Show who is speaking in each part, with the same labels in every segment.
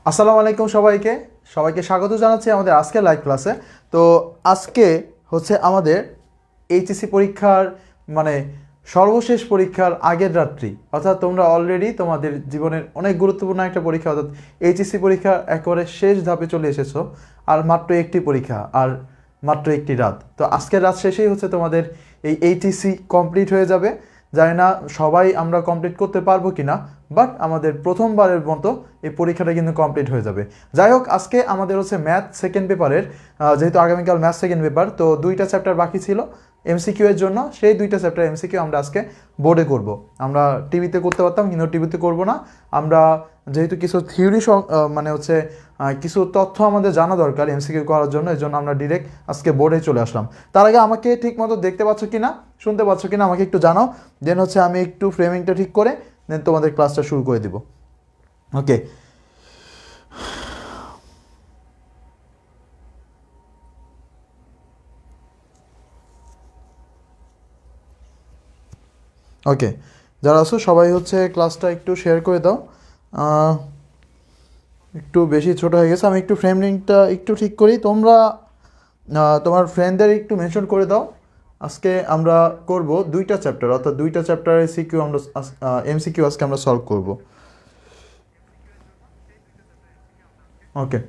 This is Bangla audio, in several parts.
Speaker 1: আসসালামু আলাইকুম সবাইকে সবাইকে স্বাগত জানাচ্ছি আমাদের আজকের লাইভ ক্লাসে। তো আজকে হচ্ছে আমাদের এইচএসসি পরীক্ষার মানে সর্বশেষ পরীক্ষার আগের রাত্রি, অর্থাৎ তোমরা অলরেডি তোমাদের জীবনের অনেক গুরুত্বপূর্ণ একটা পরীক্ষা অর্থাৎ এইচএসসি পরীক্ষা একেবারে শেষ ধাপে চলে এসেছো। আর মাত্র একটি পরীক্ষা আর মাত্র একটি রাত। তো আজকের রাত শেষেই হচ্ছে তোমাদের এই এইচএসসি কমপ্লিট হয়ে যাবে। জানি না সবাই আমরা কমপ্লিট করতে পারবো কিনা, বাট আমাদের প্রথমবারের মতো এই পরীক্ষাটা কিন্তু কমপ্লিট হয়ে যাবে। যাই হোক, আজকে আমাদের হচ্ছে ম্যাথ সেকেন্ড পেপারের, যেহেতু আগামীকাল ম্যাথ সেকেন্ড পেপার, তো দুইটা চ্যাপ্টার বাকি ছিল এমসিকিউ এর জন্য। সেই দুইটা চ্যাপ্টার এমসিকিউ আমরা আজকে বোর্ডে করব। আমরা টিভিতে করতে পারতাম কিন্তু টিভিতে করব না। আমরা যেহেতু কিছু থিওরি মানে হচ্ছে কিছু তথ্য আমাদের জানা দরকার এমসিকিউ করার জন্য, এই জন্য আমরা ডিরেক্ট আজকে বোর্ডে চলে আসলাম। তার আগে আমাকে ঠিক মতো দেখতে পাচ্ছ কি না, শুনতে পাচ্ছ কি না আমাকে একটু জানাও। দেন হচ্ছে আমি একটু ফ্রেমিংটা ঠিক করে দেন তোমাদের ক্লাসটা শুরু করে দিব। ওকে, ওকে, যারা আছো সবাই হচ্ছে ক্লাসটা একটু শেয়ার করে দাও। একটু বেশি ছোট হয়ে গেছে, আমি একটু ফ্রেমিংটা একটু ঠিক করি। তোমরা তোমার ফ্রেন্ডদের একটু মেনশন করে দাও। আজকে আমরা করব দুইটা চ্যাপ্টার, অর্থাৎ দুইটা চ্যাপ্টারের সিকিউ আমরা এমসিকিউ আজকে আমরা সলভ করব। ওকে,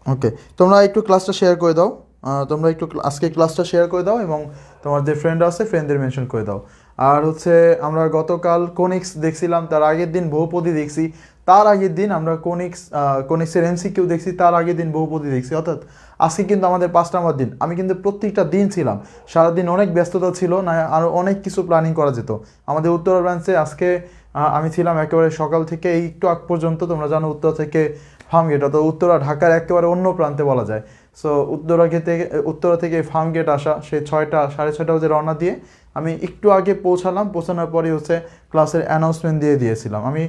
Speaker 1: ওকে, তোমরা একটু ক্লাসটা শেয়ার করে দাও। তোমরা একটু আজকে ক্লাসটা শেয়ার করে দাও এবং তোমার যে ফ্রেন্ড আছে ফ্রেন্ডদের মেনশন করে দাও। আর হচ্ছে আমরা গতকাল কোনিক্স দেখছিলাম, তার আগের দিন বহুপদী দেখছি, তার আগের দিন আমরা কোনিক্সের এমসিকিউ দেখছি, তার আগের দিন বহুপদী দেখছি। অর্থাৎ আজকে কিন্তু আমাদের 5 নম্বর দিন। আমি কিন্তু প্রত্যেকটা দিন ছিলাম, সারাদিন অনেক ব্যস্ততা ছিল না, আরও অনেক কিছু প্ল্যানিং করা যেত আমাদের উত্তরা ব্রাঞ্চে। আজকে আমি ছিলাম একেবারে সকাল থেকে এই একটু আগ পর্যন্ত। তোমরা জানো উত্তরা থেকে ফার্মগেট, অর্থাৎ উত্তরা ঢাকার একেবারে অন্য প্রান্তে বলা যায়। সো উত্তরা থেকে ফার্মগেট আসা, সেই 6টা 6:30 বাজে রওনা দিয়ে আমি একটু আগে পৌঁছালাম। পৌঁছানোর পরে হচ্ছে ক্লাসের অ্যানাউন্সমেন্ট দিয়ে দিয়েছিলাম। আমি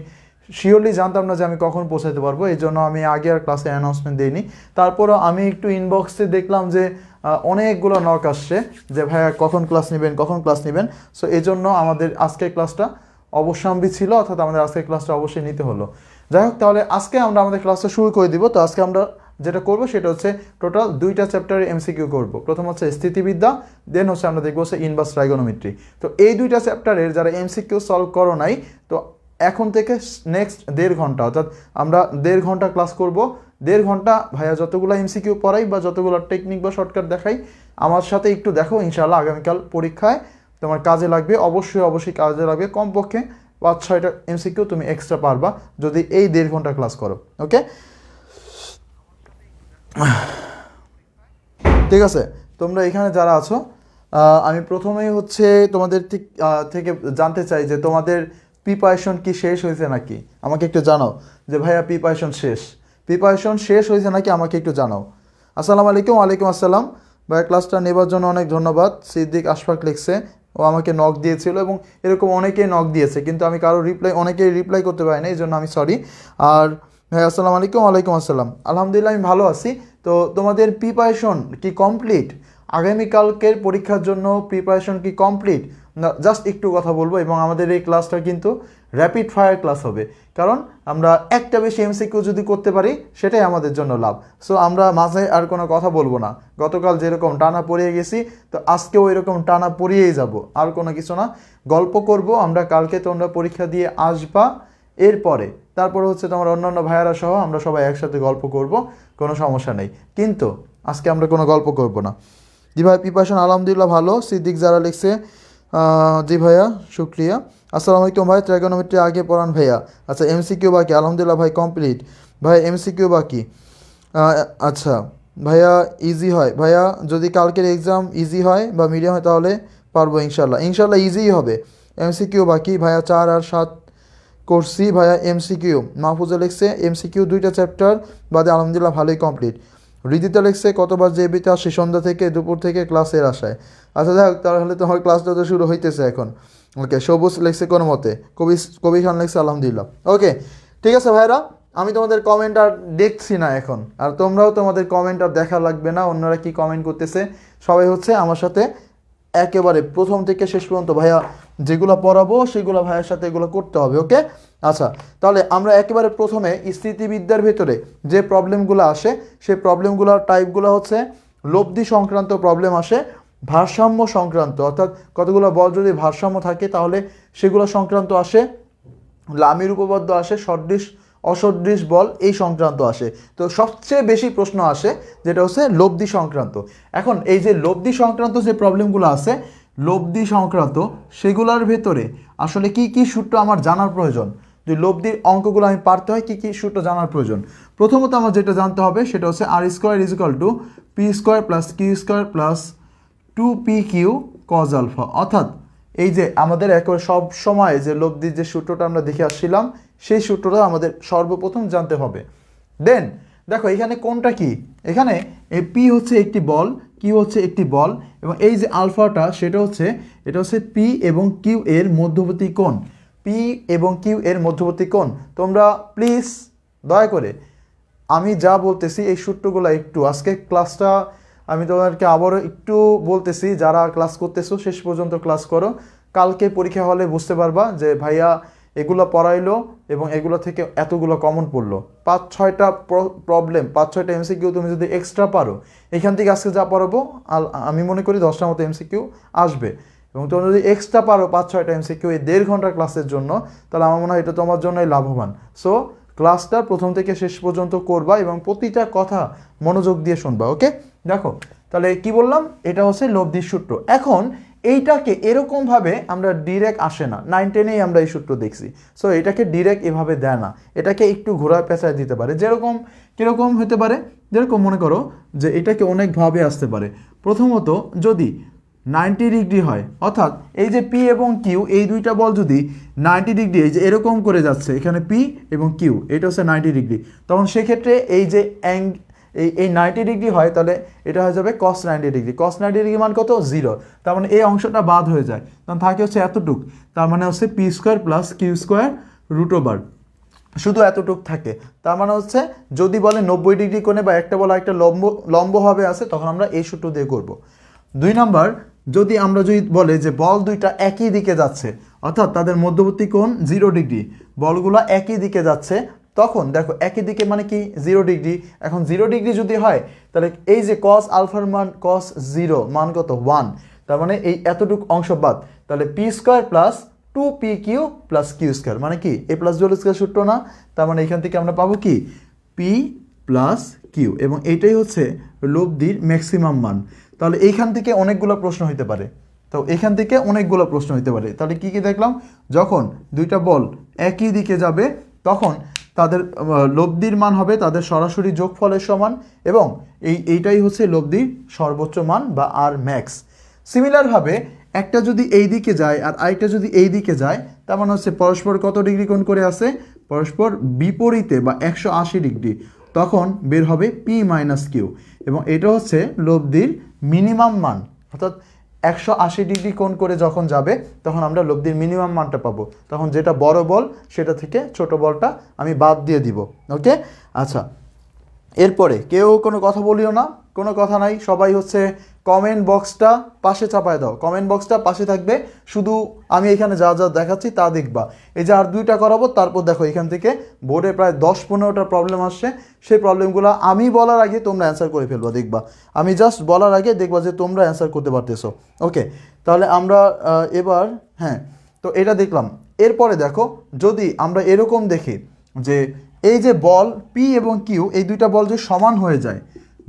Speaker 1: শিওরলি জানতাম না যে আমি কখন পৌঁছাতে পারবো, এই জন্য আমি আগে আর ক্লাসে অ্যানাউন্সমেন্ট দিইনি। তারপরও আমি একটু ইনবক্সে দেখলাম যে অনেকগুলো নক আসছে যে ভাইয়া কখন ক্লাস নেবেন, কখন ক্লাস নেবেন। সো এই জন্য আমাদের আজকের ক্লাসটা অবশ্যম্বী ছিল, অর্থাৎ আমাদের আজকের ক্লাসটা অবশ্যই নিতে হলো। যাই হোক, তাহলে আজকে আমরা আমাদের ক্লাসটা শুরু করে দিব। তো আজকে আমরা যেটা করব সেটা হচ্ছে টোটাল দুইটা চ্যাপ্টারে এমসিকিউ করব। প্রথম হচ্ছে স্থিতিবিদ্যা, দেন হচ্ছে আমরা দেখবো হচ্ছে ইনভার্স ট্রাইগোনোমেট্রি। তো এই দুইটা চ্যাপ্টারের যারা এমসিকিউ সলভ করো নাই, তো এখন থেকে নেক্সট 1.5 ঘন্টা, অর্থাৎ আমরা 1.5 ঘন্টা ক্লাস করব। 1.5 ঘন্টা ভাইয়া যতগুলো এমসিকিউ পড়াই বা যতগুলো টেকনিক বা শর্টকাট দেখাই আমার সাথে একটু দেখো। ইনশাআল্লাহ আগামীকাল পরীক্ষায় তোমার কাজে লাগবে, অবশ্যই কাজে লাগবে। কমপক্ষে 5-6টা এমসিকিউ তুমি এক্সট্রা পারবা যদি এই 1.5 ঘন্টা ক্লাস করো। ওকে, ঠিক আছে। তোমরা এখানে যারা আছো, আমি প্রথমেই হচ্ছে তোমাদের থেকে জানতে চাই যে তোমাদের প্রিপারেশন কি শেষ হয়েছে নাকি। আমাকে একটু জানাও যে ভাইয়া প্রিপারেশন শেষ হয়েছে নাকি, আমাকে একটু জানাও। আসসালামু আলাইকুম। ওয়ালাইকুম আসসালাম। ভাইয়া ক্লাসটা নেবার জন্য অনেক ধন্যবাদ। সিদ্দিক আশফাক লিখছে, ও আমাকে নক দিয়েছিল এবং এরকম অনেকেই নক দিয়েছে, কিন্তু আমি কারো অনেকেই রিপ্লাই করতে পারি না, এই জন্য আমি সরি। আর ভাই আসসালামু আলাইকুম। ওয়ালাইকুম আসসালাম। আলহামদুলিল্লাহ আমি ভালো আছি। তো তোমাদের প্রিপারেশন কি কমপ্লিট? আগামীকালকের পরীক্ষার জন্য প্রিপারেশন কি কমপ্লিট? না, জাস্ট একটু কথা বলবো। এবং আমাদের এই ক্লাসটা কিন্তু র্যাপিড ফায়ার ক্লাস হবে, কারণ আমরা একটা বেশি এমসিকিউ যদি করতে পারি সেটাই আমাদের জন্য লাভ। সো আমরা মাঝে আর কোনো কথা বলবো না। গতকাল যেরকম টানা পড়িয়ে গেছি, তো আজকেও এরকম টানা পড়িয়েই যাব, আর কোনো কিছু না। গল্প করব আমরা। কালকে তোমরা পরীক্ষা দিয়ে আসবা, এরপরে তারপরে হচ্ছে তোমার অন্যান্য ভাইয়ারা সহ আমরা সবাই একসাথে গল্প করব, কোনো সমস্যা নেই। কিন্তু আজকে আমরা কোনো গল্প করব না। জি ভাই, প্রিপারেশন আলহামদুলিল্লাহ ভালো। সিদ্দিক যারা লিখছে, জি ভাইয়া শুক্রিয়া। আসসালামু আলাইকুম ভাই, ট্রাইগোনোমেট্রি আগে পড়ান ভাইয়া। আচ্ছা, এমসিকিউ বাকি? আলহামদুলিল্লাহ ভাই কমপ্লিট। ভাই এমসিকিউ বাকি? আচ্ছা ভাইয়া, ইজি হয় ভাইয়া? যদি কালকের এক্সাম ইজি হয় বা মিডিয়াম হয় তাহলে পারবো ইনশাল্লাহ ইজিই হবে। এমসিকিউ বাকি ভাইয়া 4 আর 7 করছি ভাইয়া। এমসিকিউ মাহফুজা লিখছে এমসিকিউ দুইটা চ্যাপ্টার বাদে আলহামদুলিল্লাহ ভালোই কমপ্লিট। রিদিতা লিখছে কতবার জেবিতে আসে সন্ধ্যা থেকে দুপুর থেকে ক্লাসের আশায়। আচ্ছা যাই হোক, তাহলে তোমার ক্লাসটা তো শুরু হইতেছে এখন। ওকে, সবুজ লিখছে কোনো মতে। কবি খান লিখছে আলহামদুলিল্লাহ। ওকে, ঠিক আছে ভাইরা, আমি তোমাদের কমেন্ট আর দেখছি না এখন, আর তোমরাও তোমাদের কমেন্ট আর দেখা লাগবে না। অন্যরা কি কমেন্ট করতেছে সবাই হচ্ছে আমার সাথে একেবারে প্রথম থেকে শেষ পর্যন্ত ভাইয়া যেগুলো পড়াবো সেগুলো ভাইয়ের সাথে এগুলো করতে হবে। ওকে, আচ্ছা, তাহলে আমরা একেবারে প্রথমে স্থিতিবিদ্যার ভেতরে যে প্রবলেমগুলো আসে সেই প্রবলেমগুলোর টাইপগুলো হচ্ছে লব্ধি সংক্রান্ত প্রবলেম আসে, ভারসাম্য সংক্রান্ত, অর্থাৎ কতগুলো বল যদি ভারসাম্য থাকে তাহলে সেগুলো সংক্রান্ত আসে, লামির উপপাদ্য আসে, সদৃশ অসদৃশ বল এই সংক্রান্ত আসে। তো সবচেয়ে বেশি প্রশ্ন আসে যেটা হচ্ছে লব্ধি সংক্রান্ত। এখন এই যে লব্ধি সংক্রান্ত যে প্রবলেমগুলো আছে, লব্ধি সংক্রান্ত সেগুলোর ভেতরে আসলে কি কি সূত্র আমার জানার প্রয়োজন, যে লব্ধির অঙ্কগুলো আমি পারতে হয় কি কি সূত্র জানার প্রয়োজন। প্রথমত আমার যেটা জানতে হবে সেটা হচ্ছে R square is equal to P square plus Q square plus 2pq cos alpha. অর্থাৎ এই যে আমাদের একেবারে সব সময় যে লব্ধির যে সূত্রটা আমরা দেখে আসছিলাম সেই সূত্রটা আমাদের সর্বপ্রথম জানতে হবে। দেন দেখো এখানে কোনটা কি, এখানে এই পি হচ্ছে একটি বল, কিউ হচ্ছে একটি বল, এবং এই যে আলফাটা সেটা হচ্ছে এটা হচ্ছে পি এবং কিউ এর মধ্যবর্তী কোণ, পি এবং কিউ এর মধ্যবর্তী কোণ। তোমরা প্লিজ দয়া করে আমি যা বলতেছি এই সূত্রগুলো একটু আজকে ক্লাসটা আমি তোমাদেরকে আবারও একটু বলতেছি, যারা ক্লাস করতেছো শেষ পর্যন্ত ক্লাস করো, কালকে পরীক্ষা হলে বুঝতে পারবা যে ভাইয়া এগুলো পড়াইলো এবং এগুলো থেকে এতগুলো কমন পড়লো। 5-6টা প্রবলেম, 5-6টা এমসিকিউ তুমি যদি এক্সট্রা পারো, এখান থেকে আজকে যা পড়াবো আমি মনে করি 10টার মতো এমসিকিউ আসবে। এবং তোমরা যদি এক্সট্রা পারো 5-6টা এমসিকিউ এই 1.5 ঘন্টার ক্লাসের জন্য, তাহলে আমার মনে হয় এটা তোমার জন্যই লাভবান। সো ক্লাসটা প্রথম থেকে শেষ পর্যন্ত করবা এবং প্রতিটা কথা মনোযোগ দিয়ে শুনবা। ওকে, দেখো তাহলে কি বললাম, এটা হচ্ছে লব্ধির সূত্র। এখন এইটাকে এরকমভাবে আমরা ডিরেক্ট আসে না, 9-10-এই আমরা এই সূত্র দেখছি। সো এটাকে ডিরেক্ট এভাবে দেয় না, এটাকে একটু ঘোরায় পেঁচায় দিতে পারে। যেরকম কীরকম হতে পারে, যেরকম মনে করো যে এটাকে অনেকভাবে আসতে পারে। প্রথমত যদি 90 ডিগ্রি হয়, অর্থাৎ এই যে পি এবং কিউ এই দুইটা বল যদি 90 ডিগ্রি এই যে এরকম করে যাচ্ছে, এখানে পি এবং কিউ এটা হচ্ছে 90 ডিগ্রি, তখন সেক্ষেত্রে এই যে এই 90 ডিগ্রি হয় তাহলে এটা হয়ে যাবে cos 90 ডিগ্রি। cos 90 ডিগ্রি মান কত? 0। তার মানে এই অংশটা বাদ হয়ে যায়, তখন থাকে হচ্ছে এতটুক, তার মানে হচ্ছে p square plus Q square root over, শুধু এতটুক থাকে। তার মানে হচ্ছে যদি বলে 90 ডিগ্রি কোণে বা একটা বলা একটা লম্বভাবে আছে, তখন আমরা এই সূত্র দিয়ে করব। 2 নাম্বার, যদি বলে যে বল দুইটা একই দিকে যাচ্ছে, অর্থাৎ তাদের মধ্যবর্তী কোণ 0 ডিগ্রি, বলগুলো একই দিকে যাচ্ছে, তখন দেখো একই দিকে মানে কি 0 ডিগ্রি। এখন 0 ডিগ্রি যদি হয় তাহলে এই যে cos আলফার মান cos 0 মান কত? 1। তার মানে এই এতটুক অংশ বাদ, তাহলে p square plus 2pq plus Q square, মানে কি a plus b whole square সূত্র না? তার মানে এখান থেকে আমরা পাবো কি পি প্লাস কিউ, এবং এইটাই হচ্ছে লব্ধির ম্যাক্সিমাম মান। তাহলে এইখান থেকে অনেকগুলো প্রশ্ন হইতে পারে, তো এখান থেকে অনেকগুলো প্রশ্ন হইতে পারে। তাহলে কি কি দেখলাম, যখন দুইটা বল একই দিকে যাবে তখন তাদের লব্ধির মান হবে তাদের সরাসরি যোগফলের সমান, এবং এইটাই হচ্ছে লব্ধির সর্বোচ্চ মান বা আর ম্যাক্স। সিমিলারভাবে একটা যদি এই দিকে যায় আর আরেকটা যদি এই দিকে যায়, তার মানে হচ্ছে পরস্পর কত ডিগ্রি কোণ করে আছে? পরস্পর বিপরীতে বা 180 ডিগ্রি, তখন বের হবে পি মাইনাস কিউ, এবং এটা হচ্ছে লব্ধির মিনিমাম মান। অর্থাৎ 180 ডিগ্রি কোণ করে যখন যাবে তখন আমরা লব্ধির মিনিমাম মানটা পাবো, তখন যেটা বড় বল সেটা থেকে ছোট বলটা আমি বাদ দিয়ে দিব। ওকে, আচ্ছা, এরপরে কেউ কোনো কথা বলিও না, কোনো কথা নাই, সবাই হচ্ছে কমেন্ট বক্সটা পাশে চাপায় দাও, কমেন্ট বক্সটা পাশে থাকবে, শুধু আমি এখানে যা যা দেখাচ্ছি তা দেখবা। এই যে আর 2টা করাবো, তারপর দেখো এখান থেকে বোর্ডে প্রায় 10-15টা প্রবলেম আসছে, সেই প্রবলেমগুলো আমি বলার আগে তোমরা অ্যান্সার করে ফেলবা, দেখবা আমি জাস্ট বলার আগে দেখবা যে তোমরা অ্যান্সার করতে পারতেছো। ওকে, তাহলে আমরা এবার হ্যাঁ, তো এটা দেখলাম। এরপরে দেখো যদি আমরা এরকম দেখি যে এই যে বল পি এবং কিউ এই দুইটা বল যদি সমান হয়ে যায়,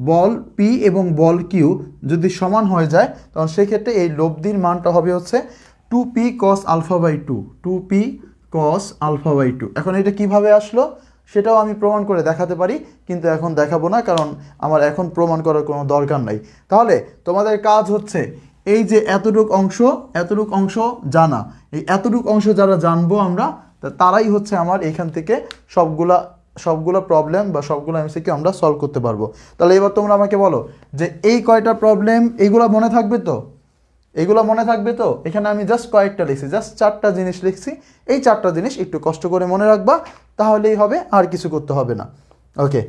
Speaker 1: বল পি এবং বল কিউ যদি সমান হয়ে যায়, তখন সেক্ষেত্রে এই লব্ধির মানটা হবে হচ্ছে 2p cos alpha by 2, 2p cos alpha by 2। এখন এটা কিভাবে আসলো সেটাও আমি প্রমাণ করে দেখাতে পারি, কিন্তু এখন দেখাবো না, কারণ আমার এখন প্রমাণ করার কোনো দরকার নাই। তাহলে তোমাদের কাজ হচ্ছে এই যে এতটুক অংশ জানা, এই এতটুক অংশ যারা জানবো আমরা, তারাই হচ্ছে আমার এখান থেকে সবগুলা প্রবলেম বা সবগুলো এমসিকিউ আমরা সলভ করতে পারবো। তাহলে এবার তোমরা আমাকে বলো যে এই কয়টা প্রবলেম এইগুলো মনে থাকবে তো? এইগুলো মনে থাকবে তো? এখানে আমি জাস্ট কয়েকটা লিখছি, জাস্ট 4টা জিনিস লিখছি, এই 4টা জিনিস একটু কষ্ট করে মনে রাখবা, তাহলেই হবে, আর কিছু করতে হবে না। ওকে,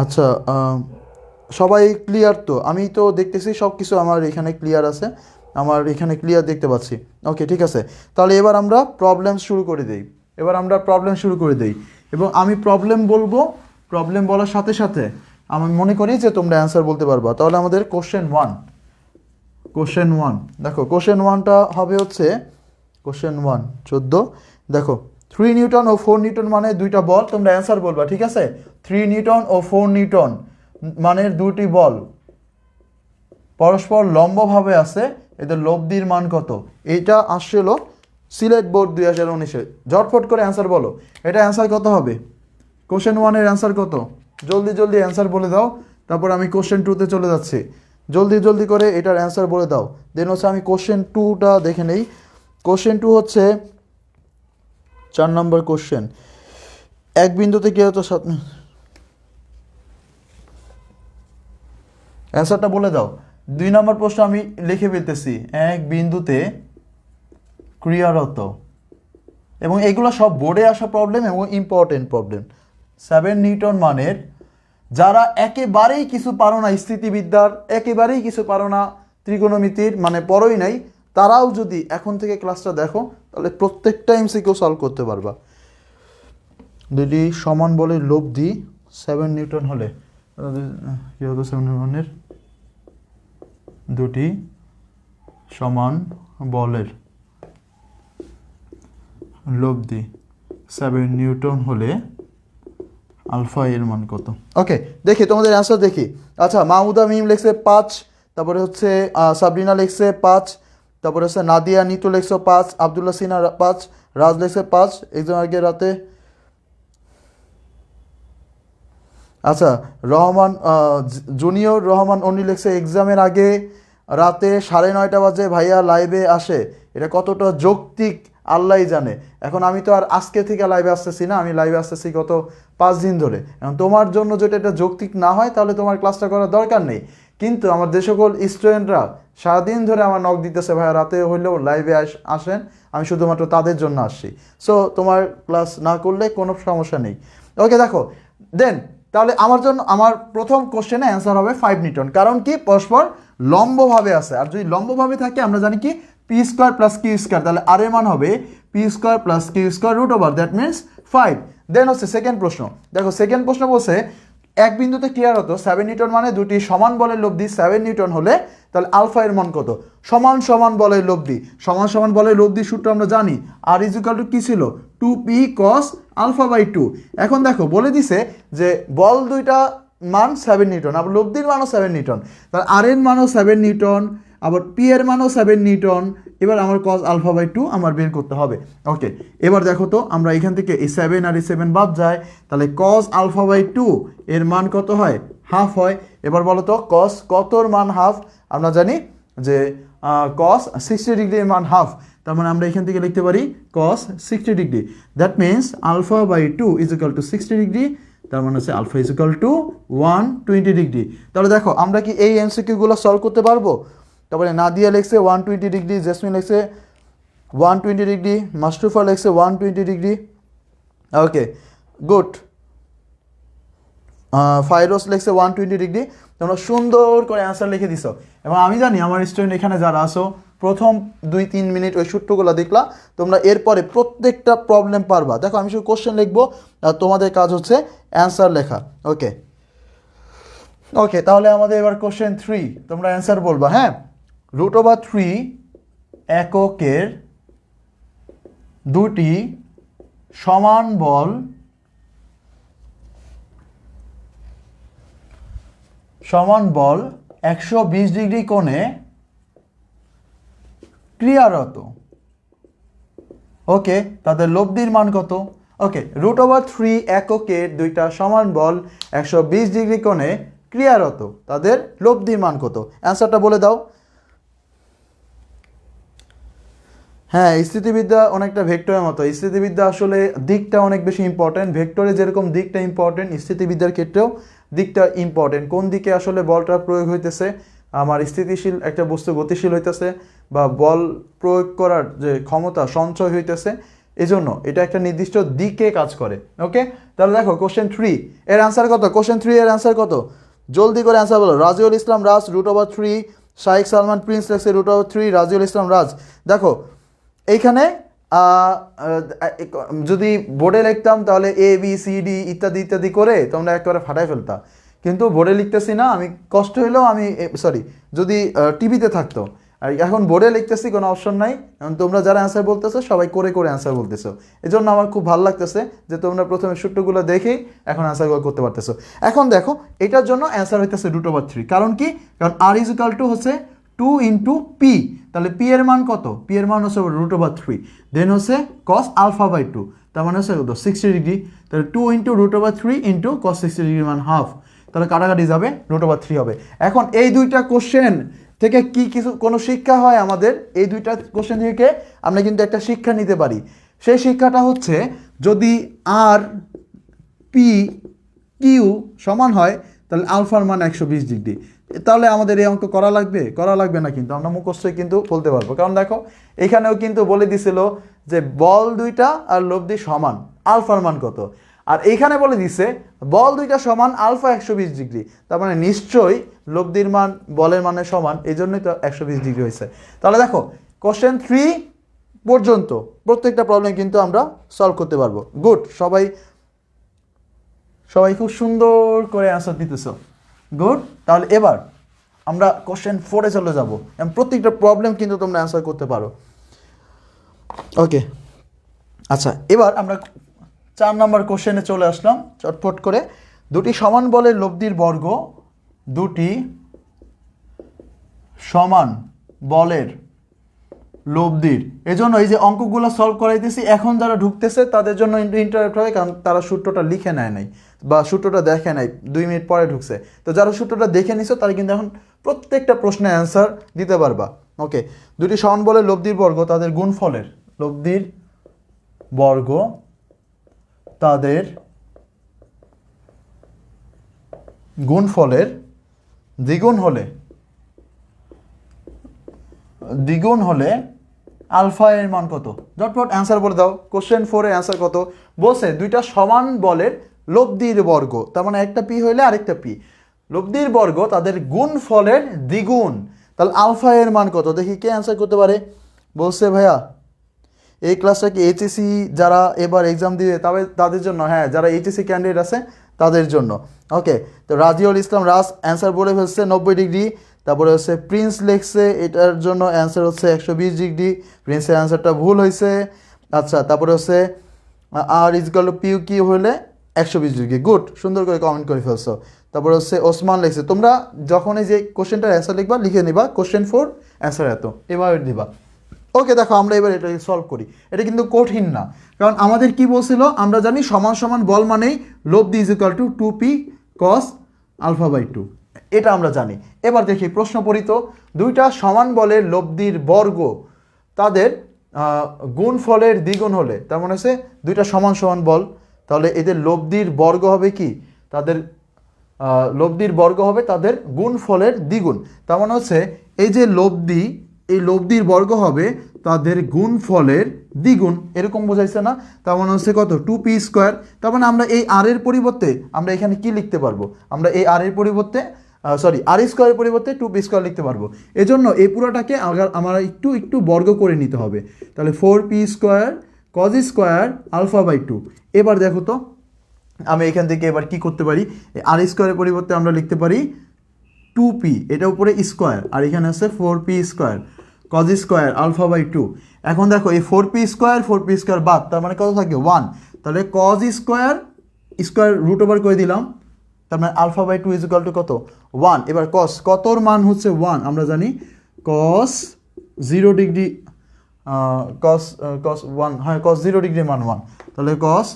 Speaker 1: আচ্ছা, সবাই ক্লিয়ার তো? আমি তো দেখতেছি সব কিছু আমার এখানে ক্লিয়ার আছে, আমার এখানে ক্লিয়ার দেখতে পাচ্ছি। ওকে, ঠিক আছে। তাহলে এবার আমরা প্রবলেম শুরু করে দিই। এবং আমি প্রবলেম বলবো, প্রবলেম বলার সাথে সাথে আমি মনে করি যে তোমরা অ্যান্সার বলতে পারবা। তাহলে আমাদের কোশ্চেন ওয়ান দেখো, কোশ্চেন ওয়ানটা হবে হচ্ছে কোশ্চেন 14। দেখো, 3 নিউটন ও 4 নিউটন মানে দুইটা বল, তোমরা অ্যান্সার বলবা, ঠিক আছে? 3 নিউটন ও 4 নিউটন মানের দুটি বল পরস্পর লম্বভাবে আছে, এদের লব্ধির মান কত? এইটা আসছিল সিলেট বোর্ড 2019-এ। ঝটফট করে অ্যান্সার বলো, এটা অ্যান্সার কত হবে? কোশ্চেন ওয়ানের অ্যান্সার কত? জলদি জলদি অ্যান্সার বলে দাও, তারপর আমি কোশ্চেন টুতে চলে যাচ্ছি। জলদি জলদি করে এটার অ্যান্সার বলে দাও। দেন হচ্ছে আমি কোশ্চেন টুটা দেখে নেই। কোশ্চেন টু হচ্ছে 4 নম্বর কোশ্চেন। এক বিন্দুতে কি হতো অ্যান্সারটা বলে দাও। 2 নম্বর প্রশ্ন আমি লিখে ফেলতেছি, এক বিন্দুতে ক্রিয়ারত, এবং এগুলো সব বোর্ডে আসা প্রবলেম এবং ইম্পর্টেন্ট প্রবলেম। 7 নিউটন মানের, যারা একেবারেই কিছু পারো না স্থিতিবিদ্যার, একেবারেই কিছু পারো না ত্রিকোণমিতির, মানে পড়োই নাই, তারাও যদি এখন থেকে ক্লাসটা দেখো তাহলে প্রত্যেকটা এমসিকিউ সলভ করতে পারবা। দুটি সমান বলের লব্ধি 7 নিউটন হলে কি হতো? 7 নিউটনের দুটি সমান বলের লব্ধি 7 নিউটন হলে আলফা এর মান কত? ওকে, দেখি তোমাদের অ্যান্সার দেখি। আচ্ছা, মাহমুদা মিম লিখছে 5, তারপরে হচ্ছে সাবরিনা লিখছে 5, তারপরে হচ্ছে নাদিয়া নিতু লিখছে 5, আবদুল্লাহ সিনা 5, রাজ লিখছে 5 একজন আগে রাতে। আচ্ছা, রহমান জুনিয়র রহমান অনি লিখছে এক্সামের আগে রাতে 9:30 বাজে ভাইয়া লাইভে আসে, এটা কতটা যৌক্তিক আল্লাহই জানে। এখন আমি তো আর আজকে থেকে লাইভে আসতেছি না, আমি লাইভে আসতেছি গত 5 দিন ধরে। এখন তোমার জন্য যদি এটা যৌক্তিক না হয় তাহলে তোমার ক্লাসটা করার দরকার নেই। কিন্তু আমার যে সকল স্টুডেন্টরা সারাদিন ধরে আমার নক দিতেছে ভাইয়া রাতে হইলেও লাইভে আসেন, আমি শুধুমাত্র তাদের জন্য আসছি। সো তোমার ক্লাস না করলে কোনো সমস্যা নেই। ওকে, দেখো দেন তাহলে আমার জন্য আমার প্রথম কোশ্চেনে অ্যান্সার হবে 5 নিউটন। কারণ কি? পরস্পর লম্বভাবে আছে, আর যদি লম্বভাবে থাকে আমরা জানি কি p square plus Q square, তাহলে আর এর মান হবে p square plus Q square root over, that means 5। Then হচ্ছে সেকেন্ড প্রশ্ন। দেখো, সেকেন্ড প্রশ্ন বলছে এক বিন্দুতে ক্লিয়ার হতো 7 নিউটন মানে দুটি সমান বলের লব্ধি 7 নিউটন হলে তাহলে আলফা এর মান কত? সমান সমান বলের লব্ধি, সমান সমান বলের লব্ধি সূত্র আমরা জানি, আর ইজ ইকুয়াল টু কি ছিল? 2p cos alpha by 2। এখন দেখো বলে দিছে যে বল দুইটা মান 7 নিউটন, আবার লব্ধির মানও 7 নিউটন, তাহলে আর এর মানও 7 নিউটন, আবার পি এর মানও 7 নিউটন। এবার আমার cos আলফা বাই 2 আমার বের করতে হবে। ওকে, এবার দেখো তো আমরা এখান থেকে এই 7 আর এই 7 বাদ যায়, তাহলে cos আলফা বাই 2 এর মান কত হয়? হাফ হয়। এবার বলো তো cos কতর মান হাফ? আমরা জানি যে cos 60 ডিগ্রির মান হাফ, তার মানে আমরা এখান থেকে লিখতে পারি cos 60 degree, that means alpha by 2 is equal to 60 degree, তার মানে হচ্ছে alpha is equal to 120 degree. তাহলে দেখো আমরা কি এই এমসিকিউগুলো সলভ করতে পারবো? তারপরে নাদিয়া লিখছে 120 ডিগ্রি, জেসমিন লিখছে 120 ডিগ্রি, মাস্টুফা লিখছে 120 ডিগ্রি। ওকে, গুড। ফাইরোস লিখছে 120 ডিগ্রি। তোমরা সুন্দর করে অ্যান্সার লিখে দিছো, এবং আমি জানি আমার স্টুডেন্ট এখানে যারা আসো প্রথম 2-3 মিনিট ওই সূত্রগুলো দেখলা, তোমরা এরপরে প্রত্যেকটা প্রবলেম পারবা। দেখো আমি শুধু কোশ্চেন লিখবো আর তোমাদের কাজ হচ্ছে অ্যান্সার লেখা। ওকে ওকে, তাহলে আমাদের এবার কোশ্চেন 3, তোমরা অ্যান্সার বলবা। হ্যাঁ, √3 এককের দুটি সমান বল সমান বল 120 ডিগ্রি কোণে ক্রিয়ারত। ওকে, তাদের লব্ধির মান কত? ওকে, √3 এককের দুইটা সমান বল 120 ডিগ্রি কোণে ক্রিয়ারত, তাদের লব্ধির মান কত? অ্যান্সারটা বলে দাও। হ্যাঁ, স্থিতিবিদ্যা অনেকটা ভেক্টরের মতো। স্থিতিবিদ্যা আসলে দিকটা অনেক বেশি ইম্পর্টেন্ট। ভেক্টরে যেরকম দিকটা ইম্পর্টেন্ট, স্থিতিবিদ্যার ক্ষেত্রেও দিকটা ইম্পর্টেন্ট। কোন দিকে আসলে বলটা প্রয়োগ হইতেছে, আমার স্থিতিশীল একটা বস্তু গতিশীল হইতেছে, বা বল প্রয়োগ করার যে ক্ষমতা সঞ্চয় হইতেছে, এজন্য এটা একটা নির্দিষ্ট দিকে কাজ করে। ওকে, তাহলে দেখো কোশ্চেন 3 এর অ্যান্সার কত? কোশ্চেন 3 এর অ্যান্সার কত? জলদি করে অ্যান্সার বলো। রাজিউল ইসলাম রাজ √3, শাইখ সালমান প্রিন্স লেখছে √3, রাজিউল ইসলাম রাজ। দেখো এইখানে যদি বোর্ডে লিখতাম তাহলে ABCD ইত্যাদি ইত্যাদি করে তোমরা একেবারে ফাটাই ফেলতা, কিন্তু বোর্ডে লিখতেছি না আমি, কষ্ট হলেও আমি সরি যদি টিভিতে থাকতো, আর এখন বোর্ডে লিখতেছি, কোনো অপশন নাই। এখন তোমরা যারা অ্যান্সার বলতেছো সবাই করে করে অ্যান্সার বলতেছো, এই জন্য আমার খুব ভালো লাগতেছে যে তোমরা প্রথমে সূত্রগুলো দেখেই এখন অ্যান্সারগুলো করতে পারতেছো। এখন দেখো এটার জন্য অ্যান্সার হইতেছে √3, কারণ কি? কারণ R = হচ্ছে 2 × P, তাহলে P এর মান কত? P এর মান হচ্ছে √3, দেন হচ্ছে cos α/2, তার মানে হচ্ছে কত? 60 ডিগ্রি। তাহলে 2 × √3 × cos 60 ডিগ্রি মান হাফ, তাহলে কাটাকাটি যাবে, √3 হবে। এখন এই দুইটা কোশ্চেন থেকে কি কিছু কোনো শিক্ষা হয় আমাদের? এই দুইটা কোশ্চেন থেকে আমরা কিন্তু একটা শিক্ষা নিতে পারি। সেই শিক্ষাটা হচ্ছে যদি R P Q সমান হয় তাহলে আলফার মান 120 ডিগ্রি। তাহলে আমাদের এই অঙ্ক করা লাগবে? করা লাগবে না, কিন্তু আমরা মুখস্থই কিন্তু বলতে পারবো। কারণ দেখো এখানেও কিন্তু বলে দিছিল যে বল দুইটা আর লব্ধি সমান, আলফার মান কত? আর এইখানে বলে দিছে বল দুইটা সমান, আলফা 120 ডিগ্রি, তার মানে নিশ্চয়ই লব্ধির মান বলের মানের সমান, এই জন্যই তো 120 ডিগ্রি হয়েছে। তাহলে দেখো কোশ্চেন 3 পর্যন্ত প্রত্যেকটা প্রবলেম কিন্তু আমরা সলভ করতে পারবো। গুড, সবাই খুব সুন্দর করে অ্যান্সার দিতেছো, গুড। তাহলে এবার আমরা কোশ্চেন 4-এ চলে যাব, এবং প্রত্যেকটা প্রবলেম কিন্তু তোমরা অ্যান্সার করতে পারো। ওকে, আচ্ছা এবার আমরা 4 নম্বর কোশ্চেনে চলে আসলাম চটপট করে। দুটি সমান বলের লব্ধির বর্গ, দুটি সমান বলের লব্ধির, এজন্য এই যে অঙ্কগুলো সলভ করাইতেছি এখন যারা ঢুকতেছে তাদের জন্য ইন্টারাপ্ট হয়, কারণ তারা সূত্রটা লিখে নেয় নাই বা সূত্রটা দেখে নাই, 2 মিনিট পরে ঢুকছে। তো যারা সূত্রটা দেখে নিছো তারা কিন্তু এখন প্রত্যেকটা প্রশ্নের অ্যান্সার দিতে পারবা। ওকে, দুটি সমান বলের লব্ধির বর্গ তাদের গুণফলের, লব্ধির বর্গ তাদের গুণফলের দ্বিগুণ হলে আলফা এর মান কত? ঝটপট অ্যান্সার বলে দাও। কোশ্চেন 4-এর অ্যান্সার কত? বলছে দুইটা সমান বলের লব্ধির বর্গ, তার মানে একটা পি হইলে আরেকটা পি, লব্ধির বর্গ তাদের গুণফলের দ্বিগুণ, তাহলে আলফা এর মান কত? দেখি কে অ্যান্সার করতে পারে। বলছে ভাইয়া এই ক্লাসটা কি HSC যারা এবার এক্সাম দিবে তবে তাদের জন্য? হ্যাঁ, যারা HSC ক্যান্ডিডেট আছে তাদের জন্য। ওকে, তো রাজিউল ইসলাম রাজ অ্যান্সার বলে ফেলছে 90 ডিগ্রি। তারপরে হচ্ছে প্রিন্স লেখছে এটার জন্য অ্যান্সার হচ্ছে 120 ডিগ্রি, প্রিন্সের অ্যান্সারটা ভুল হয়েছে। আচ্ছা, তারপরে হচ্ছে R = PQ হলে 120 ডিগ্রি, গুড, সুন্দর করে কমেন্ট করে ফেলছো। তারপরে হচ্ছে ওসমান লিখছে। তোমরা যখন এই যে কোশ্চেনটার অ্যান্সার লিখবা লিখে নিবা কোশ্চেন 4 অ্যান্সার এত, এভাবে দিবা। ওকে, দেখো আমরা এবার এটা সলভ করি। এটা কিন্তু কঠিন না, কারণ আমাদের কি বলছিল, আমরা জানি সমান সমান বল মানেই লব্ধি = 2p cos α/2, এটা আমরা জানি। এবার দেখি প্রশ্ন পড়ি তো। দুইটা সমান বলের লব্ধির বর্গ তাদের গুণফলের দ্বিগুণ হলে, তার মানে হচ্ছে দুইটা সমান সমান বল, তাহলে এদের লব্ধির বর্গ হবে কি? তাদের লব্ধির বর্গ হবে তাদের গুণফলের দ্বিগুণ, তার মানে হচ্ছে এই যে লব্ধি, এই লব্ধির বর্গ হবে তাদের গুণফলের দ্বিগুণ, এরকম বোঝাইছে না? তার মানে হচ্ছে কত? 2p²। তার মানে আমরা এই r এর পরিবর্তে আমরা এখানে কি লিখতে পারবো? আমরা এই r এর পরিবর্তে r² এর পরিবর্তে 2p² লিখতে পারবো। এজন্য এই পুরোটাকে আমরা একটু বর্গ করে নিতে হবে। তাহলে 4p² cos² α/2। এবার দেখো তো আমি এখান থেকে এবার কি করতে পারি, r² এর পরিবর্তে আমরা লিখতে পারি 2p, এটা উপরে স্কোয়ার, আর এখানে আছে 4p² cos² α/2। এখন দেখো এই 4p² বাদ, তার মানে কত থাকে? 1, তাহলে cos² স্কোয়ার √ওভার করে দিলাম, তার মানে α/2 = কত? 1। এবার cos, কতর মান হচ্ছে 1 আমরা জানি, cos 0 ডিগ্রি, cos 1, হ্যাঁ cos 0 ডিগ্রি মান 1, তাহলে cos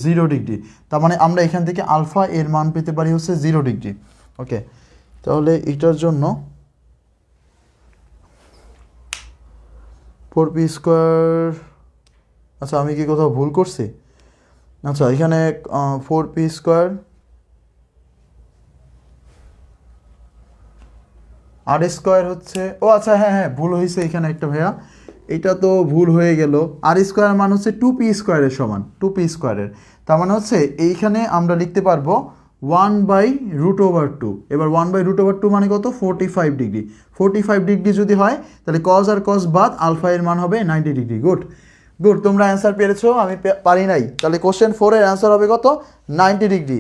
Speaker 1: 0 ডিগ্রি, তার মানে আমরা এখান থেকে আলফা এর মান পেতে পারি হচ্ছে 0 ডিগ্রি। ওকে, তাহলে এটার জন্য 4p², আচ্ছা আমি কি কোথাও ভুল করছি? আচ্ছা এখানে 4p² r² হচ্ছে, ও আচ্ছা হ্যাঁ ভুল হয়েছে এখানে একটা ভাইয়া, এটা তো ভুল হয়ে গেল। আর স্কোয়ারের মান হচ্ছে 2p² সমান 2p²। তার মানে হচ্ছে এইখানে আমরা লিখতে পারবো 1/√2। এবার 1/√2 মানে কত? 45 ডিগ্রি। 45 ডিগ্রি যদি হয় তাহলে কজ আর কজ বাদ আলফা এর মান হবে 90 ডিগ্রি। গুড গুড, তোমরা অ্যান্সার পেরেছো, আমি পারি নাই। তাহলে কোশ্চেন 4-এর অ্যান্সার হবে কত? 90 ডিগ্রি।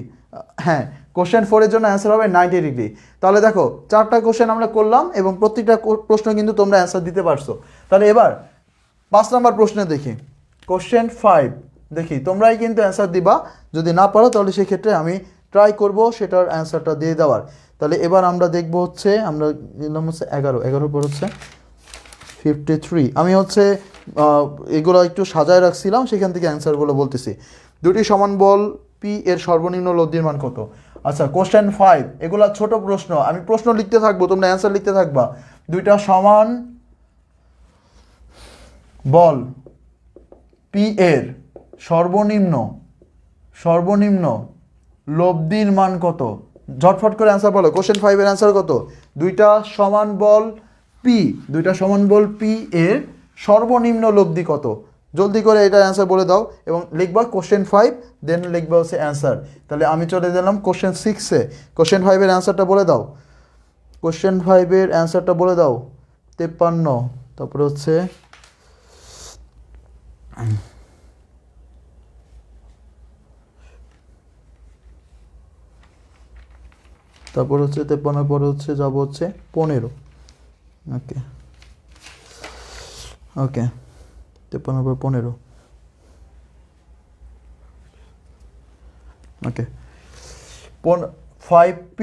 Speaker 1: হ্যাঁ, কোশ্চেন 4-এর জন্য অ্যান্সার হবে 90 ডিগ্রি। তাহলে দেখো 4টা কোশ্চেন আমরা করলাম এবং প্রত্যেকটা প্রশ্ন কিন্তু তোমরা অ্যান্সার দিতে পারছো। তাহলে এবার 5 নম্বর প্রশ্নে দেখি, কোশ্চেন 5 দেখি, তোমরাই কিন্তু অ্যান্সার দিবা। যদি না পারো তাহলে সেক্ষেত্রে আমি ট্রাই করব সেটার অ্যান্সারটা দিয়ে দেওয়ার। তাহলে এবার আমরা দেখব হচ্ছে, আমরা নিলাম হচ্ছে 11 পর হচ্ছে 53। আমি হচ্ছে এগুলো একটু সাজায় রাখছিলাম, সেখান থেকে অ্যান্সারগুলো বলতেছি। দুটি সমান বল পি এর সর্বনিম্ন লব্ধির মান কত? আচ্ছা, কোশ্চেন 5 এগুলা ছোট প্রশ্ন, আমি প্রশ্ন লিখতে থাকবো, তোমরা অ্যান্সার লিখতে থাকবা। দুইটা সমান বল পি এর সর্বনিম্ন লব্ধির মান কত? ঝটফট করে অ্যান্সার বলো। কোশ্চেন 5-এর অ্যান্সার কত? দুইটা সমান বল পি এর সর্বনিম্ন লব্ধি কত? জলদি করে এটা অ্যান্সার বলে দাও এবং লিখবা কোশ্চেন 5, দেন লিখবা হচ্ছে অ্যান্সার। তাহলে আমি চলে গেলাম কোশ্চেন 6-এ। কোশ্চেন 5-এর অ্যান্সারটা বলে দাও। কোশ্চেন 5-এর অ্যান্সারটা বলে দাও। 53, তারপরে হচ্ছে তারপর হচ্ছে 53 পরে হচ্ছে যাব হচ্ছে 15। ওকে ওকে, 53 পর 15। ওকে, 5p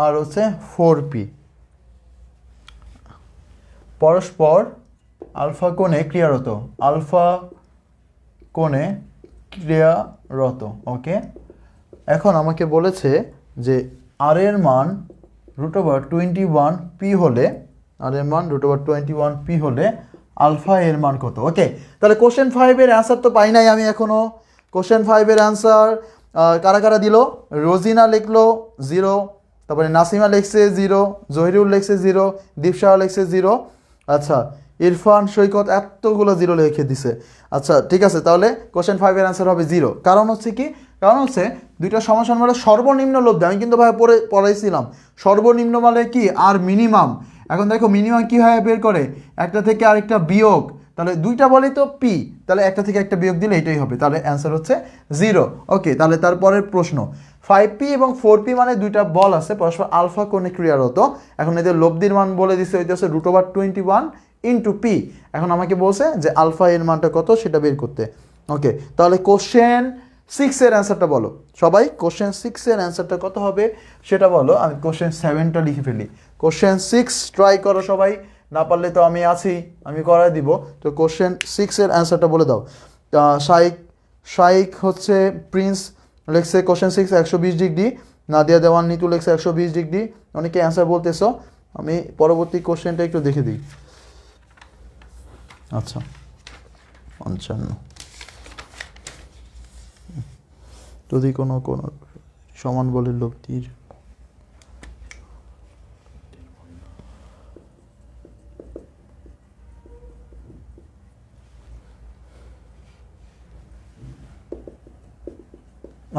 Speaker 1: আর হচ্ছে 4p পরস্পর আলফা কোণে ক্রিয়ারত। ওকে, এখন আমাকে বলেছে যে আর এর মান √21p হলে, আলফা এর মান কত? ওকে, তাহলে কোশ্চেন 5-এর অ্যান্সার তো পাই নাই আমি এখনো। কোশ্চেন 5-এর অ্যান্সার কারা কারা দিল? রোজিনা লিখলো 0, তারপরে নাসিমা লিখছে 0, জহিরুল লিখছে 0, দীপশাহ লিখছে 0। আচ্ছা, ইরফান, সৈকত এতগুলো 0 লিখে দিছে। আচ্ছা ঠিক আছে, তাহলে কোশ্চেন 5-এর অ্যান্সার হবে 0। কারণ হচ্ছে কি? কারণ হচ্ছে দুইটা সমান মানে সর্বনিম্ন লব্ধি। আমি কিন্তু ভাই পড়াইছিলাম সর্বনিম্ন মানে কি আর মিনিমাম। এখন দেখো মিনিমাম কীভাবে বের করে, একটা থেকে আরেকটা বিয়োগ। তাহলে দুইটা বলেই তো পি, তাহলে একটা থেকে একটা বিয়োগ দিলে এটাই হবে। তাহলে অ্যান্সার হচ্ছে 0। ওকে, তাহলে তারপরের প্রশ্ন 5p এবং 4p মানে দুইটা বল আছে পরস্পর আলফা কোণে ক্রিয়ারত। এখন এদের লব্ধির মান বলে দিচ্ছে ওইটা হচ্ছে √21 ইন্টু পি। এখন আমাকে বলছে যে আলফা এর মানটা কত সেটা বের করতে। ওকে, তাহলে কোশ্চেন 6-এর অ্যান্সারটা বলো সবাই। কোশ্চেন 6-এর অ্যান্সারটা কত হবে সেটা বলো। আমি কোশ্চেন 7টা লিখে ফেলি। কোশ্চেন 6 ট্রাই করো সবাই, না পারলে তো আমি আছি, আমি করাই দিব। তো কোশ্চেন 6-এর অ্যান্সারটা বলে দাও। শাইক হচ্ছে প্রিন্স লেখছে কোশ্চেন 6 120 ডিগ্রি। নাদিয়া দেওয়ান নিতু লেখছে 120 ডিগ্রি। অনেকে অ্যান্সার বলতেছো, আমি পরবর্তী কোশ্চেনটা একটু দেখে দিই। আচ্ছা, 55 যদি কোনো সমান বলের লব্ধির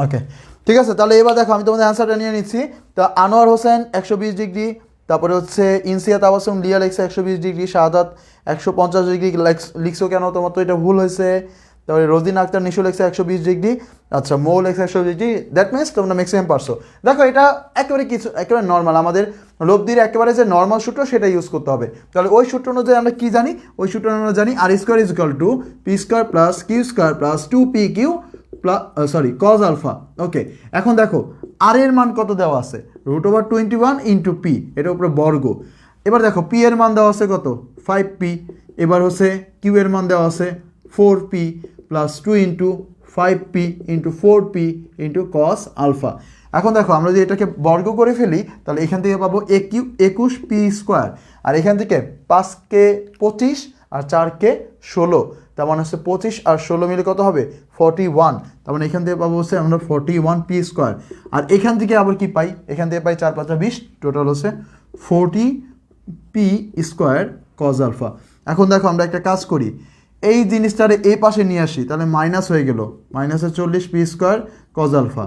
Speaker 1: ওকে ঠিক আছে। তাহলে এবার দেখো আমি তোমাদের অ্যান্সারটা নিয়ে নিচ্ছি। তো আনোয়ার হোসেন 120 ডিগ্রি, তারপরে হচ্ছে ইনসিয়া তাবাসুম লিয়া লেখছে 120 ডিগ্রি, শাহাদাত 150 ডিগ্রি লিখছো কেন? তোমার তো এটা ভুল হয়েছে। তারপরে রোজিনা আক্তার নিশু লেখছে 120 ডিগ্রি। আচ্ছা, মৌ লেখছে 120 ডিগ্রি। দ্যাট মিনস তোমরা ম্যাক্সিমাম পারছো। দেখো এটা একেবারে নর্মাল, আমাদের লব্ধির একেবারে যে নর্মাল সূত্র সেটা ইউজ করতে হবে। তাহলে ওই সূত্র অনুযায়ী আমরা কি জানি? ওই সূত্র আমরা জানি R square is equal to P square plus Q square plus 2pq cos alpha. Okay, এখন দেখো আর এর মান কত দেওয়া আছে? √21 ইন্টু পি, এটার উপরে বর্গ। এবার দেখো পি এর মান দেওয়া আছে কত? 5p। এবার হচ্ছে কিউ এর মান দেওয়া আছে 4p plus 2 into 5p into 4p into cos alpha. এখন দেখো আমরা যদি এটাকে বর্গ করে ফেলি তাহলে এখান থেকে পাবো 21p²। আর এখান থেকে 5কে 25 আর 4কে 16, তার মানে হচ্ছে 25 আর 16 মিলে কত হবে? 41। তার মানে এখান থেকে পাবো হচ্ছে আমরা 41p²। আর এখান থেকে আবার কি পাই? এখান থেকে পাই 4 5 20, টোটাল হচ্ছে 40p² কজ আলফা। এখন দেখো আমরা একটা কাজ করি, এই জিনিসটারে এই পাশে নিয়ে আসি, তাহলে মাইনাস হয়ে গেল, -40 পি স্কোয়ার কজ আলফা।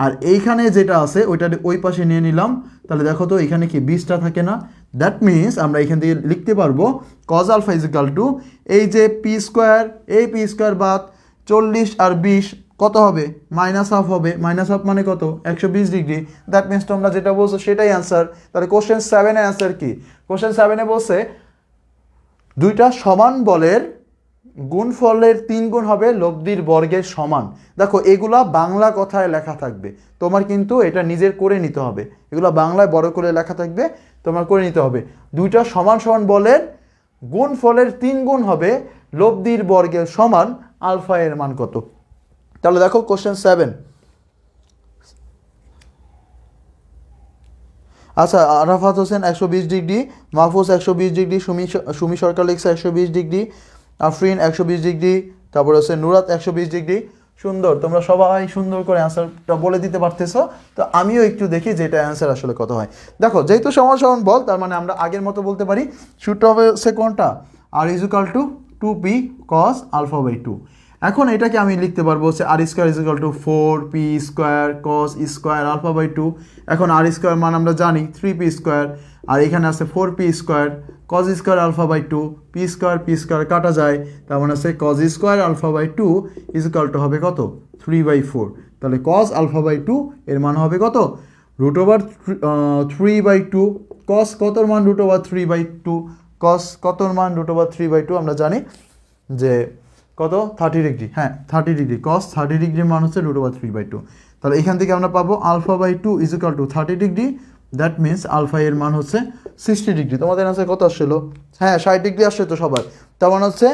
Speaker 1: আর এইখানে যেটা আছে ওইটা ওই পাশে নিয়ে নিলাম, তাহলে দেখো তো এখানে কি 20টা থাকে না? দ্যাট মিনস আমরা এখান থেকে লিখতে পারবো cos alpha is equal to এই যে পি স্কোয়ার, এই পি স্কোয়ার বাদ 40 আর 20 কত হবে? -হাফ হবে। -হাফ মানে কত? 120 ডিগ্রি। দ্যাট মিনস তোমরা যেটা বলছো সেটাই অ্যান্সার। তাহলে কোশ্চেন 7-এর অ্যান্সার কি? কোশ্চেন 7-এ বলছে দুইটা সমান বলের গুণফলের 3 গুণ হবে লব্ধির বর্গের সমান। দেখো এগুলা বাংলা কথায় লেখা থাকবে, তোমার কিন্তু এটা নিজের করে নিতে হবে। এগুলো বাংলায় বড় করে লেখা থাকবে, তোমার করে নিতে হবে। দুইটা সমান সমান বলের গুণফলের 3 গুণ হবে লব্ধির বর্গের সমান, আলফা এর মান কত? তাহলে দেখো কোশ্চেন 7। আচ্ছা, আরাফাত হোসেন 120 ডিগ্রি, মাহফুজ 120 ডিগ্রি, সুমি সরকার লিখছে 120 ডিগ্রি, আফরিন 120 ডিগ্রি, তারপরে হচ্ছে নুরাত 120 ডিগ্রি। সুন্দর, তোমরা সবাই সুন্দর করে অ্যান্সারটা বলে দিতে পারতেছো। তো আমিও একটু দেখি যে এটা অ্যান্সার আসলে কত হয়। দেখো যেহেতু সমান সমান বল, তার মানে আমরা আগের মতো বলতে পারি সূত্র হবে হচ্ছে কোনটা? R is equal to 2p cos alpha by 2। এখন এটাকে আমি লিখতে পারবো হচ্ছে R square is equal to 4p square cos square alpha by 2। এখন আর স্কোয়ার মান আমরা জানি 3p স্কোয়ার, আর এখানে আছে 4p square cos square alpha by 2, p square কাটা যায়, তার মানে আছে cos square alpha by 2 is equal to হবে কত? 3/4। তাহলে cos আলফা বাই 2 এর মান হবে কত? √3/2। cos কতর মান √3/2? cos কতর মান √3/2 আমরা জানি যে কত? 30 ডিগ্রি। হ্যাঁ 30 ডিগ্রি, cos 30 ডিগ্রির মান হচ্ছে √3/2। তাহলে এখান থেকে আমরা পাবো alpha by 2 is equal to 30 degree. That means alpha এর মান হচ্ছে 60 ডিগ্রি। তোমাদের আনসার কত আসছিল? হ্যাঁ 60 ডিগ্রি আসছে তো সবার। তার মানে হচ্ছে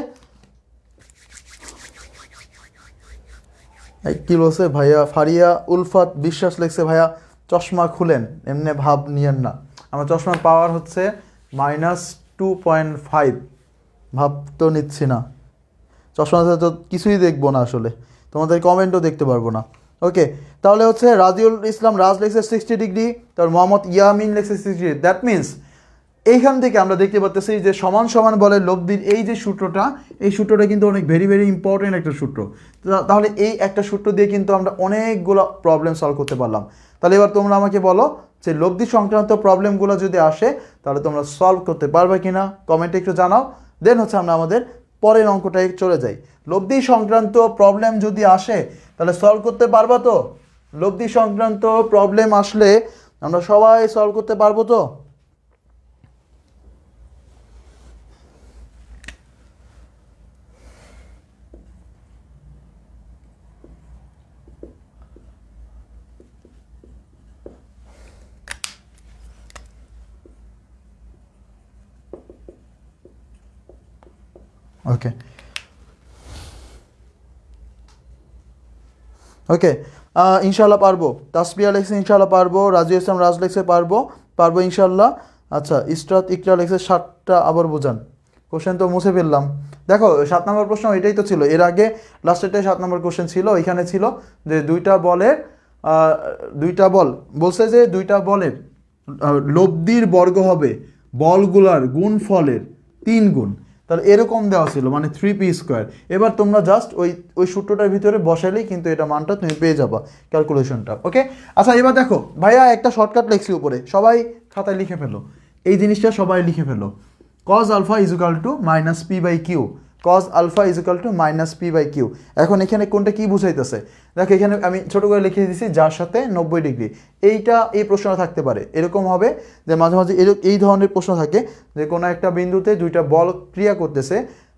Speaker 1: কি বলছে ভাইয়া? ফারিয়া উলফাত বিশ্বাস লিখছে ভাইয়া চশমা খুলেন, এমনি ভাব নিয়েন না। আমার চশমার পাওয়ার হচ্ছে -2.5, ভাব তো নিচ্ছি না। চশমাতে তো কিছুই দেখবো না আসলে, তোমাদের কমেন্টও দেখতে পারবো না। ওকে, তাহলে হচ্ছে রাজিউল ইসলাম রাজ লেখছে 60 ডিগ্রি, তার মোহাম্মদ ইয়ামিন লেখছে 60 ডিগ্রি। দ্যাট মিনস এইখান থেকে আমরা দেখতে পাচ্ছি যে সমান সমান বলের লব্ধির এই যে সূত্রটা, এই সূত্রটা কিন্তু অনেক ভেরি ভেরি ইম্পর্টেন্ট একটা সূত্র। তাহলে এই একটা সূত্র দিয়ে কিন্তু আমরা অনেকগুলো প্রবলেম সলভ করতে পারলাম। তাহলে এবার তোমরা আমাকে বলো যে লব্ধি সংক্রান্ত প্রবলেমগুলো যদি আসে তাহলে তোমরা সলভ করতে পারবে কিনা, কমেন্টে একটু জানাও। দেন হচ্ছে আমরা আমাদের পরের অঙ্কটায় চলে যাই। লব্ধি সংক্রান্ত প্রবলেম যদি আসে তাহলে সলভ করতে পারবা তো? লব্ধি সংক্রান্ত প্রবলেম আসলে আমরা সবাই সলভ করতে পারবো তো? ওকে ওকে, ইনশাল্লাহ পারবো। তাসপিয়া লেখছে ইনশাল্লাহ পারবো, রাজু ইসলাম রাজ লেখছে পারবো ইনশাল্লাহ। আচ্ছা, ইসরাত ইকরা লেখছে 7টা আবার বোঝান। কোশ্চেন তো মুছে ফেললাম। দেখো 7 নম্বর প্রশ্ন এটাই তো ছিল, এর আগে লাস্টেরটাই 7 নম্বর কোশ্চেন ছিল। এখানে ছিল যে দুইটা বল বলছে যে দুইটা বলের লব্ধির বর্গ হবে বলগুলার গুণফলের 3 গুণ। তাহলে এরকম দেওয়া ছিল, মানে 3p স্কোয়ার। এবার তোমরা জাস্ট ওই সূত্রটার ভিতরে বসালেই কিন্তু এটা মানটা তুমি পেয়ে যাবা, ক্যালকুলেশনটা। ওকে, আচ্ছা এবার দেখো ভাইয়া একটা শর্টকাট লেখছি উপরে, সবাই খাতায় লিখে ফেলো, এই জিনিসটা সবাই লিখে ফেলো। cos alpha is equal to -p/q, cos alpha is equal to -p/q। এখন এখানে কোনটা কি বুঝাইতেছে? দেখো এখানে আমি ছোট করে লিখে দিয়েছি যার সাথে 90 ডিগ্রি। এই প্রশ্নটা থাকতে পারে, এরকম হবে যে মাঝে মাঝে এই ধরনের প্রশ্ন থাকে যে কোনো একটা বিন্দুতে দুইটা বল ক্রিয়া করতেছে,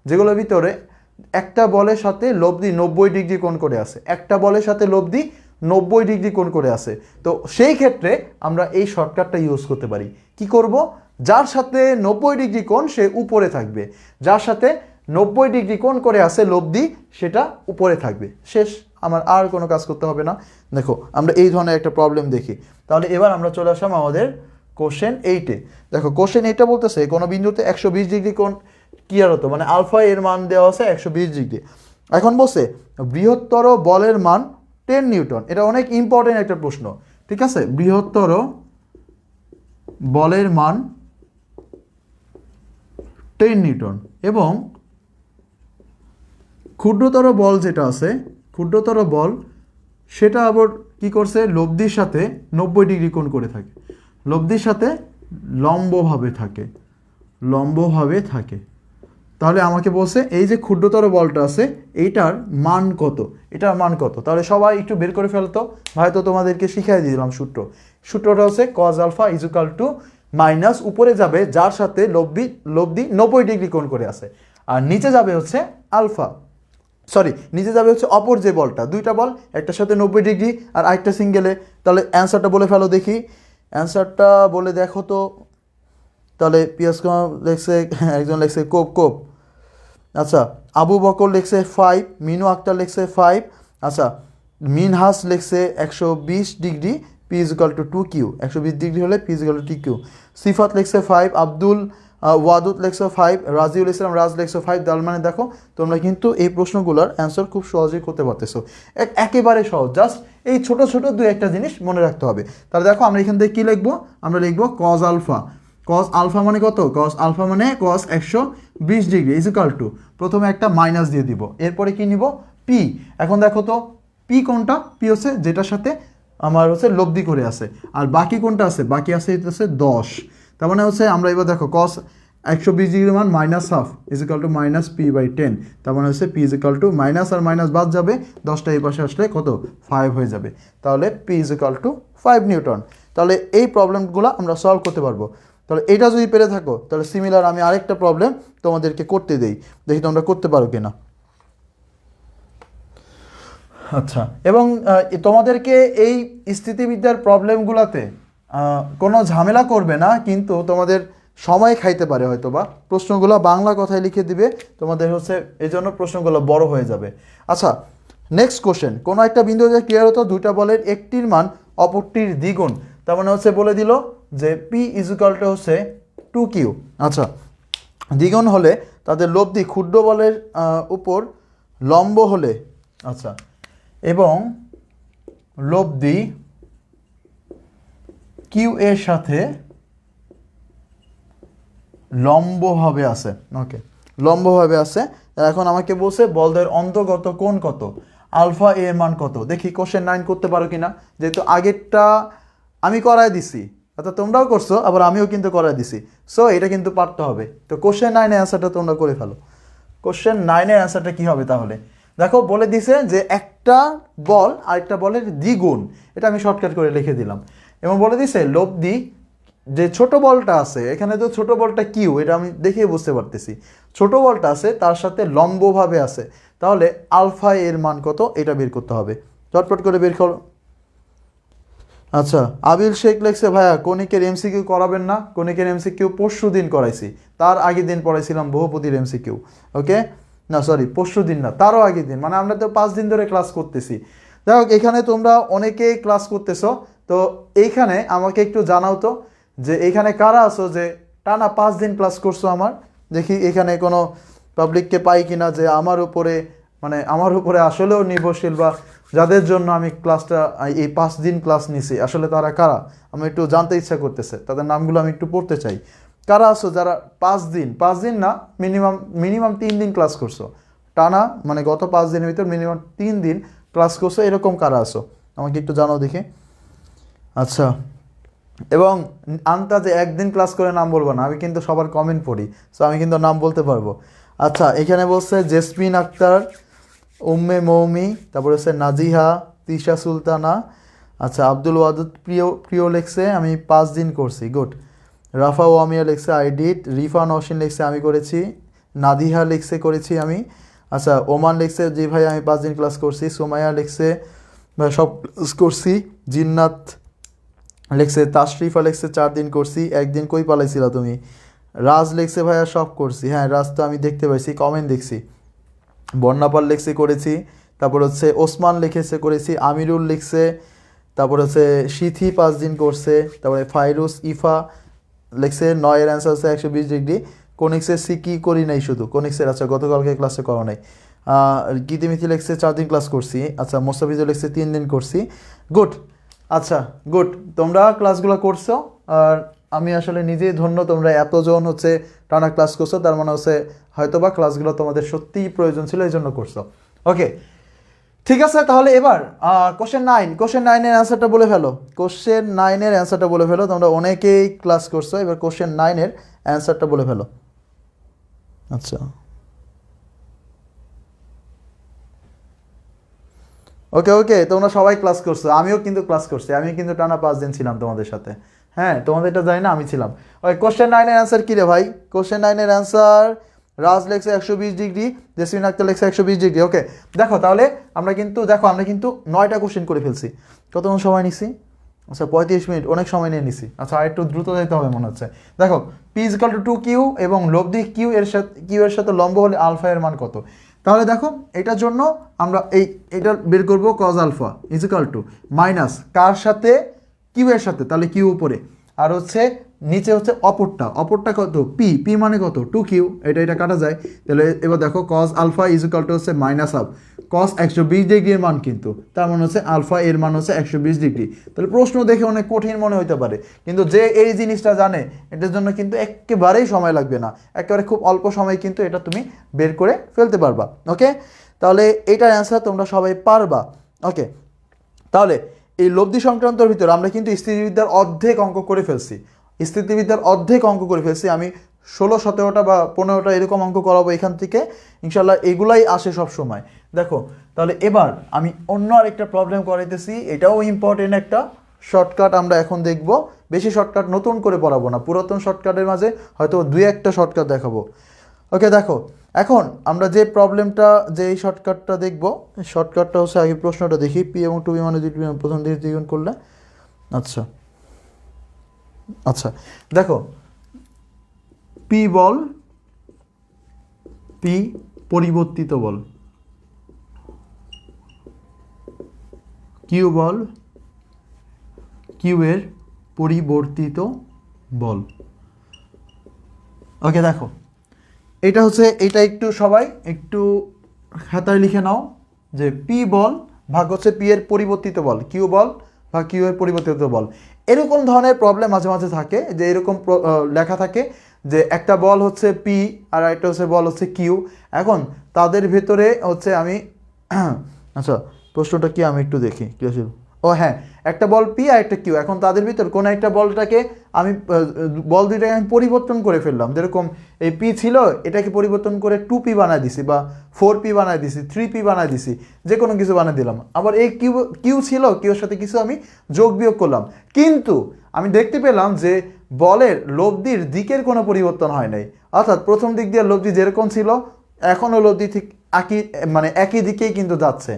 Speaker 1: যেগুলোর ভিতরে একটা বলের সাথে লব্ধি 90 ডিগ্রি কোণ করে আছে, একটা বলের সাথে লব্ধি 90 ডিগ্রি কোণ করে আছে। তো সেই ক্ষেত্রে আমরা এই শর্টকাটটা ইউজ করতে পারি। কি করব? যার সাথে 90 ডিগ্রি কোণ সে উপরে থাকবে, যার সাথে 90 ডিগ্রি কোণ করে আছে লব্ধি সেটা উপরে থাকবে। শেষ, আমার আর কোনো কাজ করতে হবে না। দেখো আমরা এই ধরনের একটা প্রবলেম দেখি। তাহলে এবার আমরা চলে আসলাম আমাদের কোশ্চেন 8-এ। দেখো কোশ্চেন 8টা বলতেছে কোনো বিন্দুতে 120 ডিগ্রি কোণ ক্রিয়ারত, মানে আলফা এর মান দেওয়া আছে 120 ডিগ্রি। এখন বলছে বৃহত্তর বলের মান 10 নিউটন। এটা অনেক ইম্পর্টেন্ট একটা প্রশ্ন, ঠিক আছে? বৃহত্তর বলের মান 10 নিউটন। এবং ক্ষুদ্রতর বল যেটা আছে, ক্ষুদ্রতর বল সেটা আবার কি করছে, লব্ধির সাথে 90 ডিগ্রি কোণ করে থাকে, লব্ধির সাথে লম্বভাবে থাকে, লম্বভাবে থাকে। তাহলে আমাকে বলছে এই যে ক্ষুদ্রতর বলটা আছে এইটার মান কত, এটার মান কত। তাহলে সবাই একটু বের করে ফেলতো, ভাই তো তোমাদেরকে শিখিয়ে দিলাম সূত্র। সূত্রটা হচ্ছে cos alpha is equal to minus উপরে যাবে যার সাথে লব্ধি 90 ডিগ্রি কোণ করে আছে, আর নিচে যাবে হচ্ছে আলফা, সরি নিচে যাবে হচ্ছে অপর যে বলটা, দুইটা বল একটার সাথে 90 ডিগ্রি আর আরেকটা সিঙ্গেলে। তাহলে অ্যান্সারটা বলে ফেলো দেখি, অ্যান্সারটা বলে দেখো তো। তাহলে পিয়াস লেখছে, একজন লেখছে কোপ কোপ, আচ্ছা আবু বকর লেখছে 5, মিনু আক্তার লেখছে 5, আচ্ছা মিনহাস লেখছে 120 degree, p is equal to 2Q, 120 degree হলে p is equal to 2Q। Sifat লেখছে 5, আব্দুল ওয়াদুদ লেখছে 5, রাজিউল ইসলাম রাজ লেখছে 5। তার মানে দেখো তোমরা কিন্তু এই প্রশ্নগুলোর অ্যান্সার খুব সহজেই করতে পারতেছো, একেবারে সহজ, জাস্ট এই ছোট ছোট দু একটা জিনিস মনে রাখতে হবে। তাহলে দেখো আমরা এখান থেকে কী লিখবো, আমরা লিখবো কজ আলফা, কজ আলফা মানে কত, কজ আলফা মানে কজ 120 ডিগ্রি ইজুকাল টু, প্রথমে একটা মাইনাস দিয়ে দিব, এরপরে কি নিব পি। এখন দেখো তো পি কোনটা, পি হচ্ছে যেটার সাথে আমার হচ্ছে লব্ধি করে আছে, আর বাকি কোনটা আছে, বাকি আছে এটা হচ্ছে 10। তার মানে হচ্ছে আমরা এবার দেখো কস 120 ডিগ্রি মান minus half is equal to minus P/10, তার মানে হচ্ছে পি ইজিক্যাল টু মাইনাস আর মাইনাস বাদ যাবে, 10টা এই পাশে আসলে কত 5 হয়ে যাবে, তাহলে পি ইজিক্যাল টু 5 নিউটন। তাহলে এই প্রবলেমগুলো আমরা সলভ করতে পারবো। তাহলে এটা যদি পেরে থাকো তাহলে সিমিলার আমি আরেকটা প্রবলেম তোমাদেরকে করতে দেই, দেখি তোমরা করতে পারো কিনা। আচ্ছা, এবং তোমাদেরকে এই স্থিতিবিদ্যার প্রবলেমগুলোতে কোনো ঝামেলা করবে না, কিন্তু তোমাদের সময় খাইতে পারে হয়তো, বা প্রশ্নগুলো বাংলা কথায় লিখে দিবে তোমাদের হচ্ছে, এই জন্য প্রশ্নগুলো বড় হয়ে যাবে। আচ্ছা নেক্সট কোশ্চেন, কোনো একটা বিন্দুতে ক্লিয়ার হতো দুইটা বলের একটির মান অপরটির দ্বিগুণ, তার মানে হচ্ছে বলে দিল যে পি ইজুকালটা হচ্ছে 2Q। আচ্ছা দ্বিগুণ হলে তাদের লব্ধি ক্ষুদ্র বলের উপর লম্ব হলে, আচ্ছা এবং লব্ধি কিউ এর সাথে লম্বভাবে আছে, ওকে লম্বভাবে আছে। এখন আমাকে বলছে বলদের অন্তর্গত কোণ কত, আলফা এর মান কত। দেখি কোশ্চেন 9 করতে পারো কিনা, যেহেতু আগেরটা আমি করাই দিছি, অর্থাৎ তোমরাও করছো আবার আমিও কিন্তু করাই দিছি, সো এটা কিন্তু পারতে হবে। তো কোশ্চেন 9-এর অ্যান্সারটা তোমরা করে ফেলো। কোশ্চেন 9-এর অ্যান্সারটা কী হবে তাহলে, দেখো বলে দিছে যে একটা বল আরেকটা বলের দ্বিগুণ, এটা আমি শর্টকাট করে লিখে দিলাম, এবং বলে দিছে লব্ধি যে ছোট বলটা আছে, এখানে তো ছোট বলটা কিউ, এটা আমি দেখে বুঝতে পারতেছি, ছোট বলটা আছে তার সাথে লম্বভাবে আছে, তাহলে আলফা এর মান কত এটা বের করতে হবে, চটপট করে বের করো। আচ্ছা আবিল শেখ লেখছে ভাইয়া কণিকের এমসিকিউ করাবেন না, কণিকের এমসিকিউ পরশু দিন করাইছি, তার আগের দিন পড়াইছিলাম বহুপদীর এমসিকিউ, ওকে না সরি পরশু দিন না তারও আগের দিন, মানে আমরা তো 5 দিন ধরে ক্লাস করতেছি। যাই হোক এখানে তোমরা অনেকেই ক্লাস করতেছো, তো এইখানে আমাকে একটু জানাও তো যে এইখানে কারা আছো যে টানা 5 দিন ক্লাস করছো আমার, দেখি এখানে কোনো পাবলিককে পাই কিনা যে আমার উপরে, মানে আমার উপরে আসলেও নির্ভরশীল, বা যাদের জন্য আমি ক্লাসটা এই 5 দিন ক্লাস নিছি আসলে তারা কারা, আমি একটু জানতে ইচ্ছা করতেছে, তাদের নামগুলো আমি একটু পড়তে চাই। কারা আছো যারা 5 দিন না মিনিমাম 3 দিন ক্লাস করছো টানা, মানে গত 5 দিনের ভিতর মিনিমাম 3 দিন ক্লাস করছো, এরকম কারা আছো আমাকে একটু জানাও দেখি। আচ্ছা এবং আন্তাজে একদিন ক্লাস করে নাম বলবো না, আমি কিন্তু সবার কমেন্ট পড়ি, সো আমি কিন্তু নাম বলতে পারবো। আচ্ছা এখানে বলছে জেসমিন আক্তার, উম্মে মৌমি, তারপরে হচ্ছে নাজিহা, তিশা সুলতানা, আচ্ছা আব্দুল ওয়াদুদ প্রিয় লেখছে আমি 5 দিন করছি, গুড। রাফা ওয়ামিয়া লেখছে আই ডিড, রিফা নওশিন লেখছে আমি করেছি, নাদিহা লেখছে করেছি আমি, আচ্ছা ওমান লেখছে জি ভাই আমি 5 দিন ক্লাস করছি, সুমাইয়া লেখছে ভাই সব ক্লাস করছি, জিন্নাত লেখছে, তাশরিফা লেখছে 4 দিন করছি, একদিন কই পালাইছিল তুমি, রাজ লেখছে ভাইয়া সব করছি, হ্যাঁ রাজ তো আমি দেখতে পাইছি কমেন্ট দেখছি, বর্ণাপাল লেখছে করেছি, তারপর হচ্ছে ওসমান লিখেছে করেছি, আমিরুল লিখছে, তারপর হচ্ছে সিথি 5 দিন করছে, তারপরে ফাইরুস ইফা লিখছে 9-এর অ্যান্সার হচ্ছে 120 ডিগ্রি, কোনিক্সের সি কি করি নাই শুধু কোনিক্সের, আচ্ছা গতকালকে ক্লাসে করা নাই, গীতিমিথি লিখছে 4 দিন ক্লাস করছি, আচ্ছা মোস্তাফিজুল লিখছে 3 দিন করছি, গুড। আচ্ছা গুড, তোমরা ক্লাসগুলো করছো, আর আমি আসলে নিজেই ধন্য, তোমরা এতজন হচ্ছে টানা ক্লাস করছো, তার মানে হচ্ছে হয়তোবা ক্লাসগুলো তোমাদের সত্যিই প্রয়োজন ছিল, এই জন্য করছো। ওকে, ঠিক আছে, তাহলে এবার কোশ্চেন নাইনের অ্যান্সারটা বলে ফেলো। কোশ্চেন নাইনের অ্যান্সারটা বলে ফেলো, তোমরা অনেকেই ক্লাস করছো, এবার কোশ্চেন নাইনের অ্যান্সারটা বলে ফেলো। আচ্ছা, ওকে ওকে, তোমরা সবাই ক্লাস করছো, আমিও কিন্তু ক্লাস করছি, আমি কিন্তু টানা 5 দিন ছিলাম তোমাদের সাথে। হ্যাঁ, তোমাদের এটা জানি না, আমি ছিলাম। ওই কোশ্চেন নাইনের অ্যান্সার কী রে ভাই? কোশ্চেন নাইনের অ্যান্সার রাজ লেখছে 120 ডিগ্রি, জেসমিন আক্তার লেখছে 120 ডিগ্রি। ওকে, দেখো তাহলে আমরা কিন্তু 9টা কোশ্চেন করে ফেলছি। কতক্ষণ সময় নিছি? আচ্ছা 35 মিনিট, অনেক সময় নিয়ে নিছি। আচ্ছা, আর একটু দ্রুত যেতে হবে মনে হচ্ছে। দেখো, P is equal two 2Q এবং লব্ধি কিউ এর সাথে লম্ব হলে আলফা এর মান কত? তাহলে দেখো, এটার জন্য আমরা এটা বের করবো, cos alpha is equal to minus কার সাথে? কিউ এর সাথে, তাহলে কিউ উপরে, আর হচ্ছে নিচে হচ্ছে অপরটা কত? পি মানে কত? 2Q, এটা কাটা যায়। তাহলে এবার দেখো, cos alpha is equal to হচ্ছে মাইনাস হাফ কস 120 ডিগ্রির মান, কিন্তু তার মানে হচ্ছে আলফা এর মান হচ্ছে 120 ডিগ্রি। তাহলে প্রশ্ন দেখে অনেক কঠিন মনে হতে পারে, কিন্তু যে এই জিনিসটা জানে এটার জন্য কিন্তু একেবারেই সময় লাগবে না, একেবারে খুব অল্প সময় কিন্তু এটা তুমি বের করে ফেলতে পারবা। ওকে, তাহলে এইটার অ্যান্সার তোমরা সবাই পারবা। ওকে, তাহলে এই লব্ধি সংক্রান্তর ভিতরে আমরা কিন্তু স্থিতিবিদ্যার অর্ধেক অঙ্ক করে ফেলছি। আমি 16-17টা বা 15টা এরকম অঙ্ক করাবো এখান থেকে, ইনশাল্লাহ এগুলাই আসে সব সময়। দেখো, তাহলে এবার আমি অন্য আরেকটা প্রবলেম করাইতেছি, এটাও ইম্পর্টেন্ট একটা শর্টকাট আমরা এখন দেখব। বেশি শর্টকাট নতুন করে পড়াবো না, পুরাতন শর্টকাটের মাঝে হয়তো 2-1টা শর্টকাট দেখাবো। ওকে, দেখো এখন আমরা যে এই শর্টকাটটা দেখবো, শর্টকাটটা হচ্ছে, আগে প্রশ্নটা দেখি। পি এবং টু পি মানে প্রথম দিকে দ্বিগুণ করলে। আচ্ছা আচ্ছা, দেখো, পি বল, পি পরিবর্তিত বল, কিউ বল, কিউ এর পরিবর্তিত বল। ওকে, দেখো এটা একটু সবাই একটু খাতায় লিখে নাও, যে পি বল ভাগ হচ্ছে পি এর পরিবর্তিত বল, কিউ বল বা কিউ এর পরিবর্তিত বল। এরকম ধরনের প্রবলেম মাঝে মাঝে থাকে, যে এরকম লেখা থাকে যে একটা বল হচ্ছে পি আর একটা হচ্ছে বল হচ্ছে কিউ। এখন তাদের ভেতরে হচ্ছে আমি আচ্ছা, প্রশ্নটা কি আমি একটু দেখি কি আছে। ও হ্যাঁ, একটা বল পি আর একটা কিউ, এখন তাদের ভিতর কোনো একটা বলটাকে আমি বল দুইটাকে আমি পরিবর্তন করে ফেললাম। যেরকম এই পি ছিল, এটাকে পরিবর্তন করে 2P বানায় দিছি, বা 4P বানায় দিছি, 3P বানায় দিছি, যে কোনো কিছু বানিয়ে দিলাম। আবার এই কিউ ছিল, কিউর সাথে কিছু আমি যোগ বিয়োগ করলাম, কিন্তু আমি দেখতে পেলাম যে বলের লব্ধির দিকের কোনো পরিবর্তন হয় নাই। অর্থাৎ প্রথম দিক দিয়ে লব্ধি যেরকম ছিল, এখনও লব্ধি ঠিক একই দিকেই কিন্তু যাচ্ছে।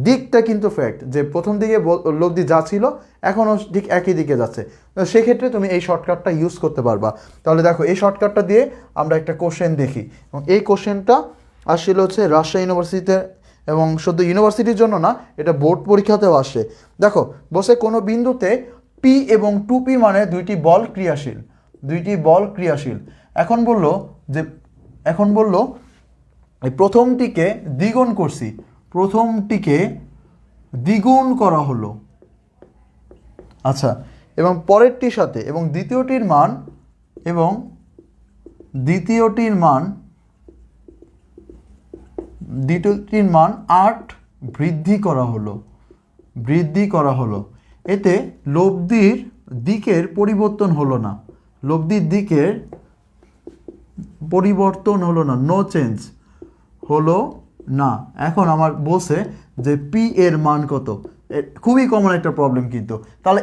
Speaker 1: দিকটা কিন্তু ফ্যাক্ট, যে প্রথম দিকে লব্ধি যা ছিল এখনও ঠিক একই দিকে যাচ্ছে। তো সেক্ষেত্রে তুমি এই শর্টকাটটা ইউজ করতে পারবা। তাহলে দেখো, এই শর্টকাটটা দিয়ে আমরা একটা কোশ্চেন দেখি, এবং এই কোশ্চেনটা আসছিল হচ্ছে রাজশাহী ইউনিভার্সিটিতে, এবং শুধু ইউনিভার্সিটির জন্য না, এটা বোর্ড পরীক্ষাতেও আসে। দেখো, বসে কোনো বিন্দুতে পি এবং 2P মানে দুইটি বল ক্রিয়াশীল। এখন বললো এই প্রথমটিকে দ্বিগুণ করছি, প্রথমটিকে দ্বিগুণ করা হলো। আচ্ছা, এবং পরেরটির সাথে এবং দ্বিতীয়টির মান 8 বৃদ্ধি করা হলো। এতে লব্ধির দিকের পরিবর্তন হলো না, নো চেঞ্জ হলো না। এখন আমার বলছে যে পি এর মান কত। খুবই কমন একটা প্রবলেম কিন্তু। তাহলে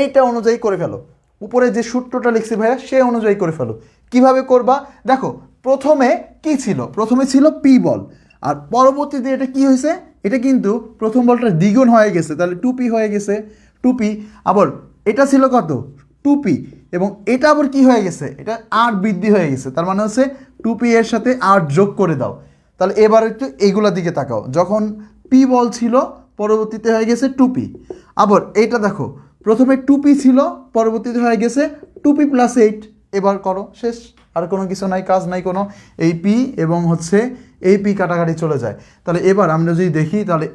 Speaker 1: এইটা অনুযায়ী করে ফেলো, উপরে যে সূত্রটা লিখছি ভাইয়া সে অনুযায়ী করে ফেলো। কিভাবে করবা? দেখো, প্রথমে কি ছিল? প্রথমে ছিল পি বল, আর পরবর্তীতে এটা কি হয়েছে? এটা কিন্তু প্রথম বলটা দ্বিগুণ হয়ে গেছে, তাহলে 2P হয়ে গেছে। 2P, আবার এটা ছিল কত? 2P, এবং এটা আবার কি হয়ে গেছে? এটা 8 বৃদ্ধি হয়ে গেছে, তার মানে হচ্ছে 2P এর সাথে 8 যোগ করে দাও। তাহলে এবার একটু এইগুলা দিকে তাকাও, যখন পি বল ছিল পরবর্তীতে হয়ে গেছে 2P। আবার এইটা দেখো, প্রথমে 2P ছিল, পরবর্তীতে হয়ে গেছে 2P + 8। এবার করো, শেষ, আর কোনো কিছু নাই, কাজ নাই কোনো। এই পি এবং হচ্ছে এই পি কাটাকাটি চলে যায়। তাহলে এবার আমরা যদি দেখি, তাহলে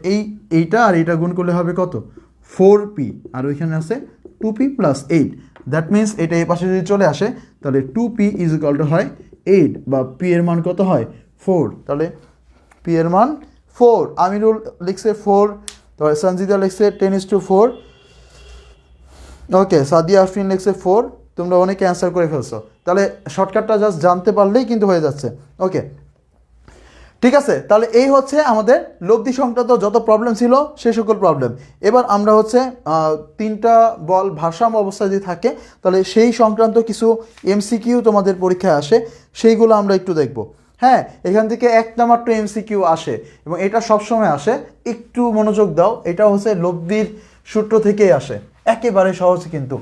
Speaker 1: এইটা আর এইটা গুণ করলে হবে কত? 4P, আর ওইখানে আছে 2p প্লাস 8, দ্যাট মিনস এটা এই পাশে যদি চলে আসে তাহলে 2p ইজ ইকুয়াল টু হয় 8, বা p এর মান কত হয় 4, তাহলে p এর মান 4। আমিরুল লিখছে 4, তাহলে সঞ্জিদা লিখছে 10:4, ওকে সাদিয়া আফরিন লিখছে 4, তোমরা অনেকে অ্যান্সার করে ফেলছো। তাহলে শর্টকাটটা জাস্ট জানতে পারলেই কিন্তু হয়ে যাচ্ছে। ওকে ঠিক আছে, তাহলে এই হচ্ছে আমাদের লব্ধি সংক্রান্ত যত প্রবলেম ছিল সেই সকল প্রবলেম। এবার আমরা হচ্ছে তিনটা বল ভারসাম্য অবস্থায় যদি থাকে তাহলে সেই সংক্রান্ত কিছু এমসিকিউ তোমাদের পরীক্ষায় আসে, সেইগুলো আমরা একটু দেখব। হ্যাঁ, এখান থেকে একটা মাত্র এমসিকিউ আসে এবং এটা সবসময় আসে, একটু মনোযোগ দাও। এটা হচ্ছে লব্ধির সূত্র থেকেই আসে, একেবারে সহজ কিন্তু।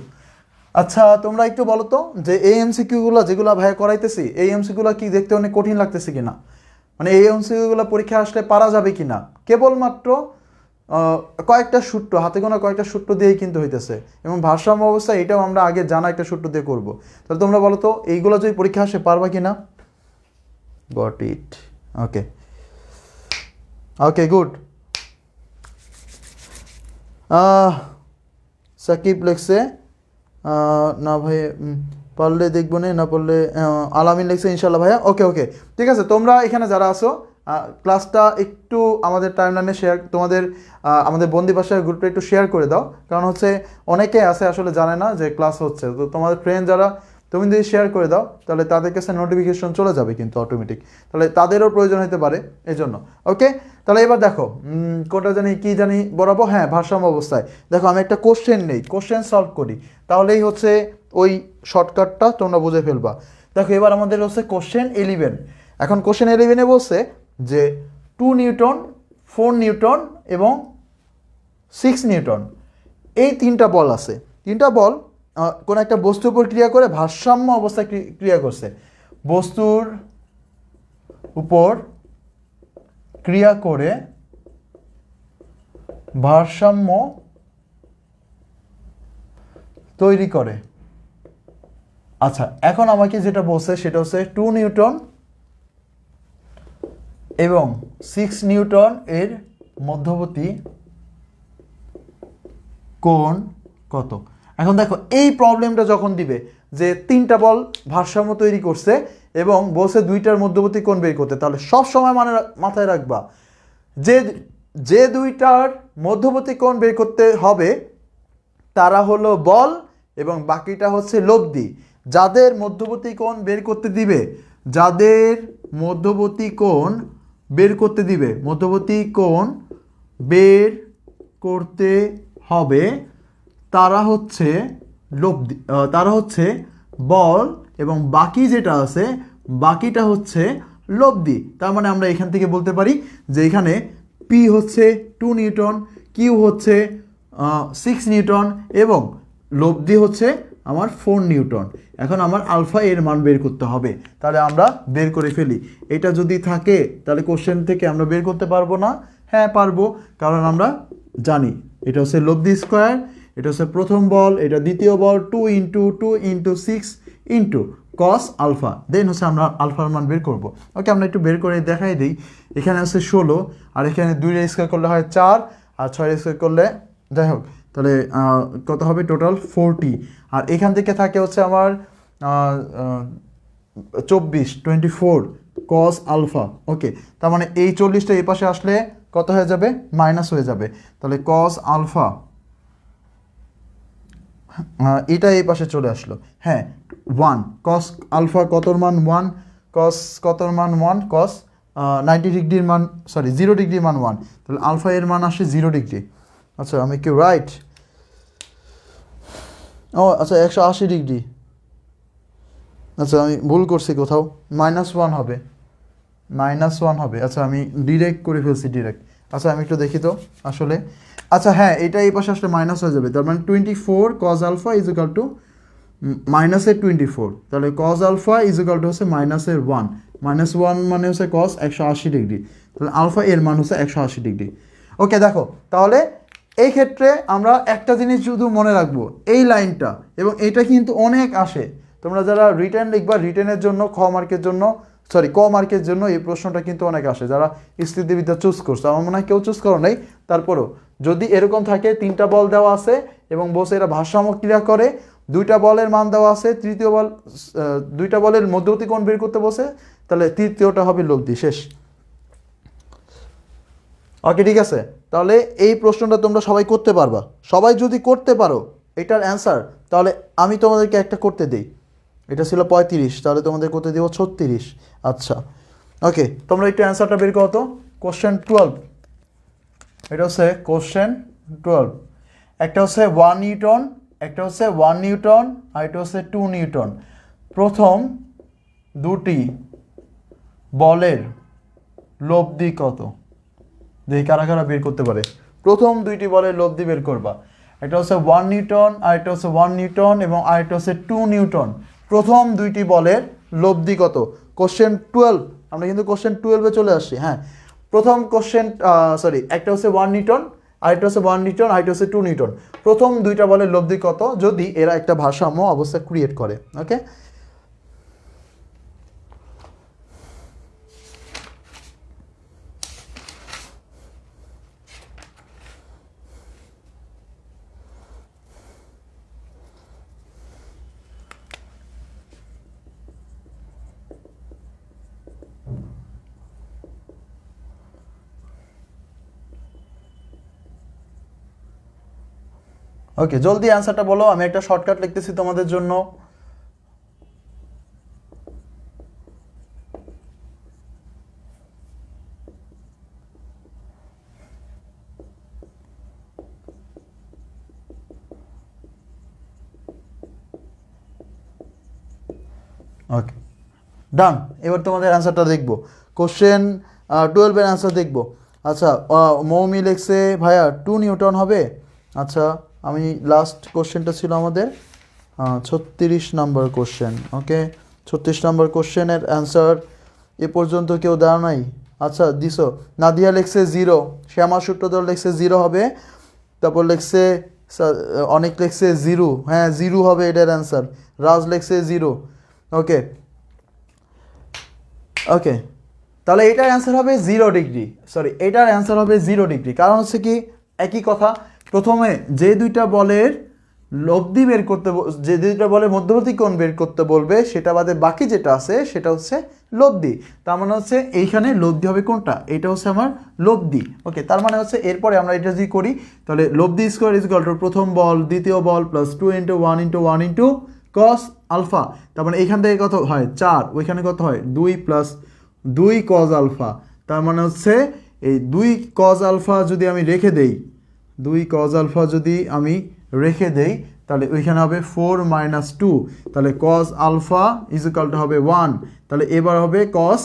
Speaker 1: আচ্ছা তোমরা একটু বলো তো যে এই এমসিকিউগুলো যেগুলো ভাইয়া করাইতেছি, এই এমসিকিউগুলো কি দেখতে অনেক কঠিন লাগতেছে কিনা, মানে এই এমসিকিউগুলো পরীক্ষা আসলে পারা যাবে কিনা? কেবলমাত্র কয়েকটা সূত্র, হাতে গোনা কয়েকটা সূত্র দিয়েই কিন্তু হইতেছে, এবং ভারসাম্য অবস্থা এটাও আমরা আগে জানা একটা সূত্র দিয়ে করব। তাহলে তোমরা বলো তো এইগুলো যদি পরীক্ষা আসে পারবা কিনা? Got it. Okay okay good. Sakib লেখছে না ভাই পারলে দেখবো না পারলে, আলামিন লেখছে ইনশাল্লাহ ভাইয়া। ওকে ওকে ঠিক আছে, তোমরা এখানে যারা আসো ক্লাসটা একটু আমাদের টাইমলাইনে শেয়ার, তোমাদের আমাদের বন্দি ভাষার গ্রুপটা একটু শেয়ার করে দাও, কারণ হচ্ছে অনেকে আছে আসলে জানে না যে ক্লাস হচ্ছে। তো তোমাদের ফ্রেন্ড যারা, তুমি যদি শেয়ার করে দাও তাহলে তাদের কাছে নোটিফিকেশন চলে যাবে কিন্তু অটোমেটিক, তাহলে তাদেরও প্রয়োজন হতে পারে এই জন্য। ওকে তাহলে এবার দেখো কোনটা জানি কি জানি বরাবর, হ্যাঁ ভারসাম্য অবস্থায়। দেখো আমি একটা কোশ্চেন নেই, কোশ্চেন সলভ করি, তাহলেই হচ্ছে ওই শর্টকাটটা তোমরা বুঝে ফেলবা। দেখো এবার আমাদের হচ্ছে কোশ্চেন 11। এখন কোশ্চেন 11-এ বলছে যে 2 নিউটন, 4 নিউটন এবং 6 নিউটন, এই তিনটা বল আছে। তিনটা বল কোনো একটা বস্তুর উপর ক্রিয়া করে ভারসাম্য অবস্থায় ক্রিয়া করছে। বস্তুর উপর ক্রিয়া করে ভারসাম্য তৈরি করে। আচ্ছা এখন আমাকে যেটা বলছে সেটা হচ্ছে 2 নিউটন এবং 6 নিউটন এর মধ্যবর্তী কোণ কত। এখন দেখো এই প্রবলেমটা যখন দিবে যে তিনটা বল ভারসাম্য তৈরি করছে এবং বলছে দুইটার মধ্যবর্তী কোণ বের করতে, তাহলে সব সময় মাথায় রাখবা যে যে দুইটার মধ্যবর্তী কোণ বের করতে হবে তারা হলো বল এবং বাকিটা হচ্ছে লব্ধি। যাদের মধ্যবর্তী কোণ বের করতে দিবে, যাদের মধ্যবর্তী কোণ বের করতে দিবে, মধ্যবর্তী কোণ বের করতে হবে তারা হচ্ছে লব্ধি, তারা হচ্ছে বল এবং বাকি যেটা আছে বাকিটা হচ্ছে লব্ধি। তার মানে আমরা এখান থেকে বলতে পারি যে এখানে পি হচ্ছে 2 নিউটন, কিউ হচ্ছে 6 নিউটন এবং লব্ধি হচ্ছে আমার 4 নিউটন। এখন আমার আলফা এর মান বের করতে হবে, তাহলে আমরা বের করে ফেলি। এটা যদি থাকে তাহলে কোশ্চেন থেকে আমরা বের করতে পারবো না? হ্যাঁ পারবো, কারণ আমরা জানি এটা হচ্ছে লব্ধি স্কোয়ার, এটা হচ্ছে প্রথম বল, এটা দ্বিতীয় বল, 2 × 2 × 6 × cos আলফা, দেন হচ্ছে আমরা আলফার মান বের করব। ওকে আমরা একটু বের করে দেখাই দিই। এখানে আছে 16, আর এখানে 2 স্কোয়ার করলে হয় 4, আর 6 স্কোয়ার করলে যাই হোক তাহলে কত হবে টোটাল 40, আর এখান থেকে থাকে হচ্ছে আমার 24 cos আলফা। ওকে তার মানে এই 40টা এই পাশে আসলে কত হয়ে যাবে? মাইনাস হয়ে যাবে। তাহলে cos আলফা এটা এই পাশে চলে আসলো। হ্যাঁ 1 cos আলফা কতর মান 1, cos কতর মান 1, cos 90 ডিগ্রির মান, সরি 0 ডিগ্রির মান 1, তাহলে আলফা এর মান আসে 0 ডিগ্রি। আচ্ছা আমি কি রাইট? ও আচ্ছা 180 ডিগ্রি, আচ্ছা আমি ভুল করছি কোথাও, -1 হবে, -1 হবে। আচ্ছা আমি ডিরেক্ট করে ফেলছি ডিরেক্ট। আচ্ছা আমি একটু দেখি তো আসলে। আচ্ছা হ্যাঁ এটা এই পাশে আসলে মাইনাস হয়ে যাবে, তার মানে 24 cos alpha is equal to -24, তাহলে cos alpha is equal to হচ্ছে -1, -1 মানে হচ্ছে cos 180 ডিগ্রি, তাহলে আলফা এর মান হচ্ছে 180 ডিগ্রি। ওকে দেখো তাহলে এই ক্ষেত্রে আমরা একটা জিনিস শুধু মনে রাখবো, এই লাইনটা এবং এটা কিন্তু অনেক আসে। তোমরা যারা রিটেন লিখবা, রিটেনের জন্য ক মার্কের জন্য এই প্রশ্নটা কিন্তু অনেক আসে, যারা স্থিতিবিদ্যা চুজ করছো। আমার মনে হয় কেউ চুজ করো নাই, তারপরও যদি এরকম থাকে তিনটা বল দেওয়া আছে এবং বলছে এরা ভারসাম্য ক্রিয়া করে, দুইটা বলের মান দেওয়া আছে, তৃতীয় বল দুইটা বলের মধ্যবর্তী কোণ বের করতে বসে, তাহলে তৃতীয়টা হবে লব্ধি। শেষ। ওকে, ঠিক আছে। তাহলে এই প্রশ্নটা তোমরা সবাই করতে পারবা। সবাই যদি করতে পারো এটার অ্যান্সার, তাহলে আমি তোমাদেরকে একটা করতে দিই। এটা ছিল 35, তাহলে তোমাদের করতে দিব 36। আচ্ছা, ওকে, তোমরা একটু অ্যান্সারটা বের করো তো। কোশ্চেন 12, এটা হচ্ছে কোশ্চেন 12। একটা হচ্ছে 1 নিউটন, একটা হচ্ছে 1 নিউটন, আর এটা হচ্ছে 2 নিউটন। প্রথম দুটি বলের লব্ধি কত? দেখি কারা কারা বের করতে পারে। প্রথম দুইটি বলের লব্ধি বের করবা। একটা হচ্ছে 1 নিউটন, আর একটা হচ্ছে 1 নিউটন, এবং আরেকটা হচ্ছে 2 নিউটন। প্রথম দুইটি বলের লব্ধি কত? কোশ্চেন 12, আমরা কিন্তু কোশ্চেন 12-এ চলে আসছি। হ্যাঁ, প্রথম কোশ্চেন, একটা হচ্ছে 1 নিউটন, আরেকটা হচ্ছে 1 নিউটন, আরেকটা হচ্ছে 2 নিউটন। প্রথম দুইটা বলের লব্ধি কত যদি এরা একটা ভারসাম্য অবস্থা ক্রিয়েট করে? ওকে, ওকে, জলদি অ্যান্সারটা বলো, আমি একটা শর্টকাট লিখতেছি তোমাদের জন্য। ওকে, ডান। এবার তোমাদের অ্যান্সারটা দেখবো। কোশ্চেন 12-এর অ্যান্সার দেখবো। আচ্ছা, মৌমি লিখছে ভাইয়া 2 নিউটন হবে। আচ্ছা, আমি লাস্ট কোশ্চেনটা ছিল আমাদের 36 নম্বর কোশ্চেন। ওকে, 36 নম্বর কোশ্চেনের অ্যান্সার এ পর্যন্ত কেউ দেওয়া নাই। আচ্ছা, দিছো। নাদিয়া লিখছে 0, শ্যামা সূত্রধর লিখছে 0 হবে, তারপর লিখছে অনেক লিখছে 0, হ্যাঁ 0 হবে এটার অ্যান্সার। রাজ লিখছে 0। ওকে, ওকে, তাহলে এটার অ্যান্সার হবে 0 ডিগ্রি। সরি, এটার অ্যান্সার হবে 0 ডিগ্রি। কারণ হচ্ছে কি, একই কথা। প্রথমে যে দুইটা বলের লব্ধি বের করতে, যে দুইটা বলের মধ্যবর্তী কোণ বের করতে বলবে, সেটা বাদে বাকি যেটা আছে সেটা হচ্ছে লব্ধি। তার মানে হচ্ছে এইখানে লব্ধি হবে কোনটা? এটা হচ্ছে আমার লব্ধি। ওকে, তার মানে হচ্ছে এরপরে আমরা এটা যদি করি, তাহলে লব্ধি স্কোয়ার ইজ ইকুয়াল টু প্রথম বল দ্বিতীয় বল প্লাস 2 × 1 × 1 × cos আলফা। তার মানে এখান থেকে কত হয় 4, ওইখানে কত হয় 2 প্লাস 2 cos আলফা। তার মানে হচ্ছে এই 2 cos আলফা যদি আমি রেখে দেই, 2 cos আলফা যদি আমি রেখে দেই, তাহলে ওইখানে হবে 4 - 2, তাহলে cos alpha is equal to হবে 1। তাহলে এবার হবে cos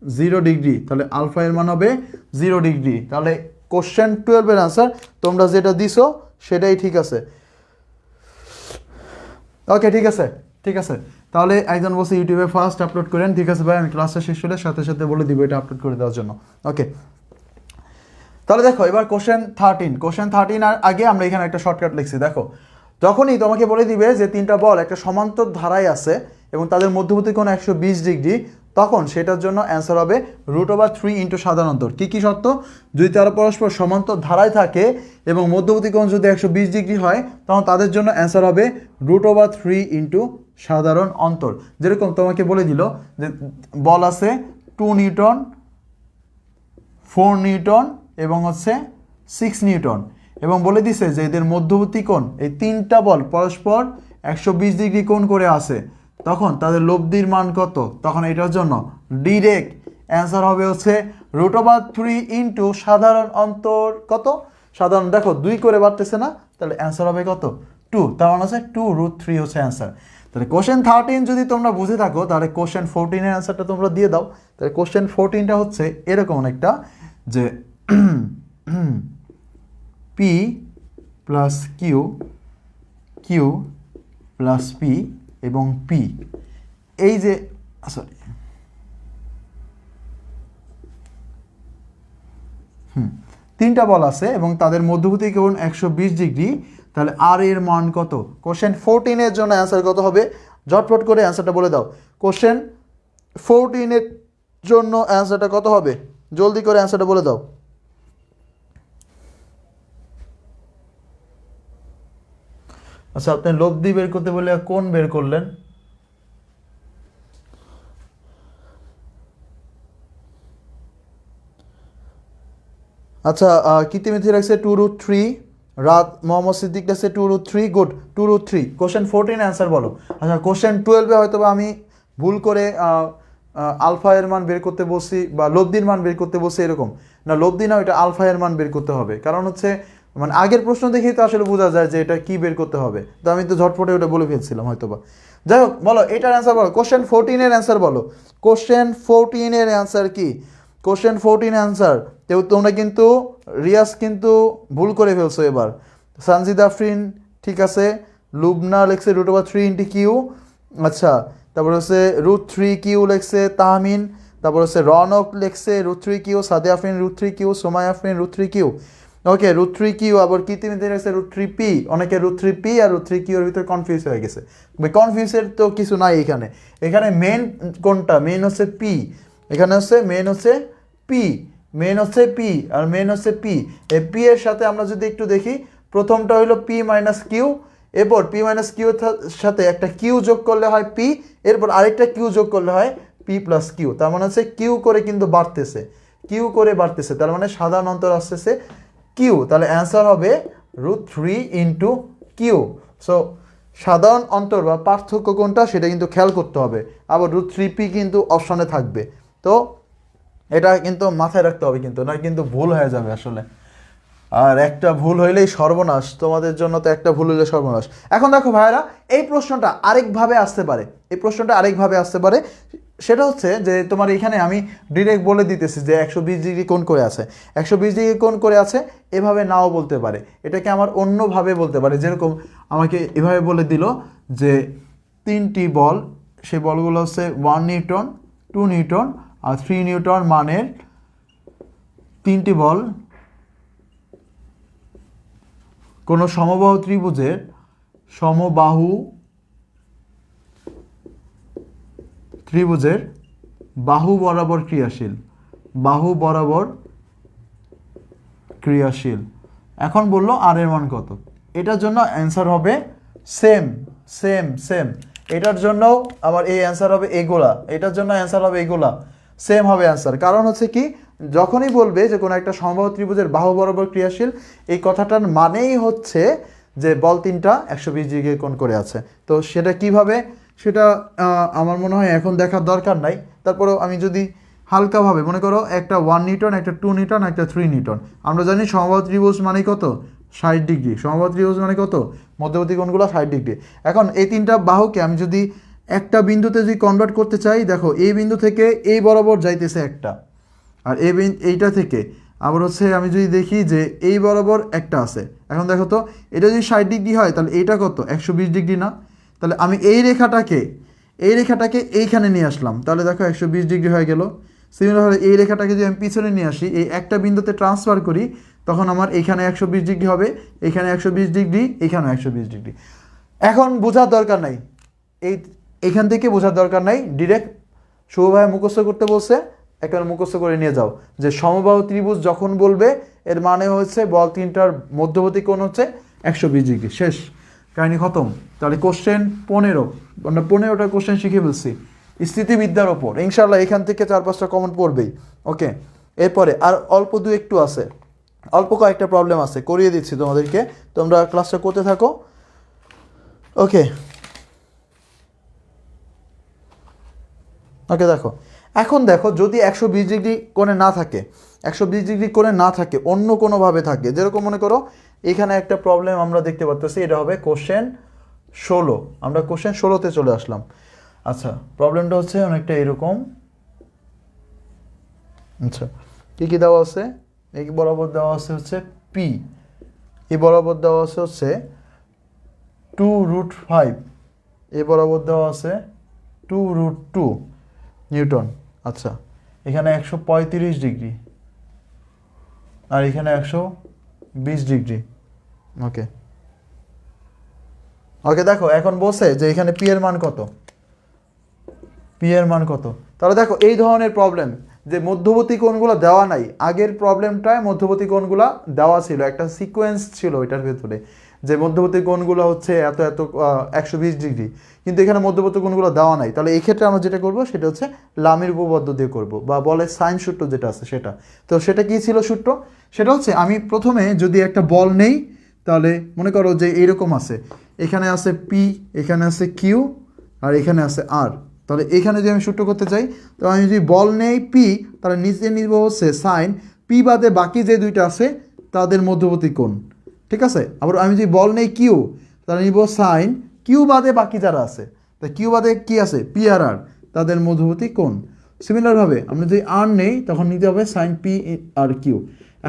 Speaker 1: 0 ডিগ্রি, তাহলে আলফা এর মান হবে 0 ডিগ্রি। তাহলে কোশ্চেন 12-এর আনসার তোমরা যেটা দিছো সেটাই ঠিক আছে। ওকে, ঠিক আছে, ঠিক আছে। তাহলে একজন বলছে ইউটিউবে ফার্স্ট আপলোড করেন। ঠিক আছে ভাই, আমি ক্লাসটা শেষ হলে সাথে সাথে বলে দিব এটা আপলোড করে দেওয়ার জন্য। ওকে, তাহলে দেখো এবার কোশ্চেন 13। কোশ্চেন 13 আর আগে আমরা এখানে একটা শর্টকাট লিখছি। দেখো, যখনই তোমাকে বলে দিবে যে তিনটা বল একটা সমান্তর ধারায় আছে এবং তাদের মধ্যবর্তী কোণ 120 ডিগ্রি, তখন সেটার জন্য অ্যান্সার হবে √3 ইন্টু সাধারণ অন্তর। কী কী শর্ত? যদি তারা পরস্পর সমান্তর ধারায় থাকে এবং মধ্যবর্তী কোণ যদি 120 ডিগ্রি হয়, তখন তাদের জন্য অ্যান্সার হবে √3 ইন্টু সাধারণ অন্তর। যেরকম তোমাকে বলে দিল যে বল আছে 2 নিউটন, 4 নিউটন এবং হচ্ছে 6 নিউটন, এবং বলে দিছে যে এদের মধ্যবর্তী কোণ, এই তিনটা বল পরস্পর 120 ডিগ্রি কোণ করে আছে, তখন তাদের লব্ধির মান কত? তখন এটার জন্য ডিরেক্ট অ্যান্সার হবে হচ্ছে √3 ইন্টু সাধারণ অন্তর। কত? সাধারণ, দেখো 2 করে বাড়তেছে না, তাহলে অ্যান্সার হবে কত? 2। তার মানে হচ্ছে 2√3 হচ্ছে অ্যান্সার। তাহলে কোশ্চেন 13 যদি তোমরা বুঝে থাকো, তাহলে কোশ্চেন 14-এর অ্যান্সারটা তোমরা দিয়ে দাও। তাহলে কোশ্চেন 14টা হচ্ছে এরকম একটা, যে p plus q, q plus p এবং পি, এই যে সরি তিনটা বল আছে এবং তাদের মধ্যবর্তী কোণ 120 ডিগ্রি, তাহলে আর এর মান কত? কোশ্চেন 14-এর জন্য অ্যান্সার কত হবে? ঝটপট করে অ্যান্সারটা বলে দাও। কোশ্চেন 14-এর জন্য অ্যান্সারটা কত হবে? জলদি করে অ্যান্সারটা বলে দাও। আচ্ছা, আপনি লব্ধি বের করতে বলে কোণ বের করলেন? আচ্ছা, কীর্তিমিথি রাখছে 2√3, রাত মোহাম্মদ সিদ্দিক রাখছে 2√3, গুড 2√3। কোশ্চেন 14 অ্যান্সার বলো। আচ্ছা, কোশ্চেন 12-এ হয়তো বা আমি ভুল করে আলফা এর মান বের করতে বলছি বা লব্ধির মান বের করতে বলছি, এরকম না, লব্ধি না, এটা আলফা এর মান বের করতে হবে। কারণ হচ্ছে মানে আগের প্রশ্ন দেখেই তো আসলে বোঝা যায় যে এটা কি বের করতে হবে, তো আমি তো ঝটপটে ওটা বলে ফেলছিলাম হয়তো বা। যাই হোক, বলো এটার অ্যান্সার বলো, কোশ্চেন 14-এর অ্যান্সার বলো। কোশ্চেন 14-এর অ্যান্সার কি? Question 14 answer. তো তোমরা কিন্তু রিয়াজ কিন্তু ভুল করে ফেলছো এবার। সানজিদ আফরিন ঠিক আছে, লুবনা লেখছে √3 × Q। আচ্ছা, তারপর হচ্ছে √3 Q লেখছে তাহমিন। তারপর হচ্ছে রনক লেখছে √3 Q, সাদে আফরিন √3 Q, সোমাই আফরিন √3 Q। ওকে, √3 Q। আবার কীর্তিমিতি লেখছে √3 P। অনেকে √3 P আর √3 Q এর ভিতরে কনফিউজ হয়ে গেছে। কনফিউজের তো কিছু নাই এখানে। এখানে মেন কোনটা? মেন হচ্ছে পি। এখানে হচ্ছে মেন হচ্ছে পি, মেন হচ্ছে পি আর মেন হচ্ছে পি। এই পি এর সাথে আমরা যদি একটু দেখি, প্রথমটা হলো পি মাইনাস কিউ, এরপর পি মাইনাস কিউ সাথে একটা কিউ যোগ করলে হয় পি, এরপর আরেকটা কিউ যোগ করলে হয় পি প্লাস কিউ। তার মানে হচ্ছে কিউ করে কিন্তু বাড়তেছে, কিউ করে বাড়তেছে, তার মানে সাধারণ অন্তর আসতেছে কিউ। তাহলে অ্যান্সার হবে √3 × কিউ। সো সাধারণ অন্তর বা পার্থক্য কোনটা সেটা কিন্তু খেয়াল করতে হবে। আবার √3 P কিন্তু অপশনে থাকবে, তো এটা কিন্তু মাথায় রাখতে হবে, কিন্তু না কিন্তু ভুল হয়ে যাবে আসলে। আর একটা ভুল হইলেই সর্বনাশ, তোমাদের জন্য তো একটা ভুল হইলে সর্বনাশ। এখন দেখো ভাইয়েরা, এই প্রশ্নটা আরেকভাবে আসতে পারে, এই প্রশ্নটা আরেকভাবে আসতে পারে। সেটা হচ্ছে যে তোমার এখানে আমি ডিরেক্ট বলে দিতেছি যে 120 ডিগ্রি কোণ করে আছে, 120 ডিগ্রি কোণ করে আছে, এভাবে নাও বলতে পারে, এটাকে আমার অন্যভাবে বলতে পারে। যেরকম আমাকে এভাবে বলে দিল যে 3টি বল, সেই বলগুলো হচ্ছে 1 নিউটন, 2 নিউটন আর 3 নিউটন মানের 3টি বল কোনো সমবাহু ত্রিভুজের বাহু বরাবর ক্রিয়াশীল, বাহু বরাবর ক্রিয়াশীল। এখন বললো আর এর মান কত? এটার জন্য অ্যান্সার হবে সেম সেম সেম। এটার জন্য আমার এই অ্যান্সার হবে এগুলা, এটার জন্য অ্যান্সার হবে এগুলা, সেম হবে অ্যান্সার। কারণ হচ্ছে কি, যখনই বলবে যে কোনো একটা সমবাহু ত্রিভুজের বাহু বরাবর ক্রিয়াশীল, এই কথাটার মানেই হচ্ছে যে বল তিনটা 120 ডিগ্রি কোণ করে আছে। তো সেটা কিভাবে, সেটা আমার মনে হয় এখন দেখার দরকার নাই। তারপরেও আমি যদি হালকাভাবে মনে করো, একটা 1 নিউটন, একটা 2 নিউটন, একটা 3 নিউটন। আমরা জানি সমবাহু ত্রিভুজ মানে কত? 60 ডিগ্রি। সমবাহু ত্রিভুজ মানে কত? মধ্যবর্তী কোণগুলো 60 ডিগ্রি। এখন এই তিনটা বাহুকে আমি যদি একটা বিন্দুতে যদি কনভার্ট করতে চাই, দেখো এই বিন্দু থেকে এই বরাবর যাইতেছে একটা, আর এইটা থেকে আবার হচ্ছে আমি যদি দেখি যে এই বরাবর একটা আছে। এখন দেখো তো, এটা যদি 60 ডিগ্রি হয় তাহলে এইটা কত? 120 ডিগ্রি না? তাহলে আমি এই রেখাটাকে এইখানে নিয়ে আসলাম, তাহলে দেখো 120 ডিগ্রি হয়ে গেল। সিমিলারভাবে এই রেখাটাকে যদি আমি পিছনে নিয়ে আসি, এই একটা বিন্দুতে ট্রান্সফার করি, তখন আমার এইখানে 120 ডিগ্রি হবে, এইখানে 120 ডিগ্রি, এইখানে 120 ডিগ্রি। এখন বোঝার দরকার নাই, এইখান থেকে বোঝার দরকার নাই, ডিরেক্ট শুভভাবে মুখস্থ করতে বলছে, একবার মুখস্থ করে নিয়ে যাও যে সমবাহু ত্রিভুজ যখন বলবে এর মানে হচ্ছে বল তিনটার মধ্যবর্তী কোণ হচ্ছে 120 ডিগ্রি। শেষ, কাহিনী খতম। তাহলে কোশ্চেন 15, আমরা 15টা কোশ্চেন শিখে ফেলছি স্থিতিবিদ্যার ওপর। ইনশাল্লাহ এখান থেকে 4-5টা কমন পড়বেই। ওকে, এরপরে আর অল্প একটু আছে, অল্প কয়েকটা প্রবলেম আছে, করিয়ে দিচ্ছি তোমাদেরকে, তোমরা ক্লাসটা করতে থাকো। ওকে ওকে, দেখো এখন দেখো, যদি 120 ডিগ্রি কোণে না থাকে, 120 ডিগ্রি কোণে না থাকে, অন্য কোনোভাবে থাকে, যেরকম মনে করো এখানে একটা প্রবলেম আমরা দেখতে পাচ্ছি, এটা হবে কোশ্চেন 16। আমরা কোশ্চেন 16তে চলে আসলাম। আচ্ছা, প্রবলেমটা হচ্ছে অনেকটা এরকম। আচ্ছা, কী কী দেওয়া আছে? এই বরাবর দেওয়া আছে হচ্ছে পি, এই বরাবর দেওয়া আছে হচ্ছে 2√5, এই বরাবর দেওয়া আছে 2√2 নিউটন। আচ্ছা, এখানে 135 ডিগ্রি আর এখানে 120 ডিগ্রি। ওকে ওকে, দেখো এখন বলছে যে এখানে পি এর মান কত, পি এর মান কত। তাহলে দেখো এই ধরনের প্রবলেম যে মধ্যবর্তী কোণগুলো দেওয়া নাই, আগের প্রবলেমটায় মধ্যবর্তী কোণগুলো দেওয়া ছিল, একটা সিকোয়েন্স ছিল এটার ভেতরে, যে মধ্যবর্তী কোণগুলো হচ্ছে এত এত 120 ডিগ্রি, কিন্তু এখানে মধ্যবর্তী কোণগুলো দেওয়া নাই। তাহলে এই ক্ষেত্রে আমরা যেটা করব সেটা হচ্ছে লামির উপপাদ্য দিয়ে করব, বা বলে সাইন সূত্র যেটা আছে সেটা। তো সেটা কি ছিল সূত্র? সেটা হচ্ছে আমি প্রথমে যদি একটা বল নেই, তাহলে মনে করো যে এইরকম আছে, এখানে আছে পি, এখানে আছে কিউ, আর এখানে আছে আর। তাহলে এখানে যদি আমি সূত্র করতে চাই, তো আমি যদি বল নেই পি, তাহলে নিচে নিব হচ্ছে সাইন পি বাদে বাকি যে দুইটা আছে তাদের মধ্যবর্তী কোণ, ঠিক আছে। আবার আমি যদি বল নেই কিউ, তাহলে নিব সাইন কিউ বাদে বাকি যারা আছে, তা কিউ বাদে কি আছে পি আর আর, তাদের মধ্যবর্তী কোণ। সিমিলারভাবে আমরা যদি আর নেই তখন নিতে হবে সাইন পি আর কিউ।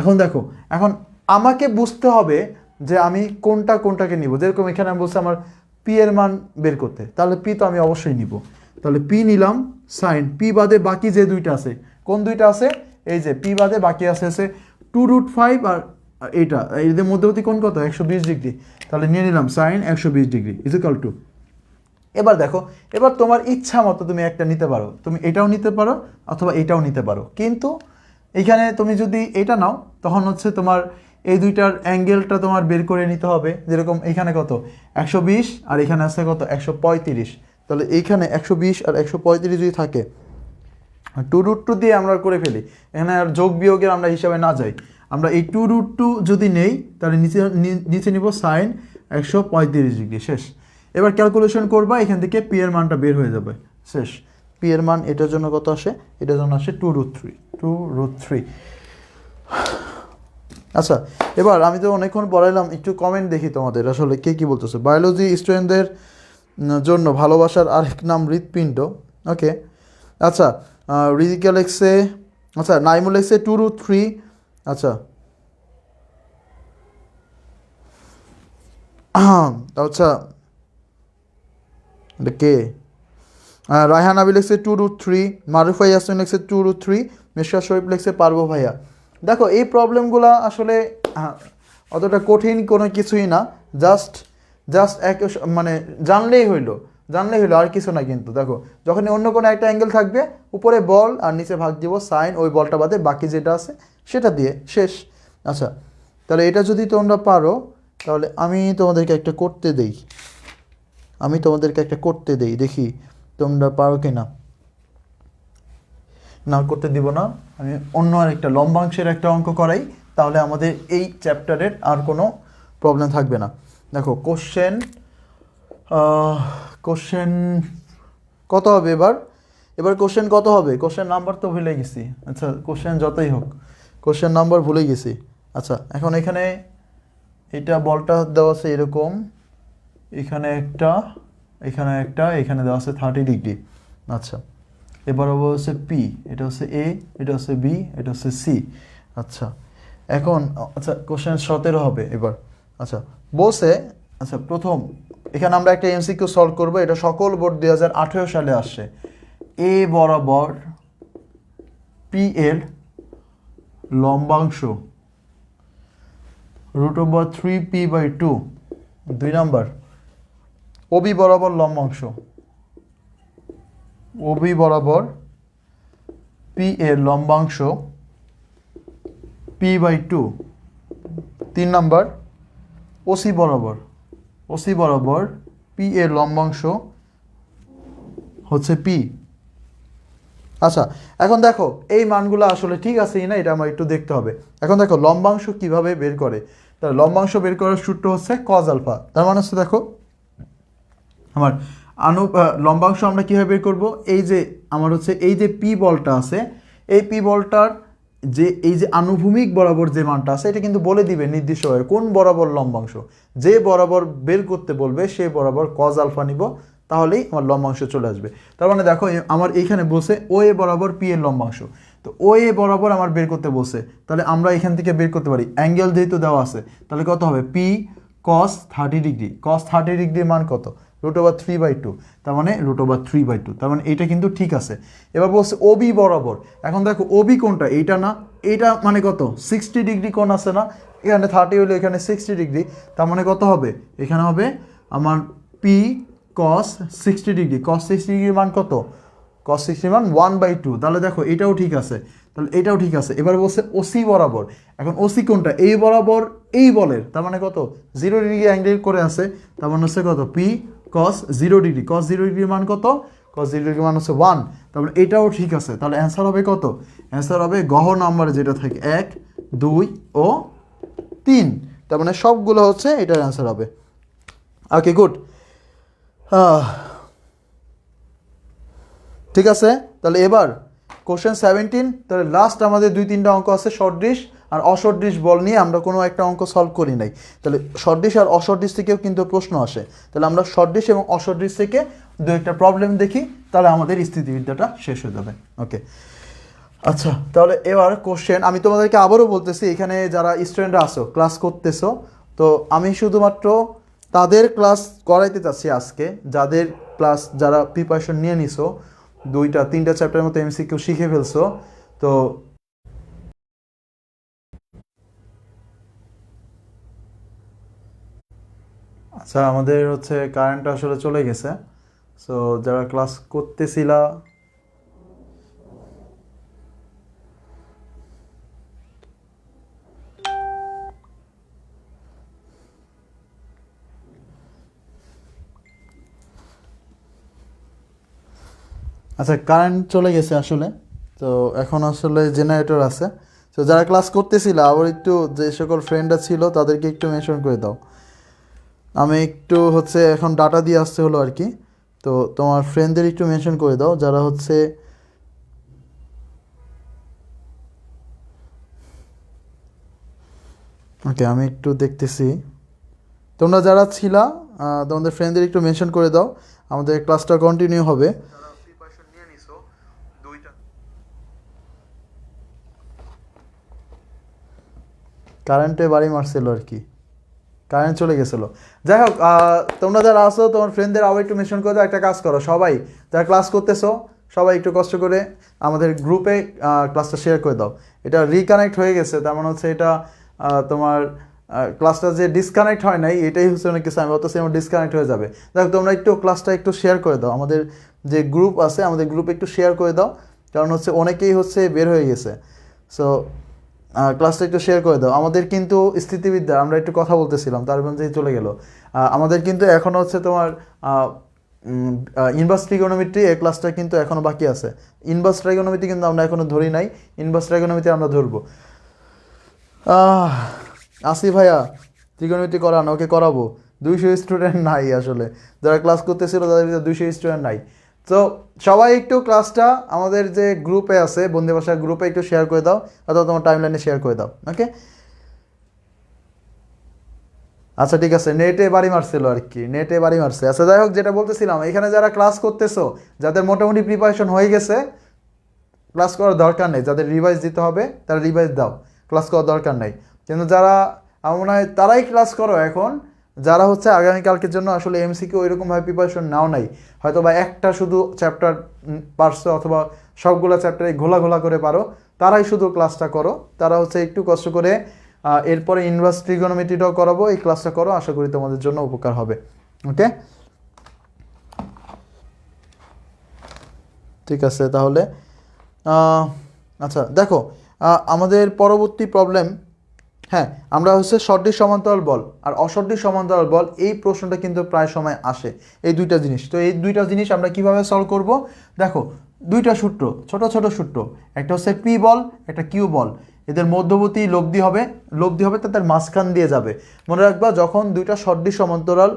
Speaker 1: এখন দেখো, এখন আমাকে বুঝতে হবে যে আমি কোনটাকে নিব। যেরকম এখানে আমি বলছি আমার পি এর মান বের করতে, তাহলে পি তো আমি অবশ্যই নিব। তাহলে পি নিলাম, সাইন পি বাদে বাকি যে দুইটা আছে, কোন দুইটা আছে? এই যে পি বাদে বাকি আছে 2√5 আর এইটা, এদের মধ্যবর্তী কোণ কত? 120 ডিগ্রি। তাহলে নিয়ে নিলাম সাইন 120 ডিগ্রি ইকুয়াল টু। এবার দেখো, এবার তোমার ইচ্ছা মতো তুমি একটা নিতে পারো, তুমি এটাও নিতে পারো অথবা এটাও নিতে পারো, কিন্তু এইখানে তুমি যদি এটা নাও তখন হচ্ছে তোমার এই দুইটার অ্যাঙ্গেলটা তোমার বের করে নিতে হবে। যেরকম এখানে কত 120 আর এখানে আছে কত 135, তাহলে এইখানে 120 আর 135 যদি থাকে, 2√2 দিয়ে আমরা করে ফেলি, এখানে আর যোগ বিয়োগের আমরা হিসাবে না যাই, আমরা এই 2√2 যদি নেই তাহলে নিচে নিব সাইন 135 ডিগ্রি। শেষ। এবার ক্যালকুলেশন করবা, এখান থেকে পি এর মানটা বের হয়ে যাবে। শেষ। পি এর মান এটার জন্য কত আসে? এটার জন্য আসে 2√3। আচ্ছা, এবার আমি তো অনেকক্ষণ পড়াইলাম, একটু কমেন্ট দেখি তোমাদের আসলে কে কী বলতেছে। বায়োলজি স্টুডেন্টদের জন্য ভালোবাসার আরেক নাম হৃৎপিণ্ড। ওকে, আচ্ছা, রিদিকা লেখছে, আচ্ছা নাইমুল লেখছে 2√3। আচ্ছা, আচ্ছা এটা কে? রায়হান আবি লেখছে 2√3, মারুফা ইয়াসমিন লেখছে 2√3, মিশকা শরীফ লেখছে পারবো ভাইয়া। দেখো এই প্রবলেমগুলো আসলে অতটা কঠিন কোনো কিছুই না, জাস্ট এক মানে জানলেই হইলো আর কিছু না। কিন্তু দেখো, যখন অন্য কোনো একটা অ্যাঙ্গেল থাকবে, উপরে বল আর নিচে ভাগ দিব সাইন, ওই বলটা বাদে বাকি যেটা আছে সেটা দিয়ে, শেষ। আচ্ছা, তাহলে এটা যদি তোমরা পারো, তাহলে আমি তোমাদেরকে একটা করতে দেই, দেখি তোমরা পারো কি না। না, করতে দিব না, আমি অন্য আরেকটা লম্বাংশের একটা অঙ্ক করাই, তাহলে আমাদের এই চ্যাপ্টারের আর কোনো প্রবলেম থাকবে না। দেখো কোশ্চেন কত হবে এবার কোশ্চেন কত হবে? কোশ্চেন নাম্বার তো ভুলে গেছি। আচ্ছা, কোশ্চেন যতই হোক, কোশ্চেন নাম্বার ভুলে গেছি। আচ্ছা, এখন এখানে এটা বলটা দেওয়া আছে এরকম, এখানে একটা, এখানে দেওয়া আছে 30 ডিগ্রি। আচ্ছা, এবার হচ্ছে পি, এটা হচ্ছে এ, এটা হচ্ছে বি, এটা হচ্ছে সি। আচ্ছা, এখন আচ্ছা কোশ্চেন 17 হবে এবার। আচ্ছা বলছে, আচ্ছা প্রথম এখানে আমরা একটা এমসিকিউ সলভ করব, এটা সকল বোর্ড 2018 সালে আসছে। এ বরাবর পি এর লম্বাংশ √3p/2। 2 নাম্বার, ওবি বরাবর লম্বাংশ, ওবি বরাবর পি এর লম্বাংশ p/2। 3 নাম্বার, ওসি বরাবর পি এর লম্বাংশ হচ্ছে পি। আচ্ছা, এখন দেখো এই মানগুলো আসলে ঠিক আছে না, এটা আমার একটু দেখতে হবে। এখন দেখো লম্বাংশ কিভাবে বের করে, তাহলে লম্বাংশ বের করার সূত্র হচ্ছে cos আলফা। তার মানে হচ্ছে দেখো আমার লম্বাংশ আমরা কীভাবে বের করব, এই যে আমার হচ্ছে এই যে পি বলটা আছে, এই পি বলটার যে এই যে আনুভূমিক বরাবর যে মানটা আছে, এটা কিন্তু বলে দিবে নির্দিষ্টভাবে কোন বরাবর লম্বাংশ। যে বরাবর বের করতে বলবে সে বরাবর cos আলফা নিব, তাহলেই আমার লম্বাংশ চলে আসবে। তার মানে দেখো আমার এইখানে বলছে ও এ বরাবর পি এর লম্বাংশ, তো ও এ বরাবর আমার বের করতে বলছে, তাহলে আমরা এখান থেকে বের করতে পারি অ্যাঙ্গেল যেহেতু দেওয়া আছে, তাহলে কত হবে পি cos 30 ডিগ্রি। cos 30 ডিগ্রির মান কত? √3/2, তার মানে √3/2, তার মানে এটা কিন্তু ঠিক আছে। এবার বলছে ওবি বরাবর, এখন দেখো ওবি কোনটা, এইটা না, এইটা মানে কত 60 ডিগ্রি কোণ আছে না, এখানে 30 হলো, এখানে 60 ডিগ্রি, তার মানে কত হবে, এখানে হবে আমার পি cos 60 ডিগ্রি। cos 60 ডিগ্রির মান কত? cos 60 মান 1/2, তাহলে দেখো এটাও ঠিক আছে, তাহলে এটাও ঠিক আছে। এবার বলছে ওসি বরাবর, এখন ওসি কোনটা, এই বরাবর এই বলের, তার মানে কত 0 ডিগ্রি অ্যাঙ্গেল করে আছে, তার মানে হচ্ছে কত পি cos 0 ডিগ্রি, cos 0 ডিগ্রির মান কত, cos 0 ডিগ্রির মান হচ্ছে 1, তারপরে এটাও ঠিক আছে। তাহলে অ্যান্সার হবে কত, অ্যান্সার হবে গহ নাম্বারে যেটা থাকে 1, 2 ও 3, তার মানে সবগুলো হচ্ছে এটার অ্যান্সার হবে। ওকে গুড, ঠিক আছে। তাহলে এবার কোশ্চেন 17, তাহলে লাস্ট আমাদের 2-3টা অঙ্ক আছে শর্ট ডিশ আর অশর্ট ডিশ বল নিয়ে, আমরা কোনো একটা অঙ্ক সলভ করি নাই। তাহলে শর্ট ডিশ আর অশর্ট ডিশ থেকেও কিন্তু প্রশ্ন আসে, তাহলে আমরা শর্ট ডিশ এবং অশর্ট ডিশ থেকে দু একটা প্রবলেম দেখি, তাহলে আমাদের স্থিতিবিদ্যাটা শেষ হয়ে যাবে। ওকে আচ্ছা, তাহলে এবার কোশ্চেন আমি তোমাদেরকে আবারও বলতেছি, এখানে যারা স্টুডেন্টরা আসো ক্লাস করতেছো, তো আমি শুধুমাত্র তাদের ক্লাস করাইতে চাচ্ছি আজকে, যাদের ক্লাস যারা প্রিপারেশন নিয়ে নিছো, 2-3টা চ্যাপ্টারের মতো এমসিকিউ শিখে ফেলছো। তো আচ্ছা, আমাদের হচ্ছে কারেন্ট আসলে চলে গেছে, সো যারা ক্লাস করতেছিলা আচ্ছা কারেন্ট চলে গেছে আসলে, তো এখন আসলে জেনারেটর আছে। তো যারা ক্লাস করতেছিল আবার একটু যে সকল ফ্রেন্ডরা ছিল তাদেরকে একটু মেনশন করে দাও। আমি একটু হচ্ছে এখন ডাটা দিয়ে আসতে হলো আর কি, তো তোমার ফ্রেন্ডদের একটু মেনশন করে দাও যারা হচ্ছে ওকে। আমি একটু দেখতেছি তোমরা যারা ছিলা, তোমাদের ফ্রেন্ডদের একটু মেনশন করে দাও, আমাদের ক্লাসটা কন্টিনিউ হবে। কারেন্টে বাড়ি মারছিল আর কি, কারেন্ট চলে গেছিলো। যাই হোক, তোমরা যারা আসো তোমার ফ্রেন্ডদের আবার একটু মেনশন করে দাও। একটা কাজ করো, সবাই যারা ক্লাস করতেছো সবাই একটু কষ্ট করে আমাদের গ্রুপে ক্লাসটা শেয়ার করে দাও। এটা রিকানেক্ট হয়ে গেছে, তার মানে হচ্ছে এটা তোমার ক্লাসটা যে ডিসকানেক্ট হয় নাই এটাই হচ্ছে অনেক কিছু, আমি বলতেছি আমার ডিসকানেক্ট হয়ে যাবে। দেখো তোমরা একটু ক্লাসটা একটু শেয়ার করে দাও, আমাদের যে গ্রুপ আছে আমাদের গ্রুপে একটু শেয়ার করে দাও, কারণ হচ্ছে অনেকেই হচ্ছে বের হয়ে গেছে। সো ক্লাসটা একটু শেয়ার করে দাও। আমাদের কিন্তু স্থিতিবিদ্যা আমরা একটু কথা বলতেছিলাম, তার মধ্যেই চলে গেল। আমাদের কিন্তু এখনও হচ্ছে তোমার ইনভার্স ট্রিগোনোমেট্রি এই ক্লাসটা কিন্তু এখনও বাকি আছে। ইনভার্স ট্রাইগোনোমেট্রি কিন্তু আমরা এখনও ধরি নাই, ইনভার্স ট্রাইগোনোমেট্রি আমরা ধরবো। আসি ভাইয়া ট্রিগোনোমেট্রি করান, ওকে করাবো। 200 স্টুডেন্ট নাই আসলে, যারা ক্লাস করতেছিল তাদের ভিতরে 200 স্টুডেন্ট নাই। তো সবাই একটু ক্লাসটা আমাদের যে গ্রুপে আছে বন্দী ভাষা গ্রুপে একটু শেয়ার করে দাও, অথবা তোমার টাইমলাইনে শেয়ার করে দাও। ওকে আচ্ছা ঠিক আছে, নেটে বাড়ি মারছিল আর কি, নেটে বাড়ি মারছে। আচ্ছা যাই হোক, যেটা বলতেছিলাম, এখানে যারা ক্লাস করতেছো যাদের মোটামুটি প্রিপারেশন হয়ে গেছে, ক্লাস করার দরকার নেই। যাদের রিভাইজ দিতে হবে তারা রিভাইজ দাও, ক্লাস করার দরকার নেই। কিন্তু যারা আমার মনে হয় তারাই ক্লাস করো এখন, যারা হচ্ছে আগামীকালকের জন্য আসলে এমসিকিউ ওইরকমভাবে প্রিপারেশন নাও নাই, হয়তো বা একটা শুধু চ্যাপ্টার পারছো অথবা সবগুলো চ্যাপ্টারে ঘোলা ঘোলা করে পারো, তারাই শুধু ক্লাসটা করো। তারা হচ্ছে একটু কষ্ট করে এরপরে ইনভার্স ট্রিগোনোমেট্রিটাও করাবো, এই ক্লাসটা করো, আশা করি তোমাদের জন্য উপকার হবে। ওকে ঠিক আছে তাহলে। আচ্ছা দেখো, আমাদের পরবর্তী প্রবলেম, হ্যাঁ আমরা হচ্ছে শর্টডিশ সমান্তরাল বল আর অশর্টডিশ সমান্তরাল বল, এই প্রশ্নটা কিন্তু প্রায় সময় আসে, এই দুইটা জিনিস। তো এই দুইটা জিনিস আমরা কিভাবে সলভ করব, দেখো দুইটা সূত্র, ছোট ছোট সূত্র, একটা হচ্ছে পি বল, একটা কিউ বল, এদের মধ্যবর্তী লব্ধি হবে, তাদের মাঝখান দিয়ে যাবে। মনে রাখবা যখন দুইটা শর্টডিশ সমান্তরাল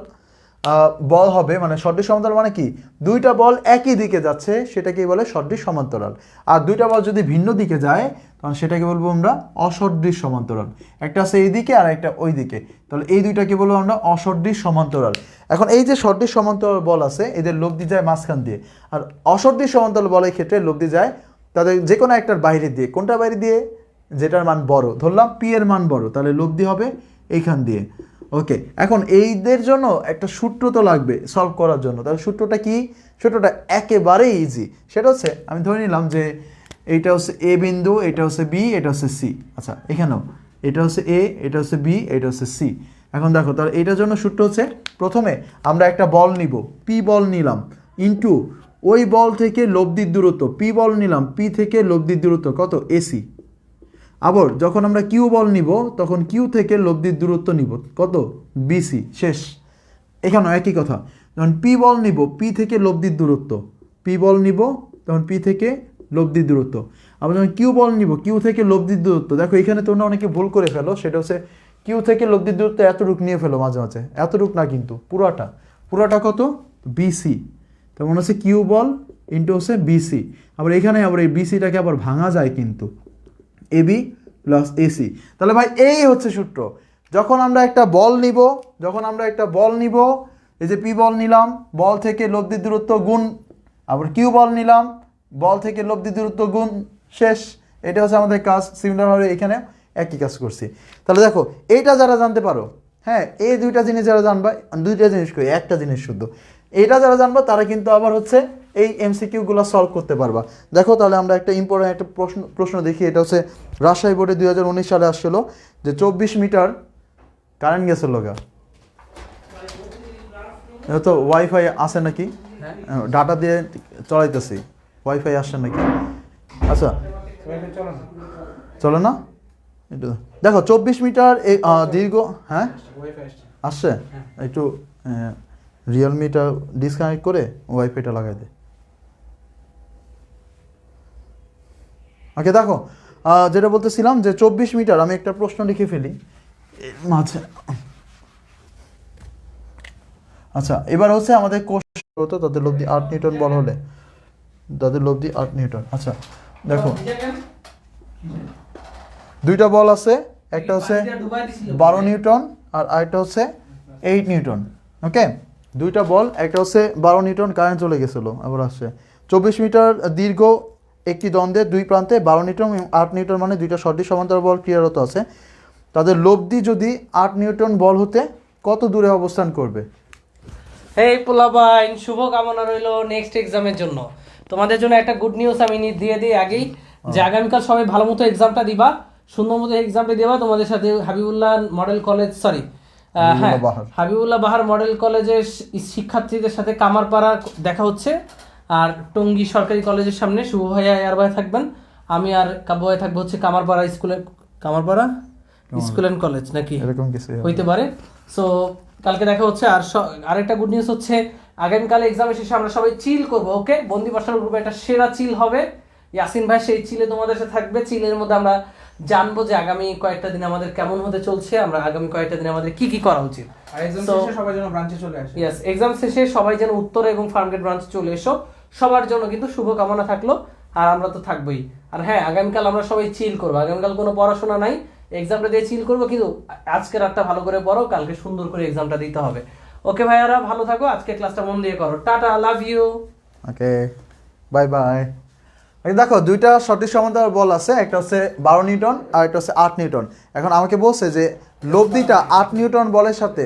Speaker 1: বল হবে, মানে শর্টডিশ সমান্তরাল মানে কি, দুইটা বল একই দিকে যাচ্ছে সেটাকেই বলে শর্টডিশ সমান্তরাল। আর দুইটা বল যদি ভিন্ন দিকে যায় তখন সেটাকে বলবো আমরা অশর্টডিশ সমান্তরাল। একটা আছে এই দিকে আর একটা ওই দিকে, তাহলে এই দুইটাকে বলবো আমরা অশর্টডিশ সমান্তরাল। এখন এই যে শর্টডিশ সমান্তরাল বল আছে এদের লব্ধি যায় মাঝখান দিয়ে, আর অশর্টডিশ সমান্তরাল বলের ক্ষেত্রে লব্ধি যায় তাদের যে কোনো একটার বাইরে দিয়ে। কোনটার বাইরে দিয়ে, যেটার মান বড়, ধরলাম পি এর মান বড়, তাহলে লব্ধি হবে এইখান দিয়ে। ওকে এখন এইদের জন্য একটা সূত্র তো লাগবে সলভ করার জন্য, তাহলে সূত্রটা কি, সূত্রটা একেবারেই ইজি। সেটা হচ্ছে আমি ধরে নিলাম যে এইটা হচ্ছে এ বিন্দু, এটা হচ্ছে বি, এটা হচ্ছে সি। আচ্ছা এখানেও এটা হচ্ছে এ, এটা হচ্ছে বি, এটা হচ্ছে সি। এখন দেখো তাহলে এটার জন্য সূত্র হচ্ছে, প্রথমে আমরা একটা বল নিব, পি বল নিলাম, ইনটু ওই বল থেকে লব্ধির দূরত্ব, পি বল নিলাম, পি থেকে লব্ধির দূরত্ব কত, এসি। আবার যখন আমরা কিউ বল নিব তখন কিউ থেকে লব্ধির দূরত্ব নিব কত, বিসি। শেষ। এখানেও একই কথা, যখন পি বল নিব, পি থেকে লব্ধির দূরত্ব, পি বল নিব তখন পি থেকে লব্ধির দূরত্ব। আবার যখন কিউ বল নিব, কিউ থেকে লব্ধির দূরত্ব, দেখো এখানে তোমরা অনেকে ভুল করে ফেলো, সেটা হচ্ছে কিউ থেকে লব্ধির দূরত্ব এতটুক নিয়ে ফেলো মাঝে মাঝে, এতটুক না কিন্তু পুরাটা কত, বিসি। তার মনে হচ্ছে কিউ বল ইন্টু হচ্ছে বিসি। আবার এখানে আবার এই বিসিটাকে আবার ভাঙা যায় কিন্তু, এবি প্লাস এসি। তাহলে ভাই এই হচ্ছে সূত্র। যখন আমরা একটা বল নিব, এই যে পি বল নিলাম, বল থেকে লব্ধির দূরত্ব গুণ, আবার কিউ বল নিলাম, বল থেকে লব্ধির দূরত্ব গুণ, শেষ। এটা হচ্ছে আমাদের কাজ। সিমিলারভাবে এখানে একই কাজ করছি। তাহলে দেখো এইটা যারা জানতে পারো, হ্যাঁ এই দুইটা জিনিস যারা জানবা, দুইটা জিনিস করি, একটা জিনিস শুদ্ধ, এটা যারা জানবা তারা কিন্তু আবার হচ্ছে এই এমসিকিউগুলো সলভ করতে পারবা। দেখো তাহলে আমরা একটা ইম্পর্টেন্ট একটা প্রশ্ন দেখি। এটা হচ্ছে রাজশাহী বোর্ডে 2019 সালে আসছিল, যে 24 মিটার কারেন্ট গেছে লগা, এটা তো ওয়াইফাই আছে নাকি, ডাটা দিয়ে চলাইতেছি, ওয়াইফাই আসছে নাকি? আচ্ছা চলে না, একটু দেখো 24 মিটার দীর্ঘ, হ্যাঁ আসছে, একটু রিয়েলমিটা ডিসকানেক্ট করে ওয়াইফাইটা লাগাই দে। ওকে দেখো যেটা বলতেছিলাম যে 24 মিটার, আমি একটা প্রশ্ন লিখে ফেলি মাঝে। আচ্ছা এবার হচ্ছে আমাদের কোশ্চেন হতো তাদের লব্ধি 8 নিউটন বল হলে, তাদের লব্ধি 8 নিউটন। আচ্ছা দেখো দুইটা বল আছে, একটা হচ্ছে 12 নিউটন আর আরেকটা হচ্ছে 8 নিউটন। ওকে দুইটা বল, একটা হচ্ছে 12 নিউটন, কারেন্ট চলে গেছিলো, আবার আসছে 24 মিটার দীর্ঘ একটি দ্বন্দ্বের দুই প্রান্তে 12 নিউটন এবং 8 নিউটন, মানে দুইটা সঠিক সমান্তরাল বল ক্রিয়ারত আছে। তাদের লব্ধি যদি 8 নিউটন বল হতে কত দূরে অবস্থান করবে?
Speaker 2: এই পোলাপাইন, শুভ কামনা রইল নেক্সট এক্সামের জন্য। তোমাদের জন্য একটা গুড নিউজ আমি দিয়ে দিই আগেই, যে আগামীকাল সবাই ভালো মতো এক্সামটা দিবা, সুন্দর মতো এক্সামটা দিবা। তোমাদের সাথে হাবিবুল্লাহ মডেল কলেজ, হাবিবুল্লাহ বাহার মডেল কলেজের শিক্ষার্থীদের সাথে কামারপাড়া দেখা হচ্ছে, আর টঙ্গী সরকারি কলেজের সামনে শুভ ভাইয়া এয়ার ভাই থাকবেন, আমি আর কাব্য ভাই থাকবো হচ্ছে কামারপাড়া স্কুল অ্যান্ড কলেজ নাকি
Speaker 1: এরকম কিছু
Speaker 2: হইতে পারে। সো কালকে দেখা হচ্ছে। আর আরেকটা গুড নিউজ হচ্ছে আগামীকাল এক্সামের শেষে আমরা সবাই চিল করবো। ওকে, বন্দি পাঠশালা গ্রুপে একটা সেরা চিল হবে, ইয়াসিন ভাই সেই চিলে তোমাদের সাথে থাকবে। চিলের মধ্যে আমরা জানবো যে আগামী কয়েকটা দিন আমাদের কেমন হতে চলছে, আমরা আগামী কয়েকটা দিন আমাদের কি কি করা উচিত।
Speaker 3: সবাই যেন ব্রাঞ্চে চলে আসে।
Speaker 2: ইয়েস, এক্সাম শেষে সবাই যেন উত্তর এবং ফার্মগেট ব্রাঞ্চে চলে এসো। সবার জন্য কিন্তু শুভকামনা থাকলো, আর আমরা তো থাকবোই। আর হ্যাঁ, আগামীকাল আমরা সবাই চিল করবো। আগামীকাল কোনো পড়াশোনা নাই, এক্সামটা দিয়ে চিল করবো, কিন্তু আজকে রাতটা ভালো করে পড়ো, কালকে সুন্দর করে এক্সামটা দিতে হবে। ওকে ভাইয়ারা, ভালো থাকো, আজকে ক্লাসটা মন দিয়ে করো। Tata, love you.
Speaker 1: Okay bye bye. দেখো দুইটা সঠিক সমান্তরাল বল আছে, একটা হচ্ছে 12 নিউটন আর একটা হচ্ছে 8 নিউটন। এখন আমাকে বলছে যে লব্ধিটা 8 নিউটন বলের সাথে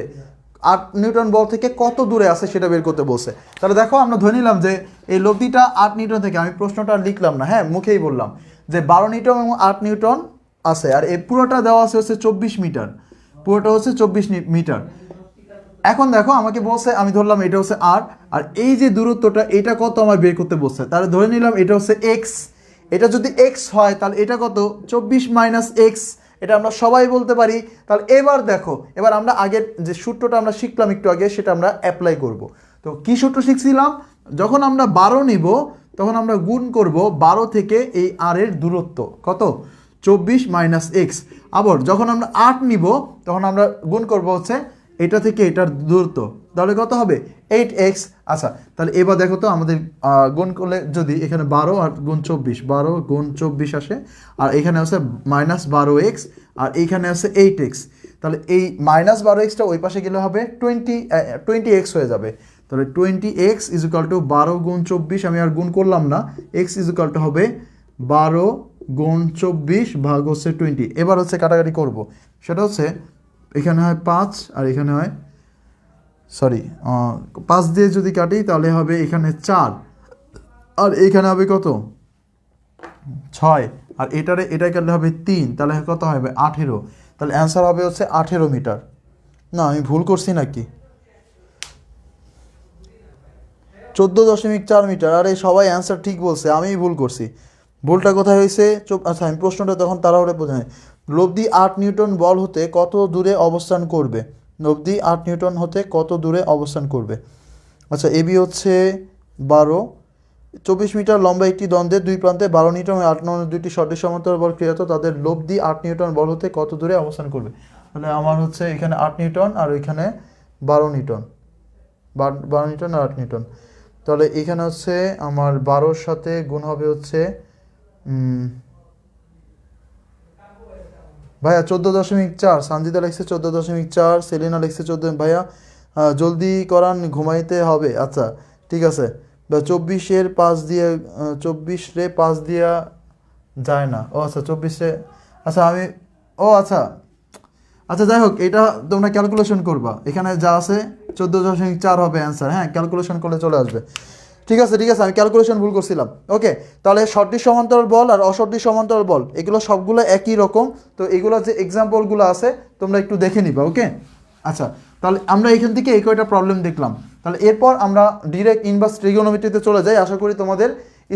Speaker 1: 8 নিউটন বল থেকে কত দূরে আছে সেটা বের করতে বলছে। তাহলে দেখো আমরা ধরে নিলাম যে এই লব্ধিটা 8 নিউটন থেকে, আমি প্রশ্নটা লিখলাম না, হ্যাঁ মুখেই বললাম যে 12 নিউটন এবং 8 নিউটন আছে, আর এই পুরোটা দেওয়া আছে হচ্ছে 24 মিটার, পুরোটা হচ্ছে 24 মিটার। এখন দেখো আমাকে বলছে, আমি ধরলাম এটা হচ্ছে আর এই যে দূরত্বটা এটা কত আমার বের করতে বলছে। তাহলে ধরে নিলাম এটা হচ্ছে এক্স, এটা যদি এক্স হয় তাহলে এটা কত, 24 মাইনাস এক্স, এটা আমরা সবাই বলতে পারি। তাহলে এবার দেখো, এবার আমরা আগের যে সূত্রটা আমরা শিখলাম একটু আগে সেটা আমরা অ্যাপ্লাই করব। তো কি সূত্র শিখছিলাম, যখন আমরা 12 নিব তখন আমরা গুণ করব 12 থেকে এই আর এর দূরত্ব কত, 24 মাইনাস এক্স। আবার যখন আমরা 8 নিব তখন আমরা গুণ করব হচ্ছে এটা থেকে এটার দূরত্ব, তাহলে কত হবে 8x। আচ্ছা তাহলে এবার দেখো তো আমাদের গুণ করলে যদি এখানে 12 আর গুণ 24, 12 গুণ 24 আসে, আর এখানে আছে মাইনাস 12x, আর এইখানে আছে 8x, তাহলে এই মাইনাস 12xটা ওই পাশে গেলে হবে 20x হয়ে যাবে। তাহলে 20x ইজ ইকুয়াল টু 12 গুণ 24, আমি আর গুণ করলাম না, x ইজ ইকুয়াল টু হবে 12 গুণ 24 ভাগ হচ্ছে 20। এবার হচ্ছে কাটাকাটি করব, সেটা হচ্ছে এখানে হয় 5 আর এখানে হয় 5 দিয়ে যদি কাটি তাহলে হবে এখানে 4 আর এখানে হবে কত 6, আর এটাই কাটলে হবে 3, তাহলে কত হবে 18। তাহলে অ্যান্সার হবে হচ্ছে 18 মিটার। না আমি ভুল করছি নাকি? 14.4 মিটার। আরে সবাই অ্যান্সার ঠিক বলছে, আমিই ভুল করছি। ভুলটা কোথায় হয়েছে? আচ্ছা আমি প্রশ্নটা তখন তাড়াহুড়ো বোঝাই। লব্ধি 8 নিউটন বল হতে কত দূরে অবস্থান করবে? লব্ধি 8 নিউটন হতে কত দূরে অবস্থান করবে? আচ্ছা এবি হচ্ছে 12, 24 মিটার লম্বা একটি দ্বন্দ্বের দুই প্রান্তে 12 নিউটন এবং 8 নিউটন দুইটি সদৃশ সমান্তরাল বল ক্রিয়ারত, তাদের লব্ধি 8 নিউটন বল হতে কত দূরে অবস্থান করবে? তাহলে আমার হচ্ছে এখানে 8 নিউটন আর ওইখানে 12 নিউটন, 12 নিউটন আর 8 নিউটন। তাহলে এখানে হচ্ছে আমার 12-র সাথে গুণ হবে হচ্ছে ভাইয়া 14.4, সানজিদা লিখছে 14.4, সেলিনা লিখছে 14। ভাইয়া জলদি করান, ঘুমাইতে হবে। আচ্ছা ঠিক আছে। 24-এর 5 দিয়ে 24 রে 5 দিয়া যায় না। ও আচ্ছা 24-এ, আচ্ছা আমি, ও আচ্ছা আচ্ছা যাই হোক, এটা তোমরা ক্যালকুলেশন করবা, এখানে যা আছে 14.4 হবে অ্যান্সার। হ্যাঁ ক্যালকুলেশন করলে চলে আসবে। ঠিক আছে ঠিক আছে, আমি ক্যালকুলেশন ভুল করছিলাম। ওকে, তাহলে সদৃশ সমান্তরাল বল আর অসদৃশ সমান্তরাল বল এগুলো সবগুলো একই রকম। তো এগুলো যে এক্সাম্পলগুলো আছে তোমরা একটু দেখে নিবা। ওকে আচ্ছা, তাহলে আমরা এখান থেকে এই কয়টা প্রবলেম দেখলাম। তাহলে এরপর আমরা ডিরেক্ট ইনভার্স ট্রিগোনোমেট্রিতে চলে যাই। আশা করি তোমাদের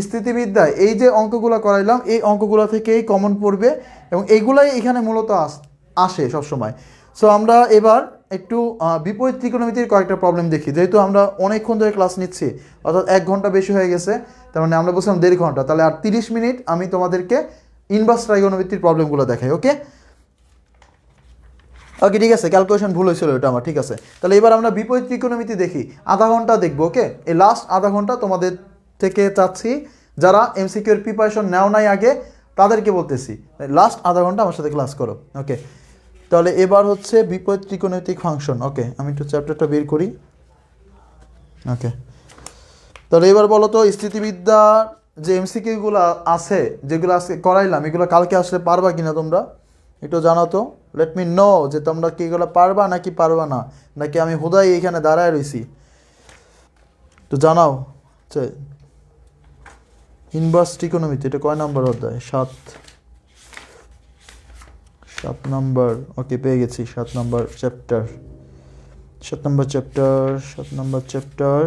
Speaker 1: স্থিতিবিদ্যায় এই যে অঙ্কগুলো করাইলাম এই অঙ্কগুলো থেকেই কমন পড়বে এবং এইগুলাই এখানে মূলত আসে সবসময়। সো আমরা এবার একটু বিপরীত ত্রিকোণমিতির কয়েকটা প্রবলেম দেখি। যেহেতু আমরা অনেকক্ষণ ধরে ক্লাস নিচ্ছি, অর্থাৎ 1 ঘন্টা বেশি হয়ে গেছে, তার মানে আমরা বলছিলাম 1.5 ঘন্টা, তাহলে আর 30 মিনিট আমি তোমাদেরকে ইনভার্স ট্রাইগোনোমেট্রির প্রবলেমগুলো দেখাই। ওকে ওকে ঠিক আছে, ক্যালকুলেশন ভুল হয়েছিল এটা আমার। ঠিক আছে, তাহলে এবার আমরা বিপরীত ত্রিকোণমিতি দেখি, আধা ঘন্টা দেখবো। ওকে, এই লাস্ট আধা ঘন্টা তোমাদের থেকে চাচ্ছি যারা এমসিকিউ এর প্রিপারেশন নেও নাই আগে তাদেরকে বলতেছি লাস্ট আধা ঘন্টা আমার সাথে ক্লাস করো। ওকে, তাহলে এবার হচ্ছে বিপরীত ত্রিকোণমিতিক ফাংশন। ওকে, আমি একটু চ্যাপ্টারটা বের করি। ওকে, তাহলে এবার বলো তো স্থিতিবিদ্যার যে এমসিকিউগুলো আছে যেগুলো আজকে করাইলাম এগুলো কালকে আসলে পারবা কিনা তোমরা একটু জানাও তো। লেট মি নো যে তোমরা কি এগুলো পারবা নাকি পারবা না, নাকি আমি হুদাই এখানে দাঁড়ায় রইছি, তো জানাও। ইনভার্স ট্রিকোণমিতি এটা কয় নাম্বার অধ্যায়? 7 নাম্বার। ওকে পেয়ে গেছি, 7 নাম্বার চ্যাপ্টার। 7 নাম্বার চ্যাপ্টার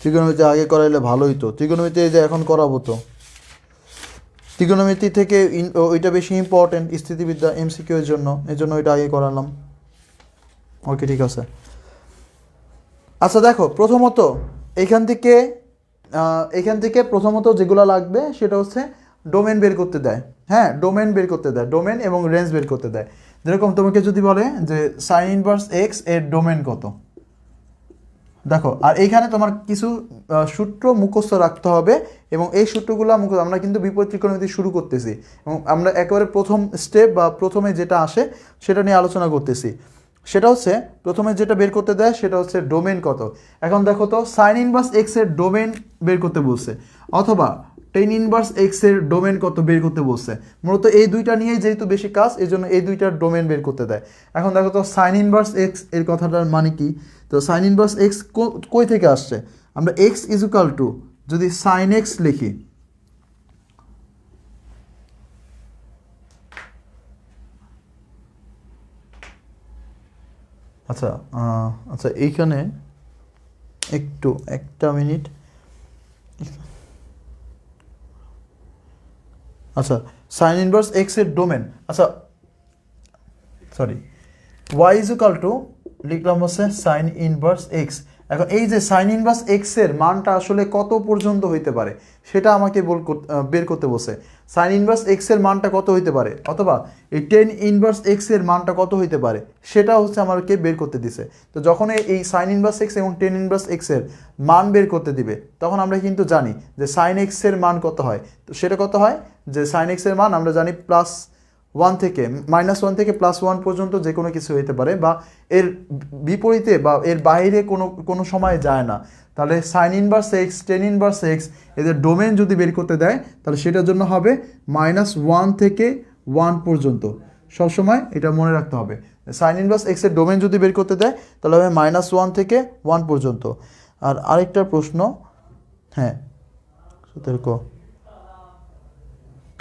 Speaker 1: ত্রিকোণমিতি আগে করাইলে ভালোই তো। ত্রিকোণমিতি এই যে এখন করাবো তো, ত্রিকোণমিতি থেকে ওইটা বেশি ইম্পর্টেন্ট স্থিতিবিদ্যা এমসিকিউ এর জন্য, এই জন্য ওইটা আগে করালাম। ওকে ঠিক আছে। আচ্ছা দেখো, প্রথমত এখান থেকে প্রথমত যেগুলো লাগবে সেটা হচ্ছে ডোমেন বের করতে দেয়। হ্যাঁ ডোমেন বের করতে দেয়, ডোমেন এবং রেঞ্জ বের করতে দেয়। যেরকম তোমাকে যদি বলে যে সাইন ইনভার্স এক্স এর ডোমেন কত, দেখো, আর এইখানে তোমার কিছু সূত্র মুখস্থ রাখতে হবে এবং এই সূত্রগুলো আমরা কিন্তু বিপরীত ত্রিকোণমিতি শুরু করতেছি এবং আমরা একেবারে প্রথম স্টেপ বা প্রথমে যেটা আসে সেটা নিয়ে আলোচনা করতেছি। সেটা হচ্ছে প্রথমে যেটা বের করতে দেয় সেটা হচ্ছে ডোমেন কত। এখন দেখো তো সাইন ইনভার্স এক্স এর ডোমেন বের করতে বলছে অথবা টেন ইনভার্স এক্স এর ডোমেন কত বের করতে বলছে। মূলত এই দুইটা নিয়েই যেহেতু বেশি কাজ এই জন্য এই দুইটার ডোমেন বের করতে দেয়। এখন দেখো তো সাইন ইনভার্স এক্স এর কথাটার মানে কি, তো সাইন ইনভার্স এক্স কই থেকে আসছে, আমরা এক্স ইজুকাল টু যদি সাইন এক্স লিখি, আচ্ছা আচ্ছা এইখানে একটু একটা মিনিট। আচ্ছা সাইন ইনভার্স এক্স এর ডোমেন, আচ্ছা সরি ওয়াই ইজুকাল টু লিখলাম হচ্ছে সাইন ইনভার্স এক্স। এখন এই যে সাইন ইনভার্স এক্স এর মানটা আসলে কত পর্যন্ত হইতে পারে সেটা আমাকে বের করতে বসে। সাইন ইনভার্স এক্স এর মানটা কত হইতে পারে অথবা এই টেন ইনভার্স এক্স এর মানটা কত হইতে পারে সেটা হচ্ছে আমাকে বের করতে দিছে। তো যখন এই সাইন ইনভার্স এক্স এবং টেন ইনভার্স এক্স এর মান বের করতে দিবে তখন আমরা কিন্তু জানি যে সাইন এক্স এর মান কত হয়। তো সেটা কত হয় যে সাইন এক্স এর মান আমরা জানি +1 থেকে -1 থেকে +1 পর্যন্ত যে কোনো কিছু হইতে পারে বা এর বিপরীতে বা এর বাইরে কোনো সময় যায় না। তাহলে sign inverse x ten inverse x এদের ডোমেন যদি বের করতে দেয় তাহলে সেটার জন্য হবে -1 থেকে 1 পর্যন্ত। সবসময় এটা মনে রাখতে হবে, সাইন ইনভার্স এক্স এর ডোমেন যদি বের করতে দেয় তাহলে হবে -1 থেকে 1 পর্যন্ত। আর আরেকটা প্রশ্ন, হ্যাঁ সতর্ক,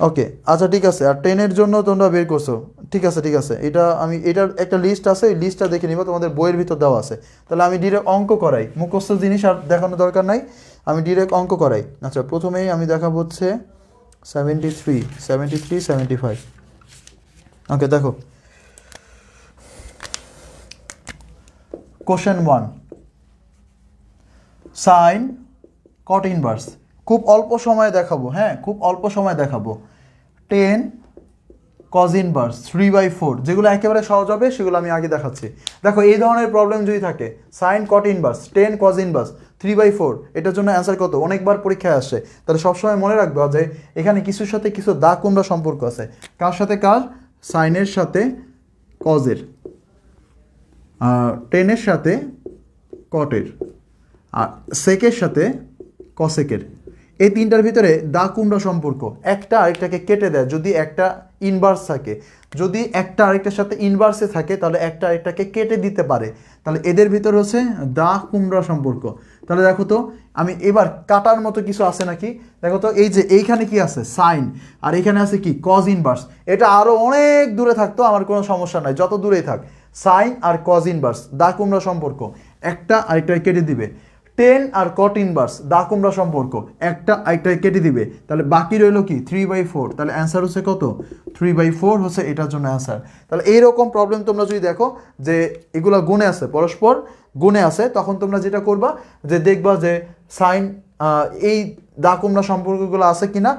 Speaker 1: ওকে, আচ্ছা ঠিক আছে। আর 10-এর জন্য তোমরা বের করছো, ঠিক আছে ঠিক আছে। এটা আমি এটার একটা লিস্ট আছে, এই লিস্টটা দেখে নিবা, তোমাদের বইয়ের ভিতর দেওয়া আছে। তাহলে আমি ডিরেক্ট অঙ্ক করাই, মুখস্থ জিনিস আর দেখানোর দরকার নাই, আমি ডিরেক্ট অঙ্ক করাই। আচ্ছা প্রথমেই আমি দেখাবো হচ্ছে 73, 73, 75। ওকে দেখো, কোশ্চেন 1, সাইন কট ইনভার্স। খুব অল্প সময়ে দেখাবো, হ্যাঁ খুব অল্প সময় দেখাবো। 10 কজ ইনভার্স 3/4, যেগুলো একেবারে সহজ হবে সেগুলো আমি আগে দেখাচ্ছি। দেখো এই ধরনের প্রবলেম যদি থাকে, সাইন কট ইনভার্স 10 কজ ইনভার্স 3/4, এটার জন্য অ্যান্সার কত, অনেকবার পরীক্ষায় আসে। তাহলে সবসময় মনে রাখবে যে এখানে কিছুর সাথে কিছু দা কুমড়া সম্পর্ক আছে। কার সাথে কার? সাইনের সাথে কজের, 10-এর সাথে কটের, আর সেকের সাথে কসেকের। এই তিনটার ভিতরে দা কুমড়া সম্পর্ক, একটা আরেকটাকে কেটে দেয় যদি একটা ইনভার্স থাকে। যদি একটা আরেকটার সাথে ইনভার্সে থাকে তাহলে একটা আরেকটাকে কেটে দিতে পারে। তাহলে এদের ভিতরে হচ্ছে দা কুমড়া সম্পর্ক। তাহলে দেখো তো, আমি এবার কাটার মতো কিছু আছে নাকি দেখো তো। এই যে এইখানে কি আছে, সাইন, আর এখানে আছে কি, কজ ইনভার্স। এটা আরও অনেক দূরে থাকতো, আমার কোনো সমস্যা নাই, যত দূরেই থাক। সাইন আর কজ ইনভার্স দা কুমড়া সম্পর্ক, একটা আরেকটাকে কেটে দিবে। 10 আর কট ইনভার্স দা কুমড়া সম্পর্ক, একটা আরেকটাকে কেটে দিবে। তাহলে বাকি রইল কি, 3/4। তাহলে অ্যান্সার হচ্ছে কত, 3/4 হচ্ছে এটার জন্য অ্যান্সার। তাহলে এইরকম প্রবলেম তোমরা যদি দেখো যে এগুলো গুণে আছে, পরস্পর গুণে আছে, তখন তোমরা যেটা করবা যে দেখবা যে সাইন এই দা কুমড়া সম্পর্কগুলো আছে কিনা,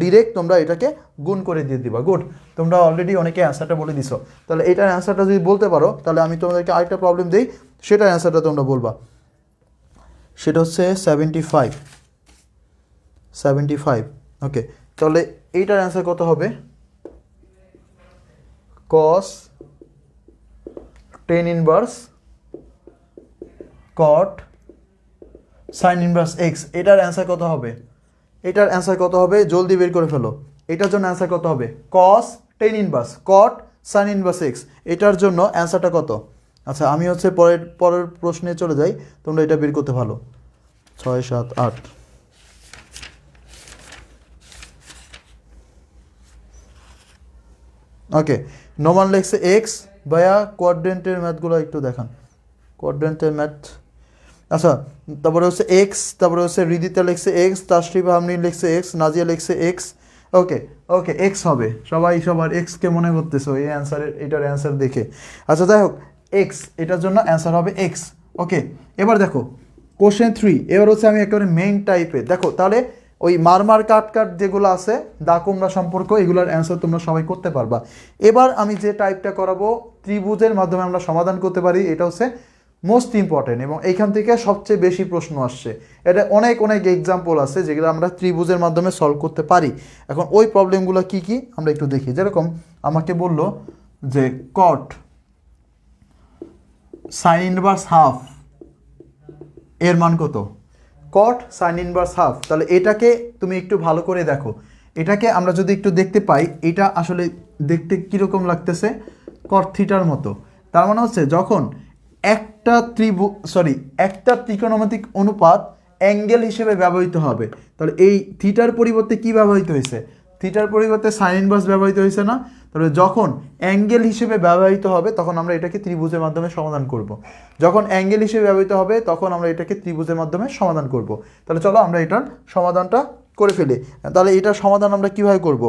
Speaker 1: ডিরেক্ট তোমরা এটাকে গুণ করে দিয়ে দিবা। গুড, তোমরা অলরেডি অনেকে অ্যান্সারটা বলে দিছো। তাহলে এটার অ্যান্সারটা যদি বলতে পারো তাহলে আমি তোমাদেরকে আরেকটা প্রবলেম দিই, সেটার অ্যান্সারটা তোমরা বলবা। সেটা হচ্ছে 75। ওকে, তাহলে এইটার অ্যান্সার কত হবে, কস 10 ইনভার্স কট সাইন ইনভার্স এক্স। এটার অ্যান্সার কত হবে, এটার অ্যান্সার কত হবে, জলদি বের করে ফেলো। এটার জন্য অ্যান্সার কত হবে, কস 10 ইনভার্স কট সাইন ইনভার্স এক্স। এটার জন্য অ্যান্সারটা কত? আচ্ছা আমি হচ্ছে পরের প্রশ্নে চলে যাই, তোমরা এটা বের করতে ভালো। 6, 7, 8। ওকে, নোমান লেখছে এক্স। ভাইয়া কোয়াড্রেন্টের ম্যাথগুলো একটু দেখান, কোয়াড্রেন্টের ম্যাথ। আচ্ছা, তারপরে হচ্ছে এক্স, তারপরে হচ্ছে রিদিতা লিখছে এক্স, তাশরিফ হামনি লিখছে এক্স, নাজিয়া লিখছে এক্স। ওকে ওকে, এক্স হবে, সবাই সবার এক্সকে মনে করতেছো এই অ্যান্সারের, এটার অ্যান্সার দেখে। আচ্ছা যাই হোক, এক্স, এটার জন্য অ্যান্সার হবে এক্স। ওকে, এবার দেখো কোশ্চেন 3। এবার হচ্ছে আমি একেবারে মেইন টাইপের, দেখো তাহলে ওই মারমার কাট যেগুলো আছে দা কুমড়া সম্পর্ক, এগুলোর অ্যান্সার তোমরা সবাই করতে পারবা। এবার আমি যে টাইপটা করাবো, ত্রিভুজের মাধ্যমে আমরা সমাধান করতে পারি, এটা হচ্ছে মোস্ট ইম্পর্টেন্ট এবং এইখান থেকে সবচেয়ে বেশি প্রশ্ন আসছে। এটা অনেক অনেক এক্সাম্পল আছে যেগুলো আমরা ত্রিভুজের মাধ্যমে সলভ করতে পারি। এখন ওই প্রবলেমগুলো কি কি আমরা একটু দেখি। যেরকম আমাকে বলল যে কট সাইন ইনভার্স হাফ এর মান কত, কট সাইন ইনভার্স হাফ। তাহলে এটাকে তুমি একটু ভালো করে দেখো, এটাকে আমরা যদি একটু দেখতে পাই, এটা আসলে দেখতে কীরকম লাগতেছে, কট থিটার মতো। তার মানে হচ্ছে যখন একটা ত্রিকোণমিতিক অনুপাত অ্যাঙ্গেল হিসেবে ব্যবহৃত হবে, তাহলে এই থিটার পরিবর্তে কি ব্যবহৃত হয়েছে, থিটার পরিবর্তে সাইন ইনভার্স ব্যবহৃত হয়েছে না? তাহলে যখন অ্যাঙ্গেল হিসেবে ব্যবহৃত হবে তখন আমরা এটাকে ত্রিভুজের মাধ্যমে সমাধান করব। যখন অ্যাঙ্গেল হিসেবে ব্যবহৃত হবে তখন আমরা এটাকে ত্রিভুজের মাধ্যমে সমাধান করব। তাহলে চলো আমরা এটার সমাধানটা করে ফেলি। তাহলে এটার সমাধান আমরা কিভাবে করব,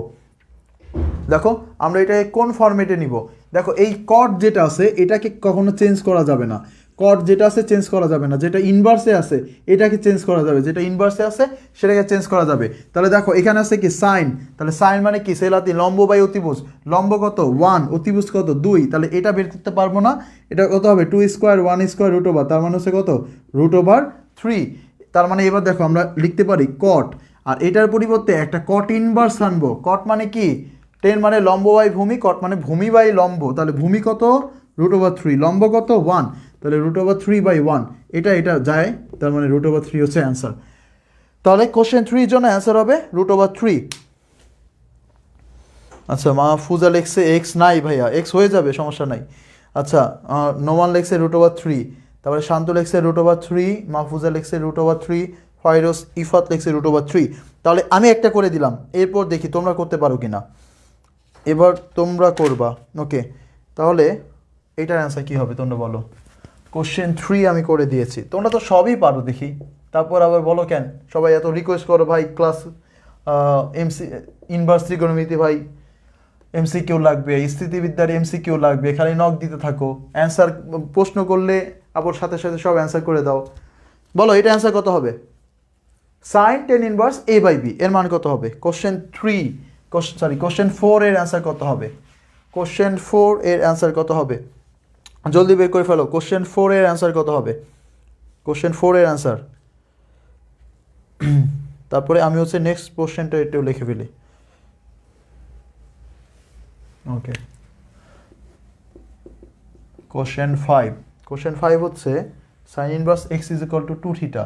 Speaker 1: দেখো আমরা এটাকে কোন ফরম্যাটে নিব। দেখো এই কট যেটা আছে এটাকে কখনো চেঞ্জ করা যাবে না, কট যেটা আছে চেঞ্জ করা যাবে না, যেটা ইনভার্সে আছে এটাকে চেঞ্জ করা যাবে, যেটা ইনভার্সে আছে সেটাকে চেঞ্জ করা যাবে। তাহলে দেখো এখানে আছে কি সাইন, তাহলে সাইন মানে কি, সেলাতি লম্ব বাই অতিভুজ, লম্ব কত 1, অতিভুজ কত 2, তাহলে এটা বের করতে পারবো না। এটা কত হবে 2 স্কোয়ার 1 স্কোয়ার রুট ওভার, তার মানে হচ্ছে কত √3। তার মানে এবার দেখো আমরা লিখতে পারি কট, আর এটার পরিবর্তে একটা কট ইনভার্স আনবো। কট মানে কি, 10 মানে লম্ব বাই ভূমি, কট মানে ভূমি বাই লম্ব, তাহলে ভূমি কত √3, লম্ব কত 1, তাহলে √3/1, এটা যায়, তার মানে √3 হচ্ছে অ্যান্সার। তাহলে কোশ্চেন 3 জন্য অ্যান্সার হবে √3। আচ্ছা মাহফুজা লেখছে এক্স, নাই ভাইয়া এক্স হয়ে যাবে, সমস্যা নাই। আচ্ছা নোমান লেখছে √3, তারপরে শান্ত লেখছে √3, মাহফুজা লেখছে √3, ফাইরোস ইফাত লিখছে √3। তাহলে আমি একটা করে দিলাম, এরপর দেখি তোমরা করতে পারো কি না। এবার তোমরা করবা, ওকে। তাহলে এটার অ্যান্সার কী হবে তোমরা বলো। কোশ্চেন 3 আমি করে দিয়েছি, তোমরা তো সবই পারো দেখি, তারপর আবার বলো কেন সবাই এত রিকোয়েস্ট করো ভাই ক্লাস এমসি ইনভার্স ত্রিকোণমিতি ভাই এমসিকিউ লাগবে, স্থিতিবিদ্যার এমসিকিউ লাগবে, খালি নক দিতে থাকো, অ্যান্সার প্রশ্ন করলে আবার সাথে সাথে সব অ্যান্সার করে দাও। বলো এটা অ্যান্সার কত হবে। সাইন টেন ইনভার্স a/b এর মান কত হবে। কোশ্চেন 4 এর অ্যান্সার কত হবে। কোশ্চেন 4 এর অ্যান্সার কত হবে, জলদি বের করে ফেলো। কোশ্চেন 4 এর অ্যান্সার কত হবে। কোশ্চেন 4 এর অ্যান্সার তারপরে আমি হচ্ছে নেক্সট কোশ্চেনটা একটু লিখে ফেলি, ওকে। কোশ্চেন 5 হচ্ছে সাইন ইনভার্স x = 2θ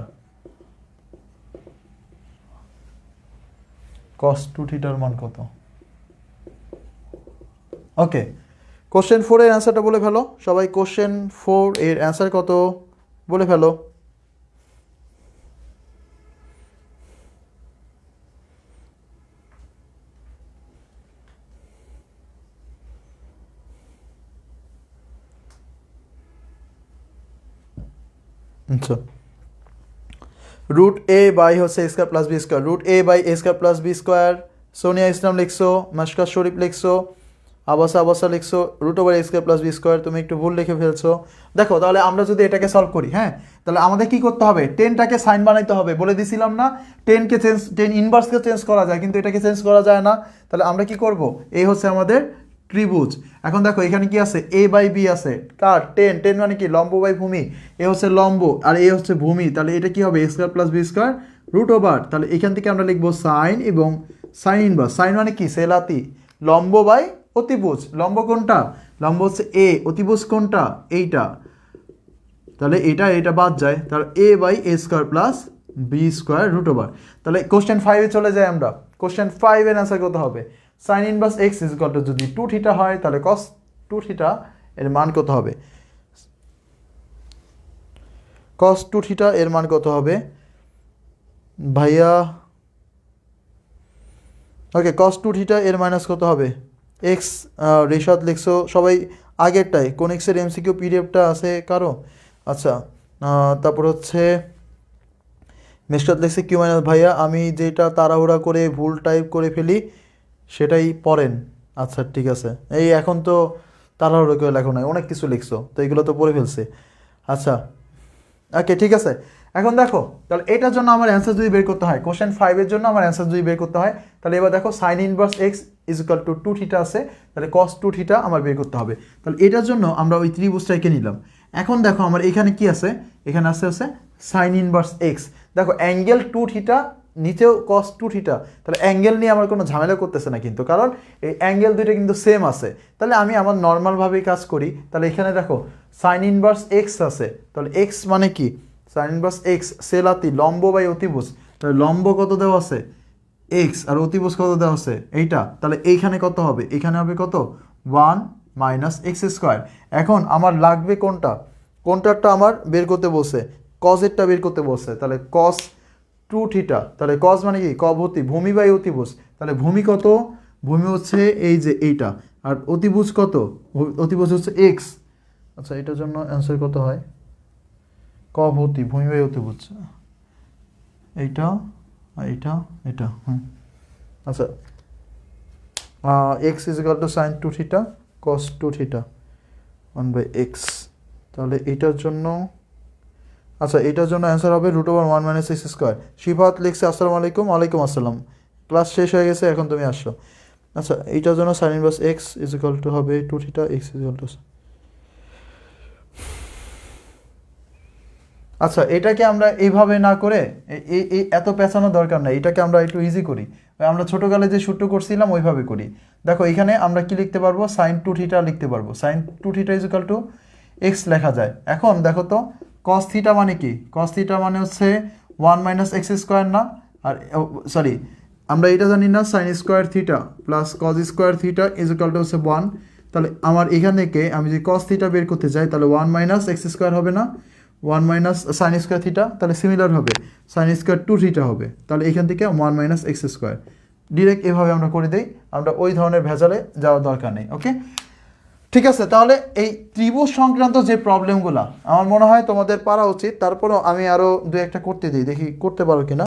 Speaker 1: cos 2θ এর মান কত। ওকে, কোশ্চেন 4 এর অ্যান্সারটা বলে ফেলো সবাই। কোশ্চেন 4 এর অ্যান্সার কত বলে ফেলো। আচ্ছা, √a/ হচ্ছে a² + b², √a/a² + b²। Sonia ইসলাম লিখছো, মাশকাত শরীফ লিখছো, আবাসা লিখছো √a² + b²। তুমি একটু ভুল লিখে ফেলছো। দেখো তাহলে আমরা যদি এটাকে সলভ করি, হ্যাঁ, তাহলে আমাদের কি করতে হবে, 10টাকে সাইন বানাইতে হবে। বলে দিছিলাম না 10 ইনভার্সকে চেঞ্জ করা যায়, কিন্তু এটাকে চেঞ্জ করা যায় না। তাহলে আমরা কি করব, এই হচ্ছে আমাদের ত্রিভুজ। এখন দেখো এখানে কি আছে, a/b আছে, কার 10 মানে কি লম্ব বাই ভূমি, এ হচ্ছে লম্ব আর এ হচ্ছে ভূমি। তাহলে এটা কি হবে, a² + b², √। তাহলে এখান থেকে আমরা লিখবো সাইন এবং সাইন ইনভার্স। সাইন মানে কি সেলাতি, লম্ব বাই অতিভুজ। লম্ব কোনটা, লম্ব হচ্ছে এ, অতিভুজ কোনটা এইটা। তাহলে এটা বাদ যায়, তাহলে a/a² + b² √। তাহলে কোশ্চেন 5-এ চলে যাই আমরা। কোশ্চেন 5 এর অ্যান্সার কত হবে। সাইন ইনভার্স x = যদি 2θ হয় তাহলে cos 2θ এর মান কত হবে। cos 2θ এর মান কত হবে ভাইয়া। ওকে, cos 2θ এর মাইনাস কত হবে। x রেশাদ লিখছো সবাই আগেরটাই, কোনিক্সের এমসিকিউ পিডিএফটা আছে কারো। আচ্ছা, তারপর হচ্ছে মেশকাত লিখছে কিউ মাইনাস। ভাইয়া আমি যেটা তাড়াহুড়া করে ভুল টাইপ করে ফেলি সেটাই পড়েন। আচ্ছা ঠিক আছে, এই এখন তো তাড়াহুড়ো করে লেখো নাই, অনেক কিছু লিখছো তো এইগুলো তো পড়ে ফেলছে। আচ্ছা ওকে ঠিক আছে। এখন দেখো তাহলে এটার জন্য আমার অ্যান্সার যদি বের করতে হয়, কোশ্চেন 5 এর জন্য আমার অ্যান্সার যদি বের করতে হয়, তাহলে এবার দেখো সাইন ইনভার্স x = 2θ আছে, তাহলে cos 2θ আমার বের করতে হবে। তাহলে এটার জন্য আমরা ওই ত্রিভুজটাকে নিলাম। এখন দেখো আমার এখানে কি আছে, এখানে আছে সাইন ইনভার্স x। দেখো অ্যাঙ্গেল 2θ, নিচেও cos 2θ, তাহলে অ্যাঙ্গেল নিয়ে আমার কোনো ঝামেলা করতেছে না কিন্তু, কারণ এই অ্যাঙ্গেল দুইটা কিন্তু সেম আছে। তাহলে আমি আমার নর্মালভাবেই কাজ করি। তাহলে এখানে দেখো সাইন ইনভার্স x আছে, তাহলে x মানে কি, সাইন ইনভার্স x সেলাতি লম্ব বাই অতিভুজ। তাহলে লম্ব কত দেওয়া আছে x আর অতিভুজ কত দেওয়া আছে এইটা। তাহলে এইখানে কত হবে, এখানে হবে কত 1 - x²। এখন আমার লাগবে কোনটারটা আমার বের করতে বলছে, কজেরটা বের করতে বলছে। তাহলে cos 2θ, তাহলে cos মানে কি কভূতি, ভূমি বাই অতিভুজ। তাহলে ভূমি কত, ভূমি হচ্ছে এই যে এইটা, আর অতিভুজ কত, অতিভুজ হচ্ছে x। আচ্ছা এটার জন্য অ্যান্সার কত হয়, কভূতি ভূমি বাই অতিভুজ, এইটা এটা আচ্ছা x = sin 2θ cos 2θ 1/x। তাহলে এটার জন্য আচ্ছা এটার জন্য অ্যান্সার হবে √1 - x²। শিফাত লিখছে আসসালামু আলাইকুম। ওয়ালাইকুম আসসালাম, ক্লাস শেষ হয়ে গেছে এখন তুমি আসছো। আচ্ছা এইটার জন্য সাইন ইনভার্স x = হবে 2θ, x = আচ্ছা এটাকে আমরা এইভাবে না করে এই এত পেঁচানো দরকার নাই, এটাকে আমরা একটু ইজি করি। আমরা ছোটোকালে যে সূত্র করছিলাম ওইভাবে করি। দেখো এখানে আমরা কি লিখতে পারবো, সাইন 2θ লিখতে পারবো। সাইন 2θ = x লেখা যায়। এখন দেখো তো cos θ মানে কি, cos θ মানে হচ্ছে 1 - x² না, আর সরি আমরা এটা জানি না, sin² θ প্লাস cos² θ হচ্ছে 1। তাহলে আমার এখান থেকে আমি যদি cos θ বের করতে চাই তাহলে 1 - x² হবে না, one minus sine square theta, তাহলে সিমিলার হবে সাইন স্কোয়ার টু থিটা হবে, তাহলে এখান থেকে one minus x square. Direct এভাবে আমরা করে দিই, আমরা ওই ধরনের ভেজালে যাওয়ার দরকার নেই। ওকে, ঠিক আছে। তাহলে এই ত্রিভুজ সংক্রান্ত যে প্রবলেমগুলো আমার মনে হয় তোমাদের পারা উচিত, তারপরেও আমি আরও দু একটা করতে দিই, দেখি করতে পারো কিনা।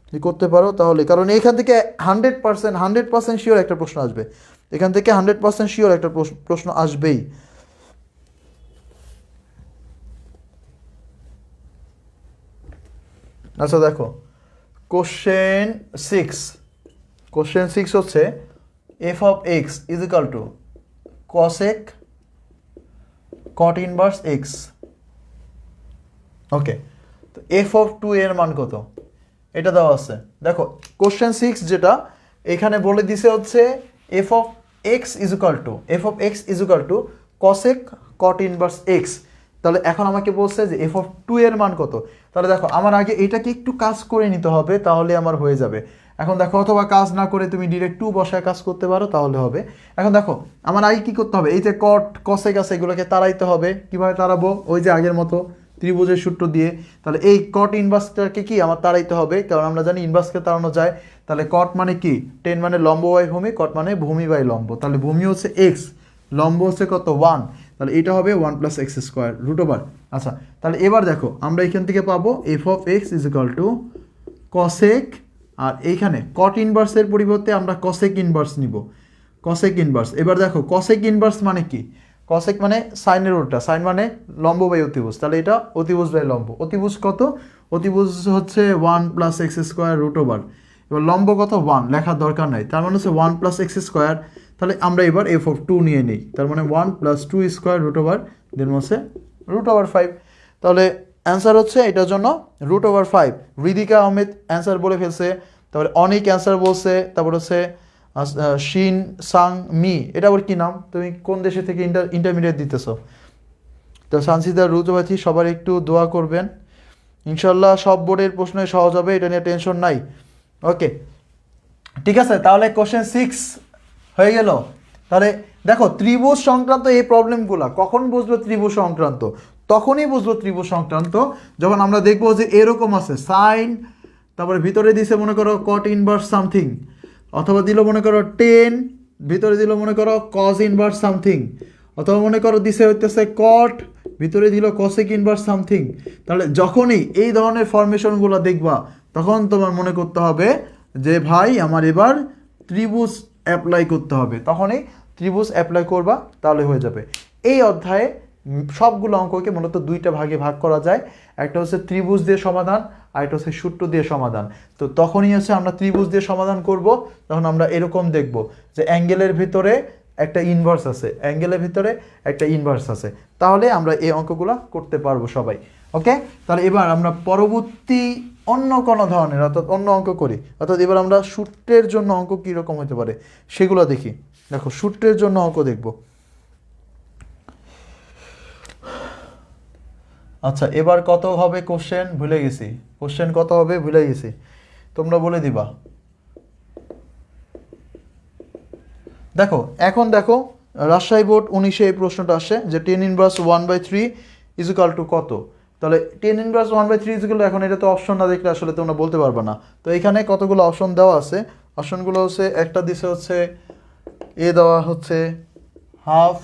Speaker 1: যদি করতে পারো তাহলে, কারণ এখান থেকে 100% শিওর একটা প্রশ্ন আসবে, এখান থেকে 100% শিওর একটা প্রশ্ন আসবেই। আচ্ছা দেখো, কোশ্চেন 6 হচ্ছে F of X is equal to cosec cot inverse X. Okay, তো এফ অফ 2 এর মান কত এটা দেওয়া আছে। দেখো কোশ্চেন 6 যেটা এখানে বলে দিছে হচ্ছে F of X is equal to cosec cot inverse x. তাহলে এখন আমাকে বলছে যে এফ অফ 2 এর মান কত। তাহলে দেখো আমার আগে এটাকে একটু কাজ করে নিতে হবে, তাহলে আমার হয়ে যাবে। এখন দেখো, অথবা কাজ না করে তুমি ডিরেক্ট 2 বসায় কাজ করতে পারো, তাহলে হবে। এখন দেখো আমার আগে কী করতে হবে, এই যে কট কসেক আছে এগুলোকে তাড়াইতে হবে। কীভাবে তাড়াবো, ওই যে আগের মতো ত্রিভুজের সূত্র দিয়ে। তাহলে এই কট ইনভার্সটাকে কি আমার তাড়াইতে হবে, কারণ আমরা জানি ইনভার্সকে তাড়ানো যায়। তাহলে কট মানে কি, টেন মানে লম্ব বাই ভূমি, কট মানে ভূমি বাই লম্ব। তাহলে ভূমি হচ্ছে এক্স, লম্ব হচ্ছে কত 1, তাহলে এটা হবে 1 plus x square root over. আচ্ছা, তাহলে এবার দেখো আমরা এখান থেকে পাবো F of X is equal to cosec, আর এইখানে কট ইনভার্সের পরিবর্তে আমরা কসেক ইনভার্স নিব, কসেক ইনভার্স। এবার দেখো কসেক ইনভার্স মানে কি, কসেক মানে সাইনের উল্টা, সাইন মানে লম্ব বাই অতিভুজ, তাহলে এটা অতিভুজ বাই লম্ব। অতিভুজ কত, অতিভুজ হচ্ছে 1 plus x square root over. এবার লম্ব কত 1, লেখার দরকার নাই, তার মানে হচ্ছে 1 প্লাস এক্স স্কোয়ার। তাহলে আমরা এবার এফ অফ 2 নিয়ে নিই, তার মানে 1 plus 2 square root over then হচ্ছে রুট ওভার 5। তাহলে অ্যান্সার হচ্ছে এটার জন্য root over 5। Hridika Ahmed answer বলে ফেলছে, তারপরে অনেক অ্যান্সার বলছে, তারপর হচ্ছে শিন সাং মি, এটা আবার কী নাম, তুমি কোন দেশে থেকে ইন্টারমিডিয়েট দিতেছো? তো সানসিদা রুজবাথি, সবার একটু দোয়া করবেন, ইনশাল্লাহ সব বোর্ডের প্রশ্নই সহজ হবে, এটা নিয়ে টেনশন নাই। ওকে, ঠিক আছে। তাহলে কোশ্চেন 6 হয়ে গেল। তাহলে দেখো ত্রিভুজ সংক্রান্ত এই প্রবলেমগুলো কখন বুঝবো ত্রিভুজ সংক্রান্ত, তখনই বুঝবো ত্রিভুজ সংক্রান্ত যখন আমরা দেখবো যে এরকম আছে সাইন, তারপরে ভিতরে দিছে মনে করো কট ইনভার্স সামথিং, অথবা দিল মনে করো 10, ভিতরে দিল মনে করো কজ ইনভার্স সামথিং, অথবা মনে করো দিছে হইতেছে কট, ভিতরে দিল কসেক ইনভার্স সামথিং। তাহলে যখনই এই ধরনের ফরমেশনগুলো দেখবা তখন তোমার মনে করতে হবে যে ভাই আমার এবার ত্রিভুজ অ্যাপ্লাই করতে হবে, তখনই ত্রিভুজ অ্যাপ্লাই করবা, তাহলে হয়ে যাবে। এই অধ্যায়ে সবগুলো অঙ্ককে মূলত দুইটা ভাগে ভাগ করা যায়, একটা হচ্ছে ত্রিভুজ দিয়ে সমাধান, আর একটা হচ্ছে সূত্র দিয়ে সমাধান। তো তখনই হচ্ছে আমরা ত্রিভুজ দিয়ে সমাধান করব, তখন আমরা এরকম দেখব যে অ্যাঙ্গেলের ভিতরে একটা ইনভার্স আছে, অ্যাঙ্গেলের ভিতরে একটা ইনভার্স আছে, তাহলে আমরা এই অঙ্কগুলো করতে পারবো সবাই। ওকে, তাহলে এবার আমরা পরবর্তী অন্য কোনো ধরনের অর্থাৎ অন্য অঙ্ক করি, অর্থাৎ এবার আমরা সূত্রের জন্য অঙ্ক কীরকম হতে পারে সেগুলো দেখি। দেখো সূত্রের জন্য অঙ্ক দেখব। আচ্ছা, এবার কত হবে কোশ্চেন ভুলে গেছি, কোশ্চেন কত হবে ভুলে গেছি, তোমরা বলে দিবা। দেখো এখন দেখো রাজশাহী বোর্ড 19-এ এই প্রশ্নটা আসে যে 10 ইনভার্স 1/3 ইজ ইকাল টু কত। তাহলে 10 ইনভার্স 1/3 ইজ ইকাল টু, এখন এটা তো অপশন না দেখলে আসলে তোমরা বলতে পারবে না। তো এখানে কতগুলো অপশন দেওয়া আছে, অপশনগুলো হচ্ছে একটা দিছে হচ্ছে এ দেওয়া হচ্ছে হাফ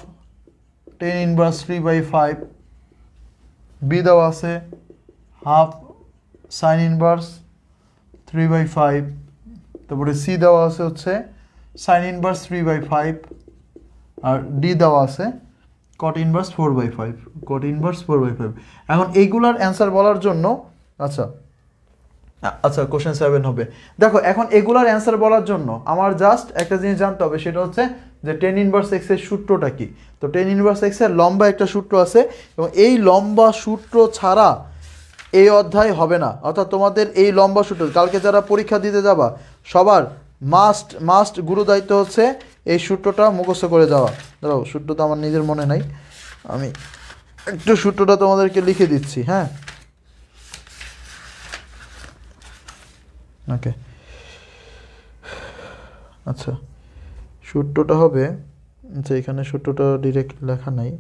Speaker 1: 10 ইনভার্স 3/5, বি দেওয়া আছে হাফ সাইন ইনভার্স 3/5, তারপরে সি দেওয়া আছে হচ্ছে সাইন ইনভার্স 3/5, আর ডি দেওয়া আছে কট ইনভার্স 4/5, কট ইনভার্স 4/5। এখন এইগুলার অ্যান্সার বলার জন্য আচ্ছা আচ্ছা কোশ্চেন 7 হবে। দেখো এখন এগুলার অ্যান্সার বলার জন্য আমার জাস্ট একটা জিনিস জানতে হবে, সেটা হচ্ছে যে 10 ইনভার্স এক্স এর সূত্রটা কি। তো 10 ইনভার্স এক্স এর লম্বা একটা সূত্র আছে, এবং এই লম্বা সূত্র ছাড়া এই অধ্যায় হবে না। অর্থাৎ তোমাদের এই লম্বা সূত্র কালকে যারা পরীক্ষা দিতে যাবা সবার মাস্ট গুরু দায়িত্ব হচ্ছে এই সূত্রটা মুখস্থ করে যাওয়া। দাঁড়াও, সূত্রটা আমার নিজের মনে নাই, আমি একটু সূত্রটা তোমাদেরকে লিখে দিচ্ছি। হ্যাঁ, ওকে, আচ্ছা সূত্রটা হবে, আচ্ছা এখানে সূত্রটা ডিরেক্ট লেখা নাই,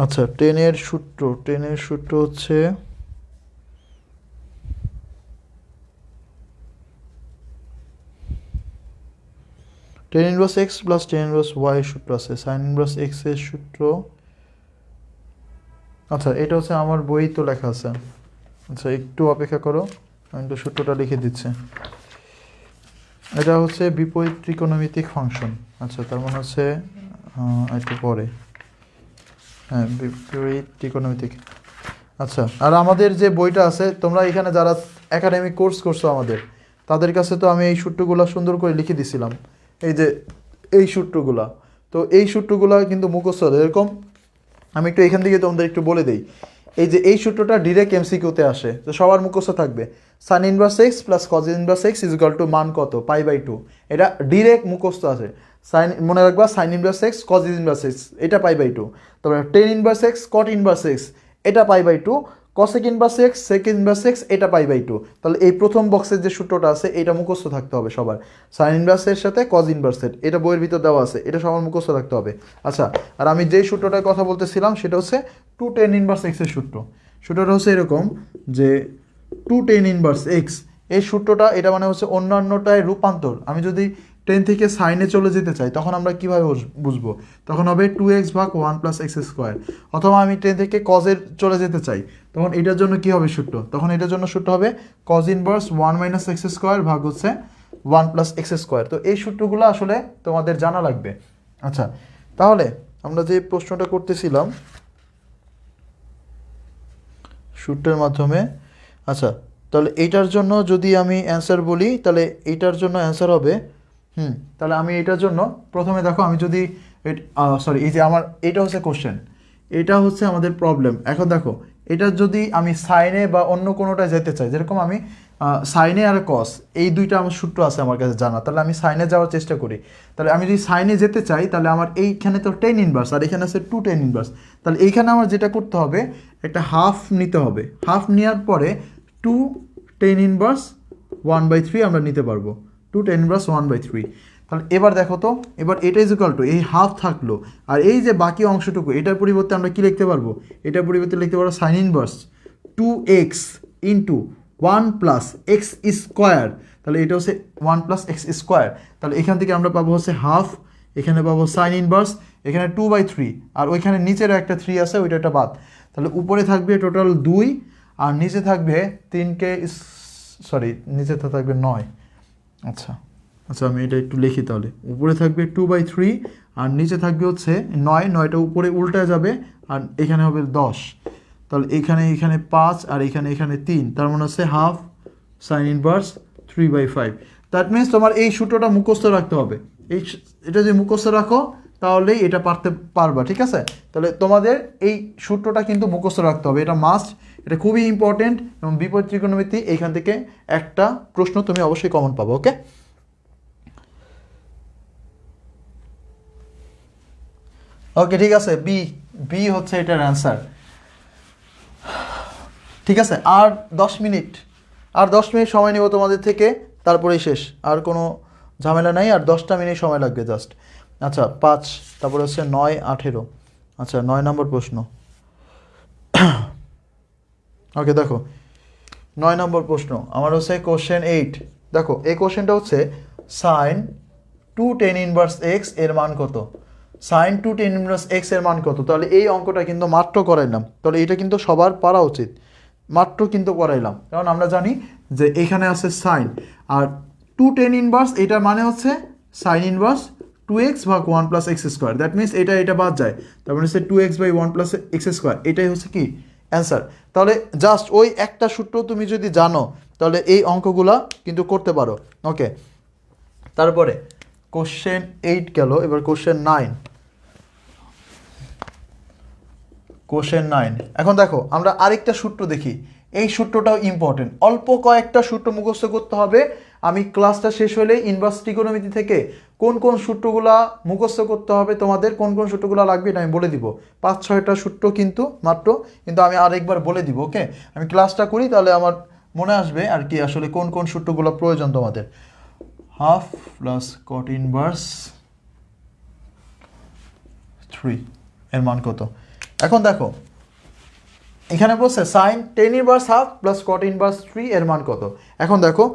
Speaker 1: আচ্ছা, টেনের সূত্র হচ্ছে tan inverse x plus tan inverse Y সূত্র আছে, সাইন ইনভার্স এক্স এর সূত্র। আচ্ছা, এটা হচ্ছে আমার বই তো লেখা আছে। আচ্ছা, একটু অপেক্ষা করো, আমি তো সূত্রটা লিখে দিচ্ছি। এটা হচ্ছে বিপরীত ত্রিকোণমিতিক ফাংশন। আচ্ছা, তার মানে হচ্ছে একটু পরে, হ্যাঁ, বিপরীত ত্রিকোণমিতিক। আচ্ছা, আর আমাদের যে বইটা আছে, তোমরা এখানে যারা একাডেমিক কোর্স করছো আমাদের, তাদের কাছে তো আমি এই সূত্রগুলো সুন্দর করে লিখে দিছিলাম। এই যে এই সূত্রগুলা, তো এই সূত্রগুলা কিন্তু মুখস্থ এরকম। আমি একটু এখান থেকে তোমাদের একটু বলে দিই। এই যে এই সূত্রটা ডিরেক্ট এমসিকিউতে আসে, তো সবার মুখস্থ থাকবে। Sign inverse x plus cos inverse x is equal two মান কত, π/2। এটা ডিরেক্ট মুখস্থ আছে। সাইন, মনে রাখবা, sine inverse X cos inverse X এটা π/2। তারপরে tan inverse X cot inverse X এটা π/2। Cosec inverse X sec inverse X এটা π/2। তাহলে এই প্রথম বক্সের যে সূত্রটা আছে এটা মুখস্থ থাকতে হবে সবার। সাইন ইনভার্সের সাথে কজ ইনভার্সের, এটা বইয়ের ভিতর দেওয়া আছে, এটা সবার মুখস্থ থাকতে হবে। আচ্ছা, আর আমি যেই সূত্রটার কথা বলতেছিলাম সেটা হচ্ছে 2tan ইনভার্স এক্সের সূত্র। সূত্রটা হচ্ছে এরকম যে 2tan ইনভার্স এক্স, এই সূত্রটা এটা মানে হচ্ছে অন্যান্যটায় রূপান্তর। আমি যদি টেন থেকে সাইনে চলে যেতে চাই তখন আমরা কীভাবে বুঝবো? তখন হবে 2x ভাগ 1 প্লাস এক্স স্কোয়ার। অথবা আমি টেন থেকে কজের চলে যেতে চাই, তখন এটার জন্য কী হবে সূত্র? তখন এটার জন্য সূত্র হবে cos inverse 1 minus x square ভাগ হচ্ছে 1 প্লাস এক্স স্কোয়ার। তো এই সূত্রগুলো আসলে তোমাদের জানা লাগবে। আচ্ছা, তাহলে আমরা যে প্রশ্নটা করতেছিলাম সূত্রের মাধ্যমে, আচ্ছা, তাহলে এইটার জন্য যদি আমি অ্যান্সার বলি, তাহলে এইটার জন্য অ্যান্সার হবে, তাহলে আমি এটার জন্য প্রথমে দেখো, আমি যদি সরি, এই যে আমার এটা হচ্ছে কোশ্চেন, এটা হচ্ছে আমাদের প্রবলেম। এখন দেখো, এটা যদি আমি সাইনে বা অন্য কোনোটায় যেতে চাই, যেরকম আমি সাইনে আর কস, এই দুইটা আমার সূত্র আছে আমার কাছে জানা, তাহলে আমি সাইনে যাওয়ার চেষ্টা করি। তাহলে আমি যদি সাইনে যেতে চাই, তাহলে আমার এইখানে তো টেন ইনভার্স আর এখানে আছে 2tan ইনভার্স। তাহলে এইখানে আমার যেটা করতে হবে, একটা হাফ নিতে হবে। হাফ নেওয়ার পরে 2tan ইনভার্স 1/3 আমরা নিতে পারবো, 2tan ইনভার্স 1/3। তাহলে এবার দেখো তো, এবার এটা ইজ ইকুয়াল টু, এই হাফ থাকলো, আর এই যে বাকি অংশটুকু, এটার পরিবর্তে আমরা কি লিখতে পারবো? এটার পরিবর্তে লিখতে পারবো sign inverse 2x into 1 plus x square. তাহলে এটা হচ্ছে 1 প্লাস এক্স স্কোয়ার। তাহলে এখান থেকে আমরা পাবো হচ্ছে হাফ, এখানে পাবো সাইন ইনভার্স, এখানে 2/3, আর ওইখানে নিচেরও একটা 3 আছে, ওইটা একটা বাদ। তাহলে উপরে থাকবে টোটাল 2, আর নিচে থাকবে 3কে, সরি, নিচে তো থাকবে 9। আচ্ছা, আমি এটা একটু লিখি। তাহলে উপরে থাকবে 2/3 আর নিচে থাকবে হচ্ছে 9, 9টা উপরে উল্টে যাবে, আর এখানে হবে 10। তাহলে এখানে 5 আর এখানে 3, তার মানে হচ্ছে half sign inverse 3/5। That means তোমার এই সূত্রটা মুখস্থ রাখতে হবে। এটা যদি মুখস্থ রাখো তাহলেই এটা পারবা, ঠিক আছে? তাহলে তোমাদের এই সূত্রটা কিন্তু মুখস্থ রাখতে হবে, এটা মাস্ট, এটা খুবই ইম্পর্টেন্ট। এবং বিপরীত ত্রিকোণমিতি, এইখান থেকে একটা প্রশ্ন তুমি অবশ্যই কমন পাবো। ওকে, ঠিক আছে, বি হচ্ছে এটার অ্যান্সার। ঠিক আছে, আর 10 মিনিট সময় নেব তোমাদের থেকে, তারপরেই শেষ। আর কোনো ঝামেলা নাই, আর 10টা মিনিট সময় লাগবে জাস্ট। আচ্ছা, 5, তারপরে হচ্ছে 9, 18। আচ্ছা, 9 নম্বর প্রশ্ন। ওকে, দেখো 9 নম্বর প্রশ্ন আমার হচ্ছে কোশ্চেন 8। দেখো, এই কোশ্চেনটা হচ্ছে সাইন 2tan ইনভার্স এক্স এর মান কত? সাইন 2tan ইনভার্স এক্স এর মান কত? তাহলে এই অঙ্কটা কিন্তু মাত্র করাইলাম, তাহলে এটা কিন্তু সবার পারা উচিত। মাত্র কিন্তু করাইলাম, কারণ আমরা জানি যে এখানে আছে সাইন, আর 2tan ইনভার্স এটার মানে হচ্ছে সাইন ইনভার্স 2x ভাগ 1 plus x square. That means এটা বাদ যায়, তার মানে হচ্ছে 2x by 1 plus x square. এটাই হচ্ছে কি অ্যান্সার। তাহলে জাস্ট ওই একটা সূত্র তুমি যদি জানো, তাহলে এই অঙ্কগুলা কিন্তু করতে পারো। ওকে, তারপরে কোশ্চেন 8 গেল, এবার কোশ্চেন 9। এখন দেখো, আমরা আরেকটা সূত্র দেখি। এই সূত্রটাও ইম্পর্টেন্ট, অল্প কয়েকটা সূত্র মুখস্থ করতে হবে। আমি ক্লাসটা শেষ হলে ইনভার্স ত্রিকোণমিতি থেকে কোন কোন সূত্রগুলা মুখস্থ করতে হবে, তোমাদের কোন কোন সূত্রগুলো লাগবে এটা আমি বলে দিব। 5-6টা সূত্র কিন্তু মাত্র, কিন্তু আমি আরেকবার বলে দিব। ওকে, আমি ক্লাসটা করি, তাহলে আমার মনে আসবে আর কি আসলে কোন কোন সূত্রগুলো প্রয়োজন তোমাদের। হাফ প্লাস কট ইনভার্স 3 এর মান কত? এখন দেখো এখানে বলছে sine tan inverse half plus cot inverse 3 এর মান কত। এখন দেখো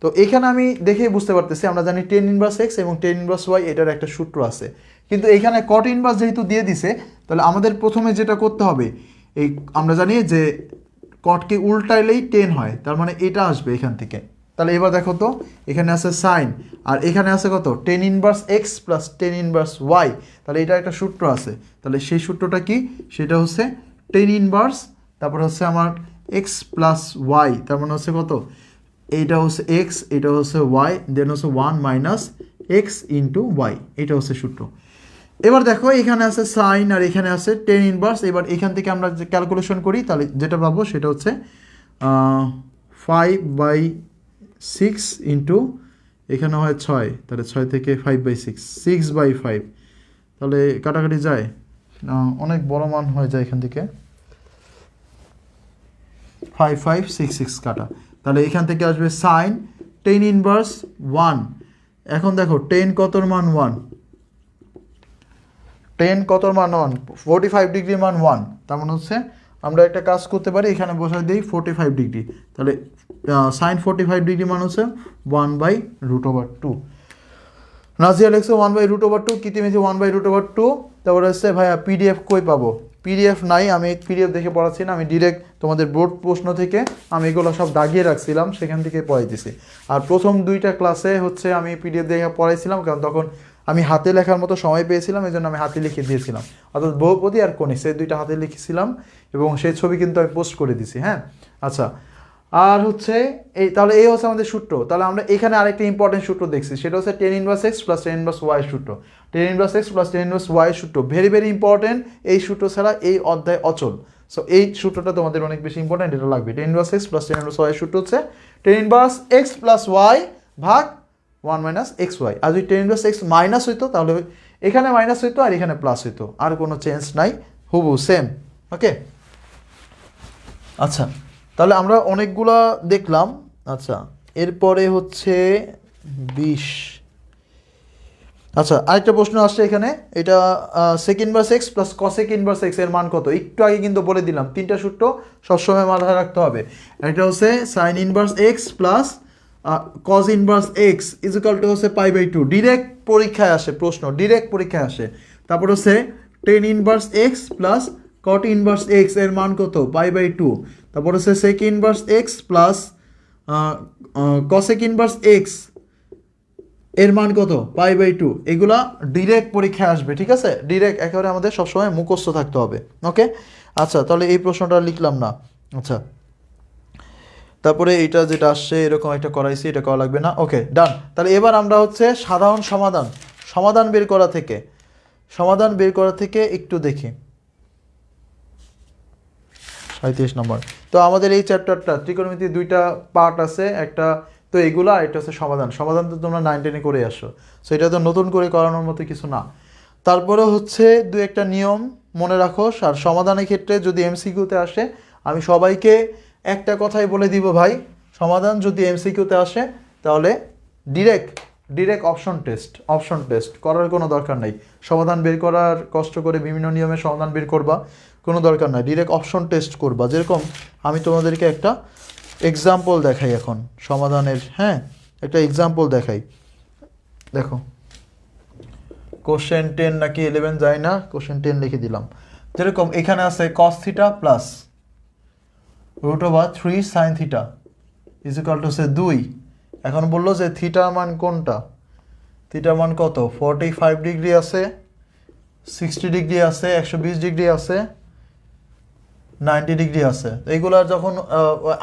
Speaker 1: তো এখানে আমি দেখেই বুঝতে পারতেছি, আমরা জানি টেন ইনভার্স এক্স এবং টেন ইনভার্স ওয়াই এটার একটা সূত্র আছে, কিন্তু এখানে কট ইনভার্স যেহেতু দিয়ে দিছে তাহলে আমাদের প্রথমে যেটা করতে হবে, এই আমরা জানি যে কটকে উল্টাইলেই টেন হয়, তার মানে এটা আসবে এখান থেকে। তাহলে এবার দেখো তো এখানে আছে সাইন আর এখানে আছে কত tan inverse x plus tan inverse y, তাহলে এটা একটা সূত্র আছে। তাহলে সেই সূত্রটা কি, সেটা হচ্ছে টেন ইনভার্স তারপর হচ্ছে আমার এক্স প্লাস ওয়াই, তার মানে হচ্ছে কত, এইটা হচ্ছে এক্স এটা হচ্ছে ওয়াই, দেন হচ্ছে 1 মাইনাস এক্স ইন্টু ওয়াই, এটা হচ্ছে সূত্র। এবার দেখো এখানে আছে সাইন আর এখানে আছে টেন ইনভার্স, এবার এখান থেকে আমরা যে ক্যালকুলেশন করি তাহলে যেটা পাবো সেটা হচ্ছে 5/6 ইন্টু এখানে হয় 6, তাহলে 6 থেকে 5/6, 6/5, তাহলে কাটাকাটি যায়, অনেক বড় মান হয়ে যায় এখান থেকে, 5566 কাটা, তাহলে এখান থেকে আসবে সাইন টেন ইনভার্স 1। এখন দেখো টেন কতর মান 1, টেন কতর মান 1, 45 ডিগ্রি মান 1, তার মানে হচ্ছে আমরা একটা কাজ করতে পারি, এখানে বসাই দিই 45 ডিগ্রি, তাহলে সাইন 45 ডিগ্রি মান হচ্ছে 1/√2। নাজিয়া লিখছে 1/√2, কিতি মিছি 1/√2। তারপরে হচ্ছে ভাইয়া পিডিএফ কই পাবো, পিডিএফ নাই, আমি পিডিএফ দেখে পড়াচ্ছি না, আমি ডিরেক্ট তোমাদের বোর্ড প্রশ্ন থেকে আমি এগুলো সব দাগিয়ে রাখছিলাম, সেখান থেকে পড়াইতেছি। আর প্রথম 2টা ক্লাসে হচ্ছে আমি পিডিএফ দেখে পড়াইছিলাম, কারণ তখন আমি হাতে লেখার মতো সময় পেয়েছিলাম, এই জন্য আমি হাতে লিখে দিয়েছিলাম, অর্থাৎ বহুপদী আর কনিক সেই 2টা হাতে লিখেছিলাম এবং সেই ছবি কিন্তু আমি পোস্ট করে দিছি। হ্যাঁ আচ্ছা, আর হচ্ছে এই, তাহলে এই হচ্ছে আমাদের সূত্র। তাহলে আমরা এখানে আরেকটা ইম্পর্টেন্ট সূত্র দেখছি, সেটা হচ্ছে tan inverse x plus tan inverse Y সূত্র। Tan inverse x plus tan inverse Y সূত্র ভেরি ভেরি ইম্পর্টেন্ট, এই সূত্র ছাড়া এই অধ্যায় অচল। সো এই সূত্রটা তোমাদের অনেক বেশি ইম্পর্টেন্ট, এটা লাগবে। Tan inverse x plus tan inverse Y সূত্র হচ্ছে tan inverse x plus y ভাগ 1 মাইনাস এক্স ওয়াই। আর যদি টেন ইনভার্স এক্স মাইনাস হইতো তাহলে এখানে মাইনাস হইতো আর এখানে প্লাস হইতো, আর কোনো চেঞ্জ নাই, হুবু সেম। ওকে আচ্ছা, তাহলে আমরা অনেকগুলা দেখলাম। আচ্ছা এরপরে হচ্ছে 20। আচ্ছা আরেকটা প্রশ্ন আসছে এখানে, এটা sec inverse x plus cosec inverse x এর মান কত। একটু আগে কিন্তু বলে দিলাম 3টা সূত্র সবসময় মাথায় রাখতে হবে। এটা হচ্ছে sine inverse x plus cos inverse x is equal to হচ্ছে π/2, ডিরেক্ট পরীক্ষায় আসে প্রশ্ন, ডিরেক্ট পরীক্ষায় আসে। তারপর হচ্ছে tan inverse x plus cot inverse x এর মান কত, π/2। তারপর হচ্ছে sec inverse x plus cosec inverse x এর মান কত, π/2। এগুলা ডিরেক্ট পরীক্ষায় আসবে, ঠিক আছে, ডিরেক্ট, একেবারে আমাদের সবসময় মুখস্থ থাকতে হবে। ওকে আচ্ছা, তাহলে এই প্রশ্নটা লিখলাম না। আচ্ছা তারপরে এইটা যেটা আসছে এরকম একটা করাইছি, এটা করা লাগবে না। ওকে ডান। তাহলে এবার আমরা হচ্ছে সাধারণ সমাধান বের করা থেকে একটু দেখি 37 নম্বর। তো আমাদের এই চ্যাপ্টারটা ত্রিকোণমিতির 2টা পার্ট আছে, একটা তো এগুলা, এটা হচ্ছে সমাধান তো তোমরা 9-10 করে আসো, সো এটা তো নতুন করে করানোর মতো কিছু না। তারপরে হচ্ছে 2-একটা নিয়ম মনে রাখো। আর সমাধানের ক্ষেত্রে যদি এমসিকিউতে আসে, আমি সবাইকে একটা কথাই বলে দিব ভাই, সমাধান যদি এমসিকিউতে আসে তাহলে ডিরেক্ট অপশন টেস্ট করার কোনো দরকার নাই। সমাধান বের করার কষ্ট করে বিভিন্ন নিয়মে সমাধান বের করবা, কোনো দরকার নাই, ডিরেক্ট অপশন টেস্ট করবা। যেরকম আমি তোমাদেরকে একটা এক্সাম্পল দেখাই এখন সমাধানের, হ্যাঁ একটা এক্সাম্পল দেখাই। দেখো কোশ্চেন 10 নাকি 11 যায় না, কোশ্চেন 10 লিখে দিলাম। যেরকম এখানে আছে cos θ plus √3 sin θ is equal to 2। এখন বললো যে থিটার মান কোনটা, থিটার মান কত, 45 ডিগ্রি আছে, 60 ডিগ্রি আছে, 120 ডিগ্রি আছে, 90 ডিগ্রি আছে। এইগুলার যখন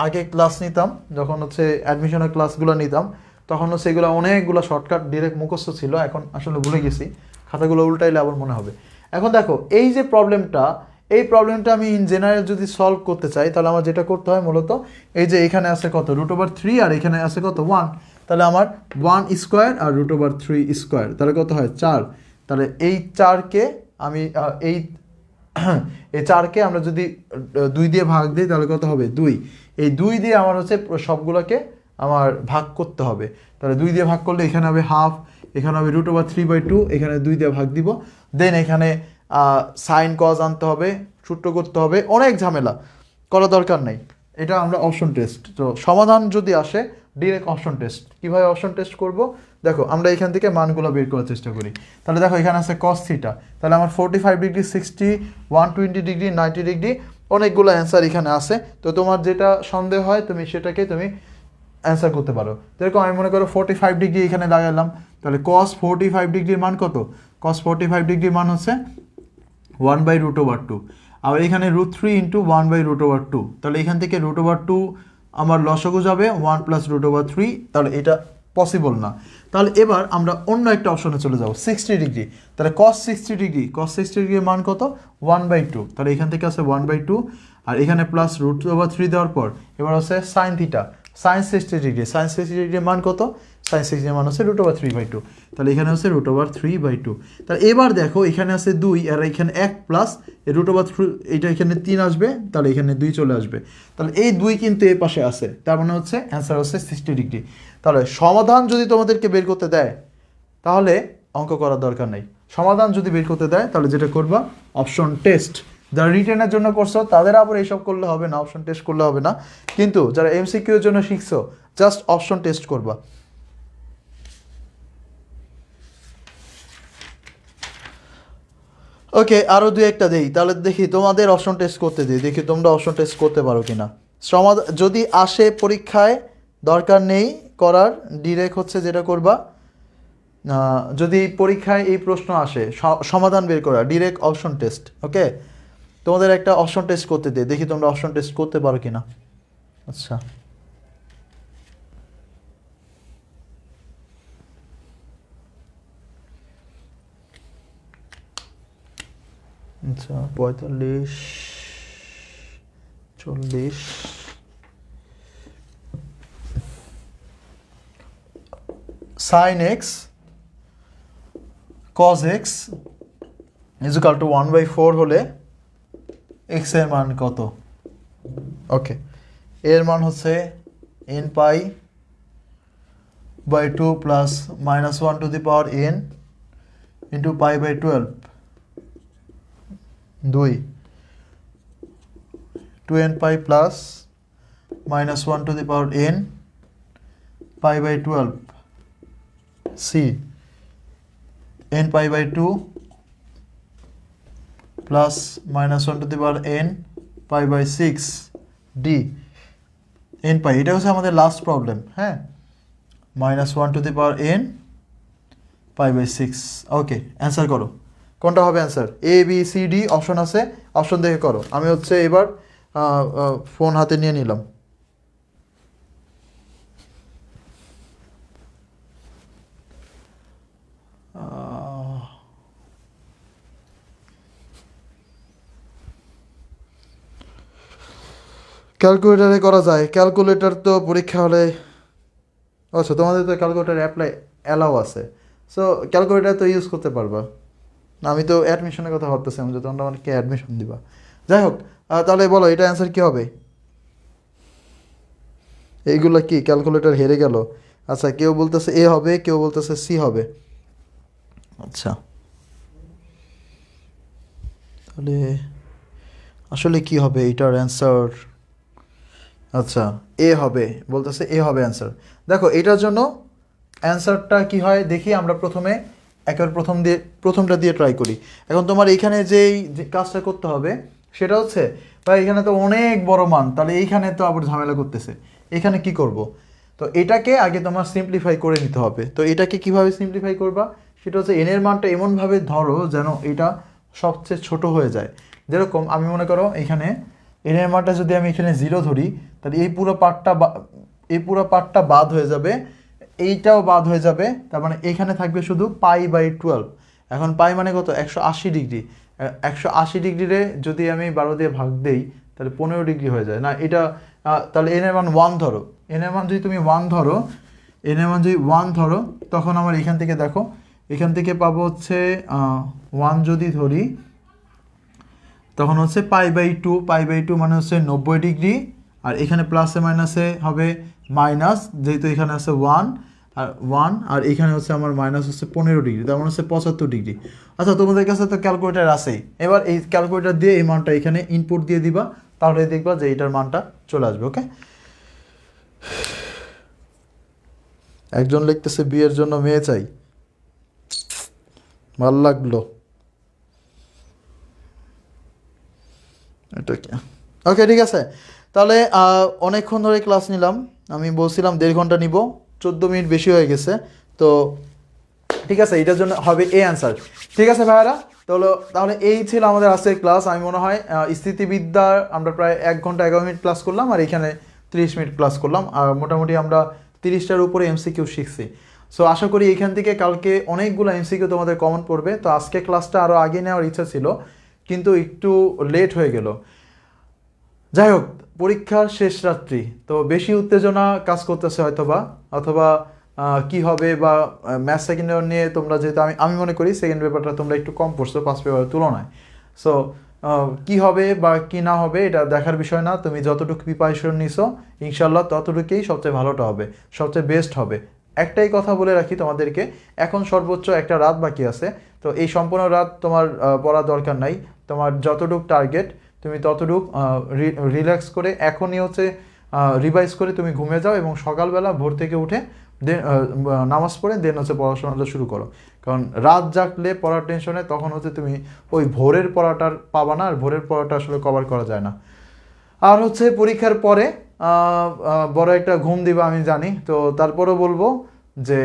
Speaker 1: আগে ক্লাস নিতাম, যখন হচ্ছে অ্যাডমিশনের ক্লাসগুলো নিতাম, তখন হচ্ছে এগুলো অনেকগুলো শর্টকাট ডিরেক্ট মুখস্থ ছিল, এখন আসলে ভুলে গেছি, খাতাগুলো উল্টাইলে আবার মনে হবে। এখন দেখো এই যে প্রবলেমটা আমি ইন জেনারেল যদি সলভ করতে চাই, তাহলে আমার যেটা করতে হয় মূলত, এই যে এখানে আছে কত √3 আর এখানে আছে কত 1, তাহলে আমার 1 স্কোয়ার আর √3 স্কোয়ার, তাহলে কত হয় 4। তাহলে এই 4কে আমি এই 4কে আমরা যদি 2 দিয়ে ভাগ দিই তাহলে কত হবে 2। এই 2 দিয়ে আমার হচ্ছে সবগুলোকে আমার ভাগ করতে হবে। তাহলে 2 দিয়ে ভাগ করলে এখানে হবে হাফ, এখানে হবে √3/2, এখানে 2 দিয়ে ভাগ দিব। দেন এখানে সাইন কজ আনতে হবে, সূত্র করতে হবে, অনেক ঝামেলা করা দরকার নেই। এটা আমরা অপশন টেস্ট, তো সমাধান যদি আসে ডিরেক্ট অপশন টেস্ট। কীভাবে অপশন টেস্ট করব দেখো, আমরা এখান থেকে মানগুলো বের করার চেষ্টা করি। তাহলে দেখো এখানে আছে cos থিটা, তাহলে আমার 45 ডিগ্রি, 60, 120 ডিগ্রি, 90 ডিগ্রি, অনেকগুলো অ্যান্সার এখানে আছে। তো তোমার যেটা সন্দেহ হয় তুমি সেটাকে তুমি অ্যান্সার করতে পারো। যেরকম আমি মনে করো 45 ডিগ্রি এখানে লাগালাম, তাহলে cos 45 ডিগ্রির মান কত? cos 45 ডিগ্রির মান হচ্ছে 1/√2। আবার এখানে √3 ইন্টু 1/√2, তাহলে এখান থেকে √2 আমার লসাগু যাবে 1 + √3, তাহলে এটা পসিবল না। তাহলে এবার আমরা অন্য একটা অপশনে চলে যাব, 60 ডিগ্রি। তাহলে cos 60 ডিগ্রির মান কত? 1/2, তাহলে এখান থেকে আছে 1/2, আর এখানে প্লাস √3 দেওয়ার পর এবার হচ্ছে sin থিটা, sin 60 ডিগ্রির মান কত? sin 60 এর মান হচ্ছে √3/2, তাহলে এখানে হচ্ছে √3/2। তাহলে এবার দেখো এখানে আছে 2 আর এখানে 1 প্লাস √3, এটা এখানে 3 আসবে, তাহলে এখানে 2 চলে আসবে। তাহলে এই 2 কিন্তু এই পাশে আছে, তার মানে হচ্ছে অ্যান্সার হচ্ছে 60 ডিগ্রি। তাহলে সমাধান যদি তোমাদেরকে বের করতে দেয় তাহলে অঙ্ক করার দরকার নেই। সমাধান যদি বের করতে দেয় তাহলে যেটা করবা অপশন টেস্ট। যারা রিটেনের জন্য করছো তাদের আবার এইসব করলে হবে না, অপশন টেস্ট করলে হবে না। কিন্তু যারা এমসিকিউ এর জন্য শিখছো জাস্ট অপশন টেস্ট করবা। ওকে, আরও দু একটা দেই, তাহলে দেখি তোমাদের অপশন টেস্ট করতে দিই, দেখি তোমরা অপশন টেস্ট করতে পারো কিনা। সমাধান যদি আসে পরীক্ষায় দরকার নেই করার, ডিরেক্ট হচ্ছে যেটা করবা, যদি পরীক্ষায় এই প্রশ্ন আসে সমাধান বের করা, ডিরেক্ট অপশন টেস্ট। ওকে, তোমাদের একটা অপশন টেস্ট করতে দিই, দেখি তোমরা অপশন টেস্ট করতে পারো কিনা। আচ্ছা, আচ্ছা 45, 40, sin x cos x = 1/4 হলে x এর মান কত? ওকে, এর মান হচ্ছে nπ/2 plus -1 to the power n into π/12, 2nπ plus -1 to the power n π/12, c nπ/2 plus -1 to the power n π/6, d nπ, এটা হচ্ছে আমাদের লাস্ট প্রবলেম। হ্যাঁ, -1 to the power n π/6। Okay, answer করো, কোনটা হবে answer? A B C D option আছে, অপশন দেখে করো। আমি হচ্ছে এবার ফোন হাতে নিয়ে নিলাম। ক্যালকুলেটারে করা যায়, ক্যালকুলেটর তো পরীক্ষা হলে, আচ্ছা তোমাদের তো ক্যালকুলেটার অ্যালাউ আছে, সো ক্যালকুলেটার তো ইউজ করতে পারবা। আমি তো অ্যাডমিশনের কথা ভাবতেছিলাম যে তোমরা আমাকে অ্যাডমিশন দিবা। যাই হোক, তাহলে বলো এটা অ্যান্সার কী হবে? এইগুলো কি ক্যালকুলেটর হেরে গেল? আচ্ছা, কেউ বলতেছে এ হবে, কেউ বলতেছে সি হবে। আচ্ছা, তাহলে আসলে কি হবে এটার অ্যান্সার? আচ্ছা, এ হবে, বলতেছে এ হবে অ্যান্সার। দেখো এটার জন্য অ্যান্সারটা কি হয় দেখি, আমরা প্রথমে একেবারে প্রথমটা দিয়ে ট্রাই করি। এখন তোমার এইখানে যেই যে কাজটা করতে হবে সেটা হচ্ছে, বা এখানে তো অনেক বড় মান, তাহলে এইখানে তো আবার ঝামেলা করতেছে, এখানে কি করব? তো এটাকে আগে তোমার সিম্পলিফাই করে নিতে হবে। তো এটাকে কিভাবে সিম্পলিফাই করবা সেটা হচ্ছে এনের মানটা এমনভাবে ধরো যেন এটা সবচেয়ে ছোট হয়ে যায়। যেরকম আমি মনে করো এখানে এনের মানটা যদি আমি এখানে 0 ধরি, তাহলে এই পুরো পার্টটা বাদ হয়ে যাবে, এইটাও বাদ হয়ে যাবে, তার মানে এখানে থাকবে শুধু π/12। এখন পাই মানে কত? 180 ডিগ্রি। 180 ডিগ্রিরে যদি আমি 12 দিয়ে ভাগ দেই তাহলে 15 ডিগ্রি হয়ে যায় না এটা। তাহলে এন এর মান 1 ধরো, এন এর মান যদি তুমি 1 ধরো, এন এর মান যদি 1 ধরো, তখন আমার এখান থেকে দেখো, এখান থেকে পাবো হচ্ছে 1 যদি ধরি তখন হচ্ছে π/2 মানে হচ্ছে 90 ডিগ্রি, আর এখানে প্লাসে মাইনাসে হবে মাইনাস, যেহেতু এখানে আছে 1, আর 1, আর এখানে হচ্ছে আমার মাইনাস হচ্ছে 15 ডিগ্রি, তার মানে হচ্ছে 75 ডিগ্রি। আচ্ছা, তোমাদের কাছে তো ক্যালকুলেটার আছেই, এবার এই ক্যালকুলেটার দিয়ে এই মানটা এখানে ইনপুট দিয়ে দিবা, তাহলে দেখবা যে এইটার মানটা চলে আসবে। ওকে, একজন লিখতেছে বিয়ের জন্য মেয়ে চাই, ভাল লাগলো এটা কি? ওকে, ঠিক আছে, তাহলে অনেকক্ষণ ধরে ক্লাস নিলাম, আমি বলছিলাম 1.5 ঘন্টা নিব, 14 মিনিট বেশি হয়ে গেছে, তো ঠিক আছে, এটার জন্য হবে এই অ্যান্সার। ঠিক আছে ভাইয়ারা, তাহলে এই ছিল আমাদের আজকের ক্লাস। আমি মনে হয় স্থিতিবিদ্যার আমরা প্রায় 1 ঘন্টা 11 মিনিট ক্লাস করলাম, আর এখানে 30 মিনিট ক্লাস করলাম, আর মোটামুটি আমরা 30টার উপরে এমসিকিউ শিখছি। সো আশা করি এখান থেকে কালকে অনেকগুলো এমসিকিউ তোমাদের কমন পড়বে। তো আজকে ক্লাসটা আরও আগে নেওয়ার ইচ্ছা ছিল, কিন্তু একটু লেট হয়ে গেল। যাই হোক, পরীক্ষার শেষ রাত্রি, তো বেশি উত্তেজনা কাজ করতেছে হয়তোবা, অথবা কি হবে, বা ম্যাথ সেকেন্ড পেপার নিয়ে তোমরা যেহেতু আমি মনে করি সেকেন্ড পেপারটা তোমরা একটু কম পড়ছো ফার্স্ট পেপারের তুলনায়। সো কি হবে বা কি না হবে এটা দেখার বিষয় না, তুমি যতটুকু প্রিপারেশন নিছো ইনশাল্লাহ ততটুকুই সবচেয়ে ভালোটা হবে, সবচেয়ে বেস্ট হবে। একটাই কথা বলে রাখি তোমাদেরকে, এখন সর্বোচ্চ একটা রাত বাকি আছে, তো এই সম্পূর্ণ রাত তোমার পড়ার দরকার নাই। তোমার যতটুকু টার্গেট তুমি ততটুকু রিল্যাক্স করে এখনই হচ্ছে রিভাইজ করে তুমি ঘুমিয়ে যাও, এবং সকালবেলা ভোর থেকে উঠে দেন নামাজ পড়ে দেন হচ্ছে পড়াশোনাটা শুরু করো। কারণ রাত জাগলে পড়ার টেনশনে তখন হচ্ছে তুমি ওই ভোরের পড়াটার পাবা না, আর ভোরের পড়াটা আসলে কভার করা যায় না। আর হচ্ছে পরীক্ষার পরে বড় একটা ঘুম দিবা আমি জানি, তো তারপরেও বলবো যে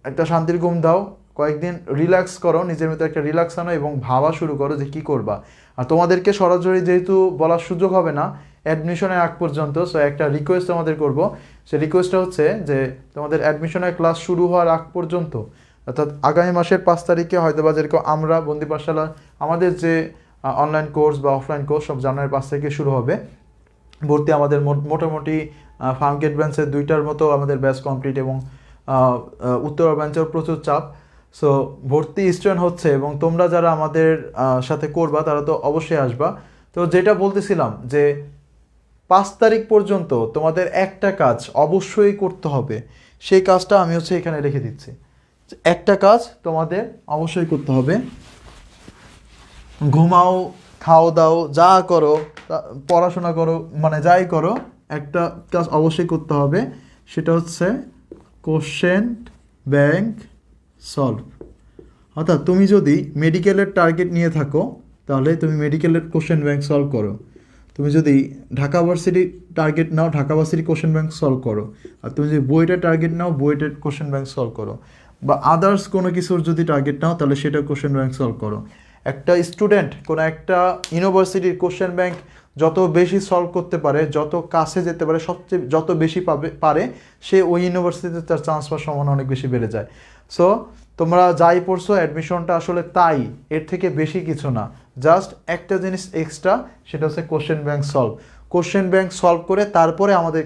Speaker 1: একটা শান্তির ঘুম দাও, কয়েকদিন রিল্যাক্স করো, নিজের মধ্যে একটা রিল্যাক্স আনো এবং ভাবা শুরু করো যে কী করবা। আর তোমাদেরকে সরাসরি যেহেতু বলার সুযোগ হবে না অ্যাডমিশনের আগ পর্যন্ত, সো একটা রিকোয়েস্ট তোমাদের করবো। সে রিকোয়েস্টটা হচ্ছে যে তোমাদের অ্যাডমিশনের ক্লাস শুরু হওয়ার আগ পর্যন্ত, অর্থাৎ আগামী মাসের 5 তারিখে হয়তো বা যেরকম আমরা বন্দি পাঠশালা আমাদের যে অনলাইন কোর্স বা অফলাইন কোর্স সব জানুয়ারি 5 তারিখে শুরু হবে। ভর্তি আমাদের মোটামুটি ফার্মগেট ব্রাঞ্চের 2টার মতো আমাদের ব্যাচ কমপ্লিট, এবং উত্তর ব্রাঞ্চের প্রচুর চাপ। সো ভর্তি স্টুডেন্ট হচ্ছে, এবং তোমরা যারা আমাদের সাথে করবা তারা তো অবশ্যই আসবা। তো যেটা বলতেছিলাম যে 5 তারিখ পর্যন্ত তোমাদের একটা কাজ অবশ্যই করতে হবে, সেই কাজটা আমি হচ্ছে এখানে রেখে দিচ্ছি। একটা কাজ তোমাদের অবশ্যই করতে হবে, ঘুমাও, খাও দাও, যা করো, পড়াশোনা করো, মানে যাই করো, একটা কাজ অবশ্যই করতে হবে, সেটা হচ্ছে কোশ্চেন ব্যাংক সলভ। অর্থাৎ তুমি যদি মেডিকেলের টার্গেট নিয়ে থাকো তাহলে তুমি মেডিকেলের কোশ্চেন ব্যাংক সলভ করো, তুমি যদি ঢাকা ভার্সিটি টার্গেট নাও Dhaka varsity question bank solve করো, আর তুমি যদি বুয়েটের টার্গেট নাও বুয়েটের কোশ্চেন ব্যাংক সলভ করো, বা আদার্স কোনো কিছুর যদি টার্গেট নাও তাহলে সেটা কোশ্চেন ব্যাংক সলভ করো। একটা স্টুডেন্ট কোনো একটা ইউনিভার্সিটির কোশ্চেন ব্যাংক যত বেশি সলভ করতে পারে, যত কাছে যেতে পারে, সবচেয়ে যত বেশি পারে, সে ওই ইউনিভার্সিটিতে তার চান্স পাওয়ার সম্ভাবনা অনেক বেশি বেড়ে যায়। সো তোমরা যাই পড়ছো অ্যাডমিশনটা আসলে তাই, এর থেকে বেশি কিছু না, জাস্ট একটা জিনিস এক্সট্রা, সেটা হচ্ছে question bank solve. Question bank solve করে তারপরে আমাদের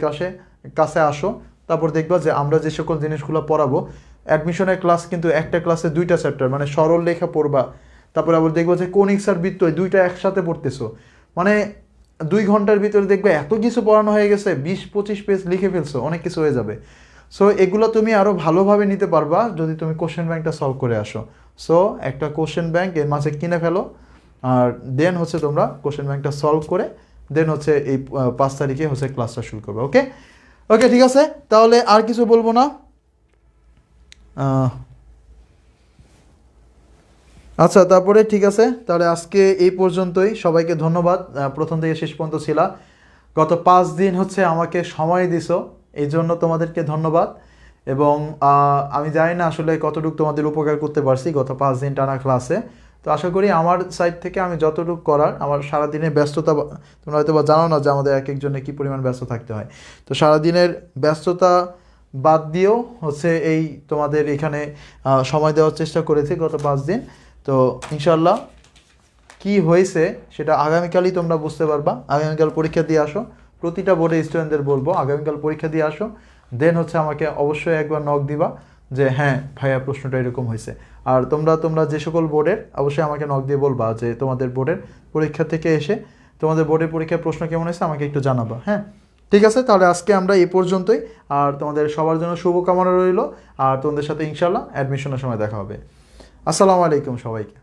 Speaker 1: কাছে আসো, তারপর দেখবা যে আমরা যে সকল জিনিসগুলো পড়াবো, অ্যাডমিশনের ক্লাস কিন্তু একটা ক্লাসে 2টা চ্যাপ্টার, মানে সরল লেখা পড়বা, তারপরে আবার দেখবো যে কোনিক্স আর বৃত্ত 2টা একসাথে পড়তেছো, মানে 2 ঘন্টার ভিতরে দেখবে এত কিছু পড়ানো হয়ে গেছে, 20-25 পেজ লিখে ফেলছো, অনেক কিছু হয়ে যাবে। সো এগুলো তুমি আরও ভালোভাবে নিতে পারবা যদি তুমি কোশ্চেন ব্যাংকটা সলভ করে আসো। সো একটা কোশ্চেন ব্যাংক এর মাঝে কিনে ফেলো, আর দেন হচ্ছে তোমরা কোশ্চেন ব্যাংকটা সলভ করে দেন হচ্ছে এই 5 তারিখে হচ্ছে ক্লাসটা শুরু করবে। ওকে ওকে, ঠিক আছে, তাহলে আর কিছু বলবো না। আচ্ছা, তারপরে ঠিক আছে, তাহলে আজকে এই পর্যন্তই। সবাইকে ধন্যবাদ, প্রথম থেকে শেষ পর্যন্ত ছিলা। গত 5 দিন হচ্ছে আমাকে সময় দিছো, এই জন্য তোমাদেরকে ধন্যবাদ। এবং আমি জানি না আসলে কতটুকু তোমাদের উপকার করতে পারছি গত 5 দিন টানা ক্লাসে। তো আশা করি আমার সাইড থেকে আমি যতটুকু করার, আমার সারাদিনের ব্যস্ততা, তোমরা হয়তো বা জানো না যে আমাদের এক একজনে কী পরিমাণ ব্যস্ত থাকতে হয়, তো সারাদিনের ব্যস্ততা বাদ দিয়েও হচ্ছে এই তোমাদের এখানে সময় দেওয়ার চেষ্টা করেছি গত 5 দিন। তো ইনশাল্লাহ কি হয়েছে সেটা আগামীকালই তোমরা বুঝতে পারবা। আগামীকাল পরীক্ষা দিয়ে আসো, প্রতিটা বোর্ডে স্টুডেন্টদের বলবো আগামীকাল পরীক্ষা দিয়ে আসো, দেন হচ্ছে আমাকে অবশ্যই একবার নক দিবা যে হ্যাঁ ভাইয়া প্রশ্নটা এরকম হয়েছে। আর তোমরা যে সকল বোর্ডের, অবশ্যই আমাকে নক দিয়ে বলবা যে তোমাদের বোর্ডের পরীক্ষা থেকে এসে তোমাদের বোর্ডের পরীক্ষার প্রশ্ন কেমন হয়েছে আমাকে একটু জানাবা। হ্যাঁ, ঠিক আছে, তাহলে আজকে আমরা এই পর্যন্তই। আর তোমাদের সবার জন্য শুভকামনা রইল। আর তোমাদের সাথে ইনশাল্লাহ অ্যাডমিশনের সময় দেখা হবে। আসসালামু আলাইকুম সবাইকে।